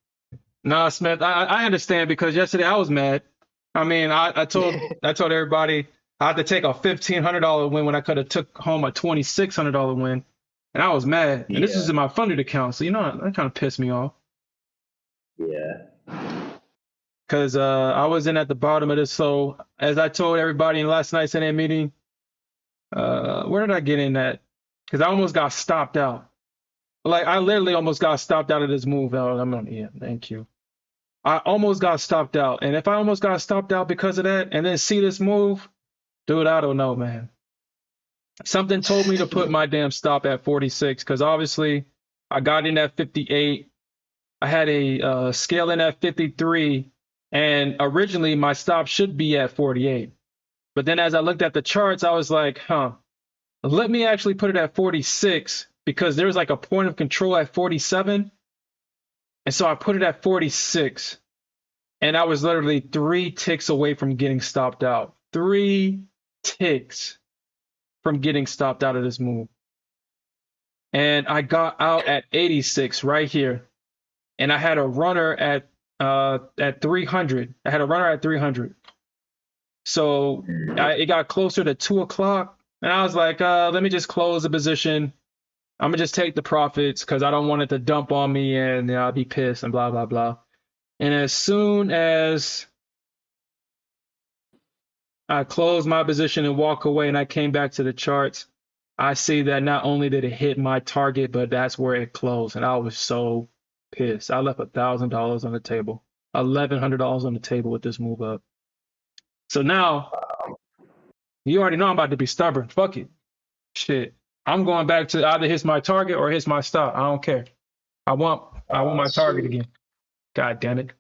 Nah, Smith, I understand because yesterday I was mad. I mean, I told everybody I had to take a $1,500 win when I could have took home a $2,600 win, and I was mad. And this yeah, is in my funded account, so that kind of pissed me off yeah. because I was in at the bottom of this. So as I told everybody in last night's NA meeting, where did I get in at? Because I almost got stopped out. Like I literally almost got stopped out of this move. Oh, yeah, thank you. I almost got stopped out. And if I almost got stopped out because of that and then see this move, dude, I don't know, man. Something told me to put my damn stop at 46 because obviously I got in at 58. I had a scale in at 53. And originally my stop should be at 48. But then as I looked at the charts, I was like, let me actually put it at 46 because there's like a point of control at 47. And so I put it at 46. And I was literally 3 ticks away from getting stopped out. 3 ticks from getting stopped out of this move. And I got out at 86 right here. And I had a runner at 300. I had a runner at 300. So it got closer to 2 o'clock. And I was like, let me just close the position. I'm going to just take the profits because I don't want it to dump on me and I'll be pissed and blah, blah, blah. And as soon as I closed my position and walk away and I came back to the charts, I see that not only did it hit my target, but that's where it closed. And I was so pissed. I left $1,000 on the table, $1,100 on the table with this move up. So now you already know I'm about to be stubborn. Fuck it. Shit. I'm going back to either hits my target or hits my stop. I don't care. I want my target again. God damn it.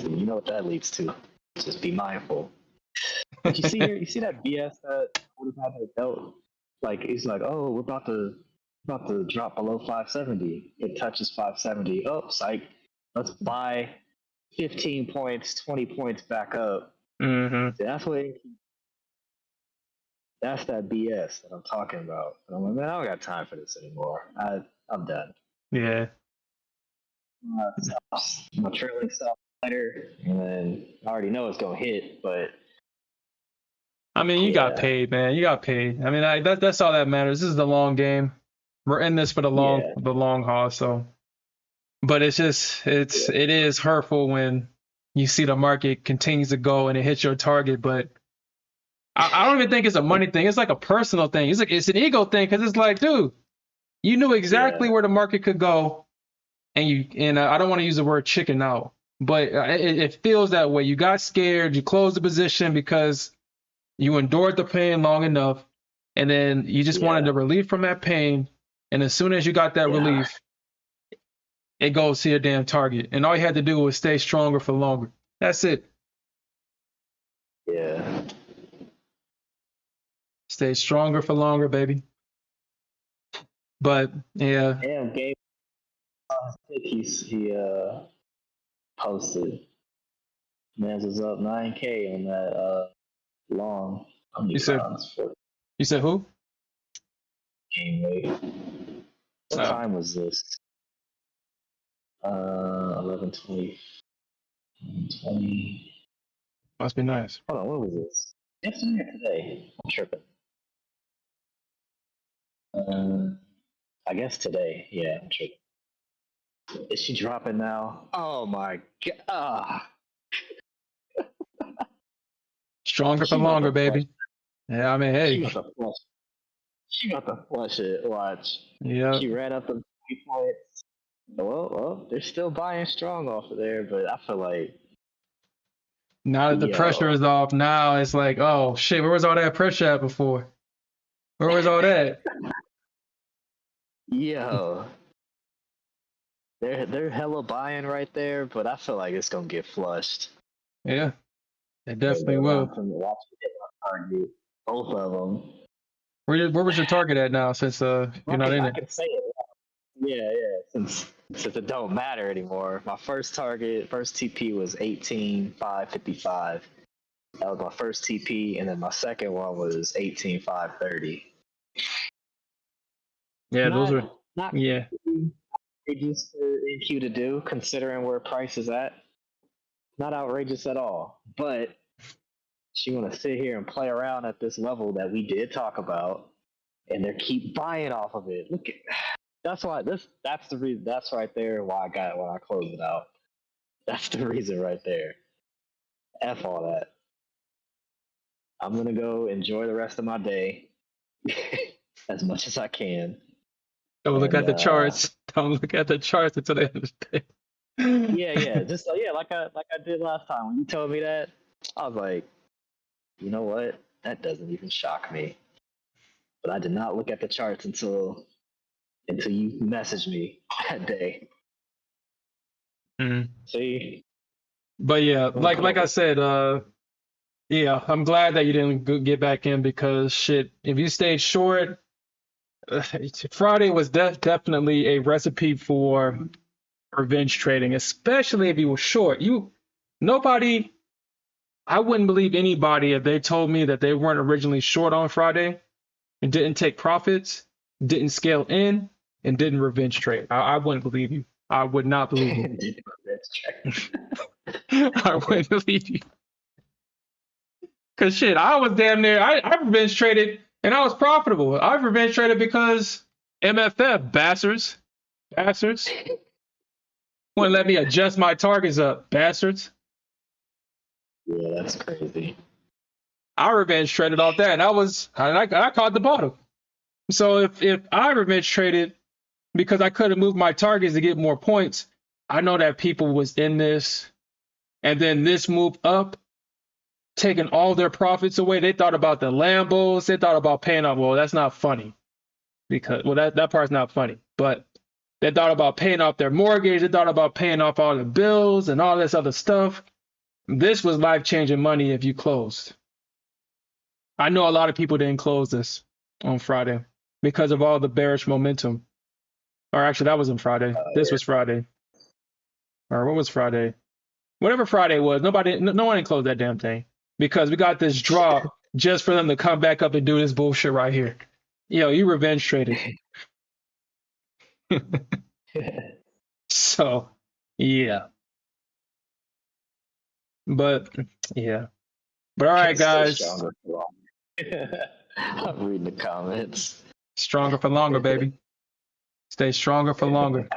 You know what that leads to. Just be mindful. But you see here, you see that BS that would have had that belt? Like he's like, oh, we're about to drop below 570. It touches 570. Oh, psych. Let's buy 15 points, 20 points back up. Mm-hmm. That's that BS that I'm talking about. And I'm like, man, I don't got time for this anymore. I'm done. Yeah. My trailing stop later, and then I already know it's gonna hit, but I mean, you got paid, man. You got paid. I mean, that's all that matters. This is the long game. We're in this for the long haul. So, but it is hurtful when you see the market continues to go and it hits your target. But I don't even think it's a money thing. It's like a personal thing. It's an ego thing because it's like, dude, you knew exactly where the market could go, and I don't want to use the word chicken out, but it feels that way. You got scared. You closed the position because you endured the pain long enough, and then you just wanted the relief from that pain. And as soon as you got that relief, it goes to your damn target. And all you had to do was stay stronger for longer. That's it. Yeah. Stay stronger for longer, baby. But yeah. Damn, Gabe. He posted. Mans was up 9K on that long. You said You said who? Anyway, what Oh, time was this? 11:20. 20. must be nice. Hold on, what was this? Yesterday or today? I'm tripping. I guess today. Yeah, I'm tripping. Is she dropping now? Oh my god! Stronger for She about longer, to flush. baby. Yeah, I mean, She hey. about to flush. She about to flush it. Watch. Yeah. She ran up the 3 points. Well, they're still buying strong off of there, but I feel like, Now that the pressure yo, is off, now it's like, oh shit, where was all that pressure at before? Where was all that? yo, they're hella buying right there, but I feel like it's gonna get flushed. Yeah, it They're definitely will. about to watch me hit my target, both of them. Where was your target at now since you're not in I it? can say it. Yeah. Since it don't matter anymore. My first target, first TP was 18,555. That was my first TP, and then my second one was 18,530. Yeah, those Not are not yeah. outrageous for NQ to do, considering where price is at. Not outrageous at all. But she want to sit here and play around at this level that we did talk about, and they keep buying off of it. Look at that's why that's the reason. That's right there why I got it when I closed it out. That's the reason right there. F all that. I'm gonna go enjoy the rest of my day as much as I can. Don't look And at the charts. Don't look at the charts until the end of the day. just like I did last time when you told me that, I was like, you know what? That doesn't even shock me. But I did not look at the charts until you messaged me that day. Mm. See, But yeah, I'm gonna put like I over. said, yeah, I'm glad that you didn't get back in because shit, if you stayed short, Friday was definitely a recipe for revenge trading, especially if you were short. Nobody, I wouldn't believe anybody if they told me that they weren't originally short on Friday and didn't take profits, didn't scale in, and didn't revenge trade. I wouldn't believe you. I would not believe you. I wouldn't believe you. Cause shit, I was damn near. I revenge traded and I was profitable. I revenge traded because MFF bastards, wouldn't let me adjust my targets up, bastards. Yeah, that's crazy. I revenge traded off that, and I caught the bottom. So if I revenge traded because I could have moved my targets to get more points, I know that people was in this, and then this move up, taking all their profits away. They thought about the Lambos. They thought about paying off. Well, that's not funny because that part's not funny. But they thought about paying off their mortgage. They thought about paying off all the bills and all this other stuff. This was life-changing money if you closed. I know a lot of people didn't close this on Friday because of all the bearish momentum. Or actually, that wasn't Friday. This was Friday. Or what was Friday? Whatever Friday was, no one didn't close that damn thing because we got this drop just for them to come back up and do this bullshit right here. Yo, you revenge traded. So, yeah. But, yeah. But all right, Stay guys. stronger for longer. I'm reading the comments. Stronger for longer, baby. Stay stronger for longer.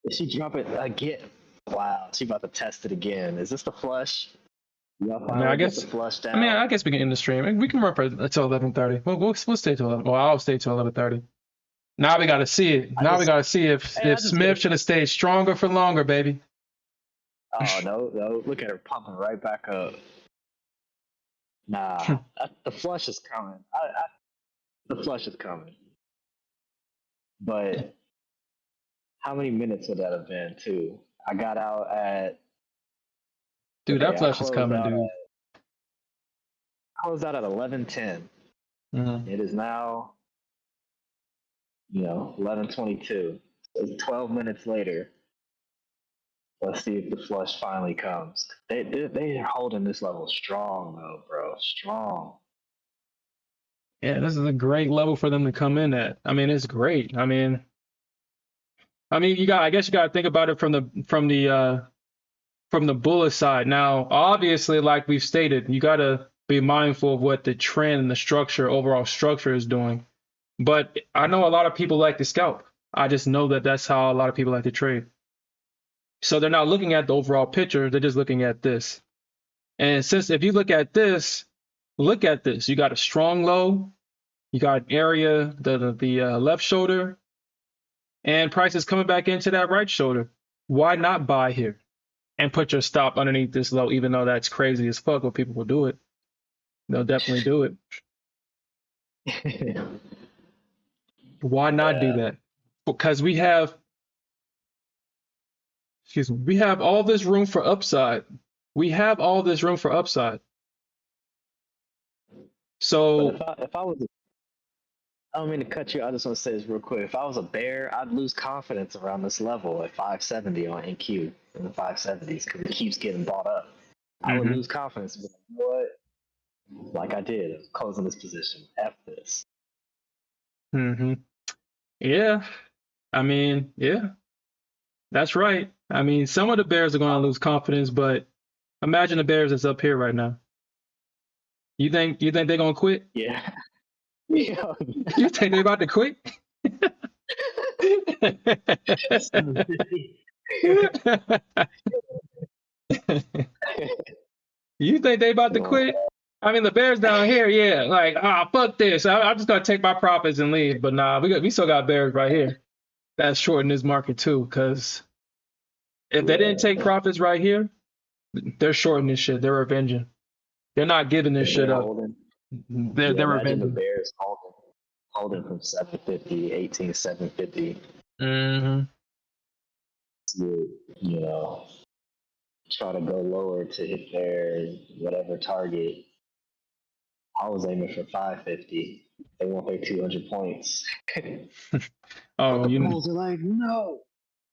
Did she drop it again? Wow, she about to test it again. Is this the flush? Y'all I mean, I finally get guess. the flush down. I guess we can end the stream. We can run for until 11:30. We'll stay till 11. Well, I'll stay till 11:30. Now we got to see it. Now we got to see if Smith should have stayed stronger for longer, baby. Oh no! Look at her pumping right back up. Nah, the flush is coming. The flush is coming. But how many minutes would that have been, too? I got out at. Dude, Okay, that flush is coming, dude. I closed out at 11:10. Mm-hmm. It is now, 11:22. It's 12 minutes later. Let's see if the flush finally comes. They're holding this level strong, though, bro. Strong. Yeah, this is a great level for them to come in at. I mean, it's great. I mean, I guess you got to think about it from the bullish side. Now, obviously, like we've stated, you got to be mindful of what the trend and the overall structure is doing. But I know a lot of people like to scalp. I just know that that's how a lot of people like to trade. So they're not looking at the overall picture, they're just looking at this. And since if you look at this. You got a strong low, you got an area, the left shoulder, and prices coming back into that right shoulder. Why not buy here and put your stop underneath this low, even though that's crazy as fuck, but people will do it. They'll definitely do it. Why not do that? Because we have all this room for upside. We have all this room for upside. So But if I was, I don't mean to cut you. I just want to say this real quick. If I was a bear, I'd lose confidence around this level at 570 on NQ in the 570s because it keeps getting bought up. I would lose confidence. But you know what? Like I did, closing this position. F this. Yeah, I mean, yeah, that's right. I mean, some of the bears are going to lose confidence, but imagine the bears that's up here right now. You think they're going to quit? Yeah. Yeah. You think they're about to quit? You think they about to quit? I mean, the bears down here, yeah, like, fuck this. I'm just gonna take my profits and leave. But nah, we still got bears right here. That's short in this market too, because if they didn't take profits right here, they're shorting this shit. They're revenging. They're not giving this shit up. They're Imagine the revenging. Bears holding from 750, 750. Mm-hmm. To, try to go lower to hit their whatever target. I was aiming for 550. They want their 200 points. Oh, but the Bulls are like, no,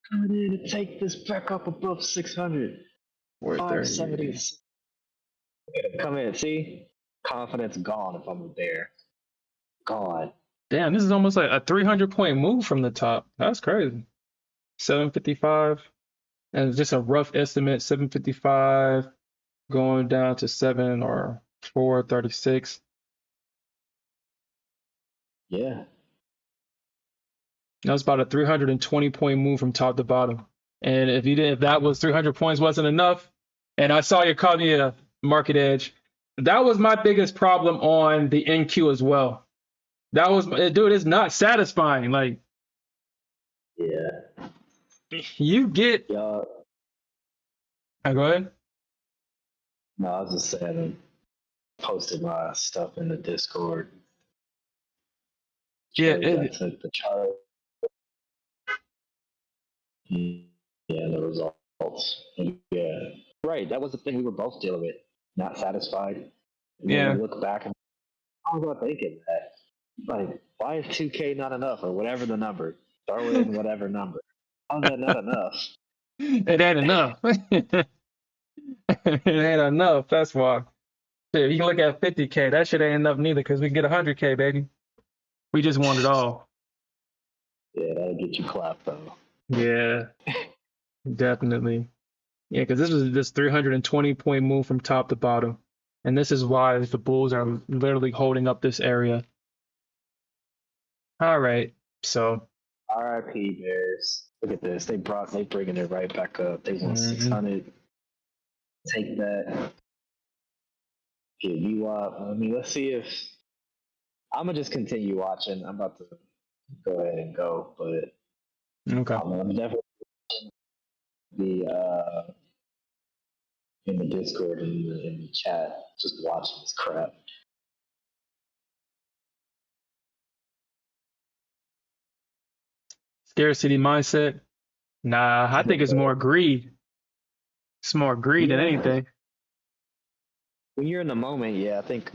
coming in to take this back up above 600. 570. Come in, see? Confidence gone if I'm a bear. Gone. Damn, this is almost like a 300-point move from the top. That's crazy. 755, and just a rough estimate, 755 going down to 7 or 436. Yeah. That was about a 320-point move from top to bottom. And if that was 300 points wasn't enough, and I saw you call me a market edge, that was my biggest problem on the NQ as well. That was, dude, it's not satisfying. Like, yeah, you get. Yeah. Go ahead. No, I was just saying, I posted my stuff in the Discord. Yeah, took the chart. Yeah, the results. Yeah, right. That was the thing we were both dealing with. Not satisfied. And yeah. When I look back, I was thinking that, like, why is 2K not enough or whatever the number? Throw in whatever number. How's that not enough? It ain't enough. It ain't enough. That's why. Shit, you can look at 50K. That shit ain't enough neither, because we get 100K, baby. We just want it all. Yeah, that'll get you clapped though. Yeah, definitely. Yeah, because this was this 320-point move from top to bottom, and this is why the Bulls are literally holding up this area. All right, so. RIP Bears. Look at this. They bringing it right back up. They want 600. Take that. Get you up. I mean, let's see if I'm gonna just continue watching. I'm about to go ahead and go, but Okay. I'm definitely in the Discord and in the chat, just watching this crap. Scarcity mindset. Nah, I think it's more greed. It's more greed than anything. When you're in the moment, yeah, I think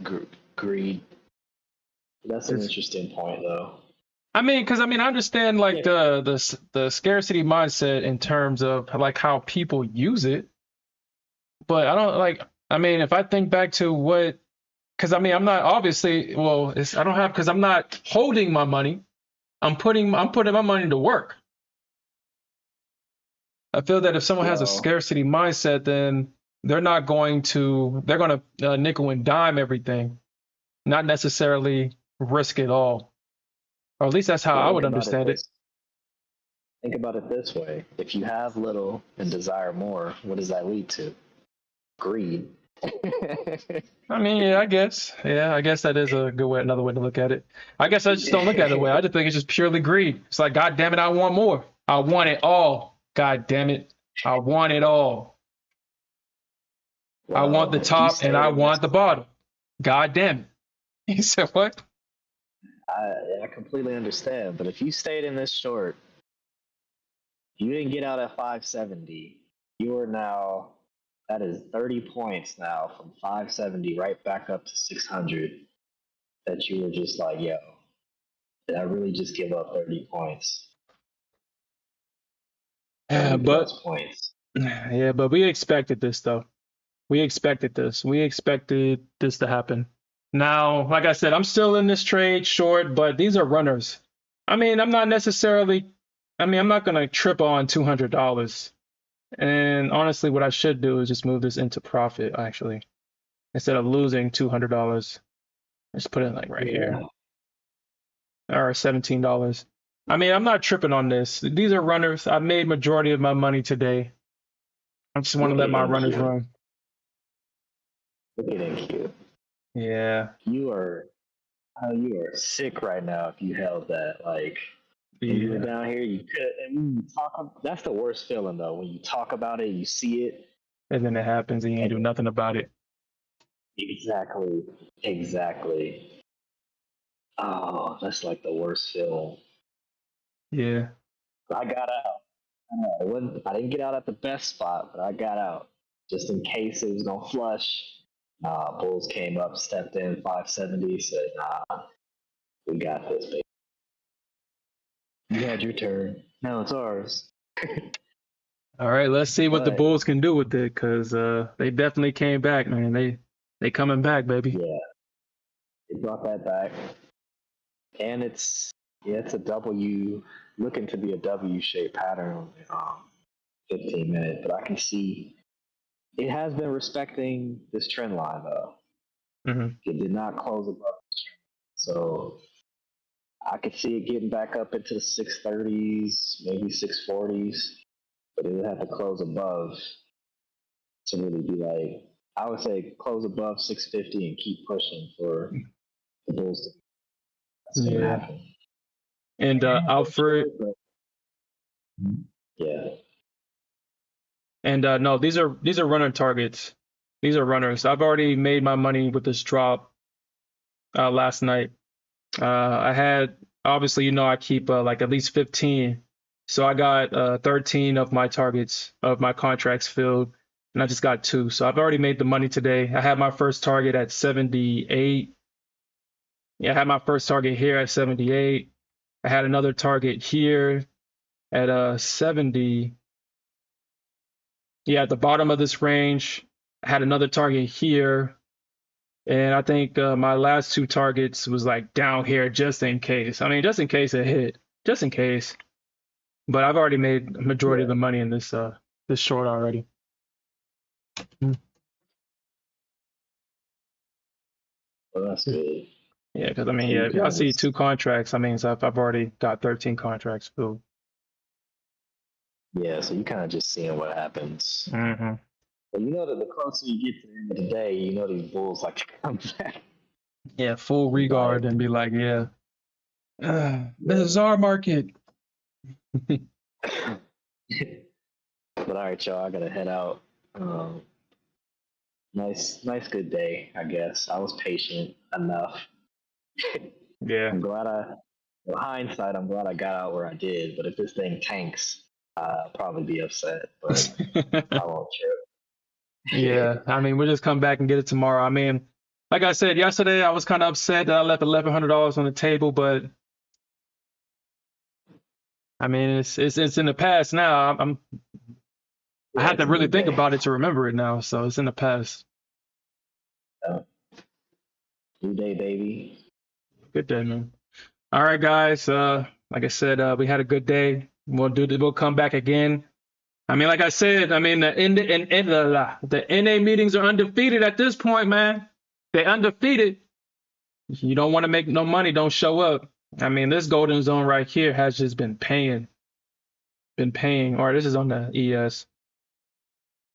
greed. That's an interesting point, though. I mean, because I understand like the scarcity mindset in terms of like how people use it, but I don't like. I mean, if I think back to what because I mean, I'm not obviously, well, it's, I don't have, because I'm not holding my money. I'm putting my money to work. I feel that if someone has a Well, scarcity mindset, then they're going to nickel and dime everything, not necessarily risk it all. Or at least that's how I would understand it. think about it this way. If you have little and desire more, what does that lead to? Greed. I mean, yeah, I guess. Yeah, I guess that is a good way, another way to look at it. I guess I just don't look at it that way. I just think it's just purely greed. It's like, God damn it, I want more. I want it all. God damn it. I want it all. I want the Well, if you top and stayed I in this, want the bottom. God damn it. He said, what? I completely understand. But if you stayed in this short, you didn't get out at 570. You are now, that is 30 points now from 570 right back up to 600. That you were just like, yo, did I really just give up 30 points? Yeah, 30 but plus points. yeah, but we expected this though. We expected this. We expected this to happen. Now, like I said, I'm still in this trade short, but these are runners. I mean, I'm not necessarily, I mean, I'm not going to trip on $200. And honestly, what I should do is just move this into profit, actually, instead of losing $200. Just put it like right here, or $17. I mean, I'm not tripping on this. These are runners. I made majority of my money today. I just want to Look let at my runners NQ. run. Look at NQ. Yeah, You are, you are sick right now if you held that. Like, when you were yeah. down here, you could. And when you talk, that's the worst feeling though. When you talk about it, you see it, And then it happens and you ain't and do nothing about it. exactly, exactly. Oh, that's like the worst feeling. Yeah. I got out. I didn't get out at the best spot, but I got out just in case it was gonna flush. Bulls came up, stepped in 570, said, "Nah, we got this, baby. You had your turn. Now it's ours." All right, let's see what the But Bulls can do with it, because they definitely came back, man. They coming back, baby. yeah, they brought that back, and it's a W, looking to be a W-shaped pattern. 15 minute, but I can see it has been respecting this trend line though. Hmm. It did not close above this trend, so I could see it getting back up into the 630s, maybe 640s, but it would have to close above to really be like, I would say close above 650 and keep pushing for the Bulls to. That's gonna Yeah. happen. And Alfred, Yeah. and no, these are runner targets. These are runners. I've already made my money with this drop last night. I had obviously, I keep like at least 15. So I got 13 of my targets of my contracts filled, and I just got two. So I've already made the money today. I had my first target at 78. Yeah, I had my first target here at 78. I had another target here at 70. Yeah, at the bottom of this range. I had another target here. And I think my last two targets was like down here just in case. I mean, just in case it hit, just in case. But I've already made a majority Yeah. of the money in this short already. Mm. Well, that's good. Yeah, because I mean, So yeah, you if y'all kind of see just, two contracts, I mean, so I've already got 13 contracts filled. yeah, so you kind of just seeing what happens. Hmm. But you know that the closer you get to the end of the day, you know these Bulls like to come back. Yeah, full It's regard like, and be like, yeah, this yeah. is our market. But all right, y'all, I gotta head out. Um, nice, good day, I guess. I was patient enough. Yeah. I'm glad in hindsight, I'm glad I got out where I did. But if this thing tanks, I'll probably be upset. But I won't Yeah, trip. I mean, we'll just come back and get it tomorrow. I mean, like I said yesterday, I was kind of upset that I left $1,100 on the table, but I mean, it's in the past now. I Yeah, have it's to a really new think day. about it to remember it now, so it's in the past. Uh, New day, baby. Good day, man. All right, guys. Like I said, we had a good day. We'll come back again. I mean, like I said, I mean the NA meetings are undefeated at this point, man. They're undefeated. You don't want to make no money, don't show up. I mean, this golden zone right here has just been paying. Been paying. Or this is on the ES,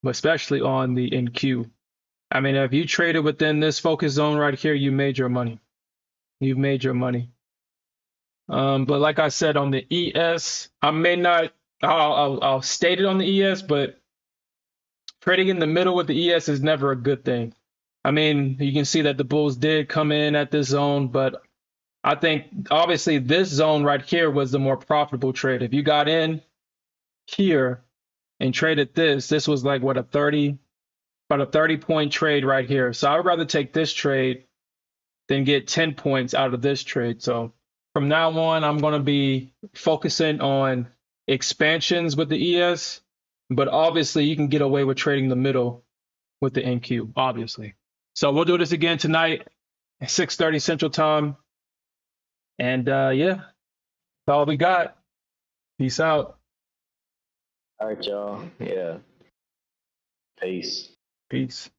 but especially on the NQ. I mean, if you traded within this focus zone right here, you made your money. You've made your money. But like I said on the ES, I may not. I'll state it on the ES, but trading in the middle with the ES is never a good thing. I mean, you can see that the bulls did come in at this zone, but I think obviously this zone right here was the more profitable trade. If you got in here and traded this was like what, about a 30-point trade right here. So I would rather take this trade than get 10 points out of this trade. So from now on, I'm going to be focusing on expansions with the ES, but obviously you can get away with trading the middle with the NQ, obviously. So we'll do this again tonight at 6:30 Central Time. And yeah, that's all we got. Peace out. All right, y'all. Yeah. Peace. Peace.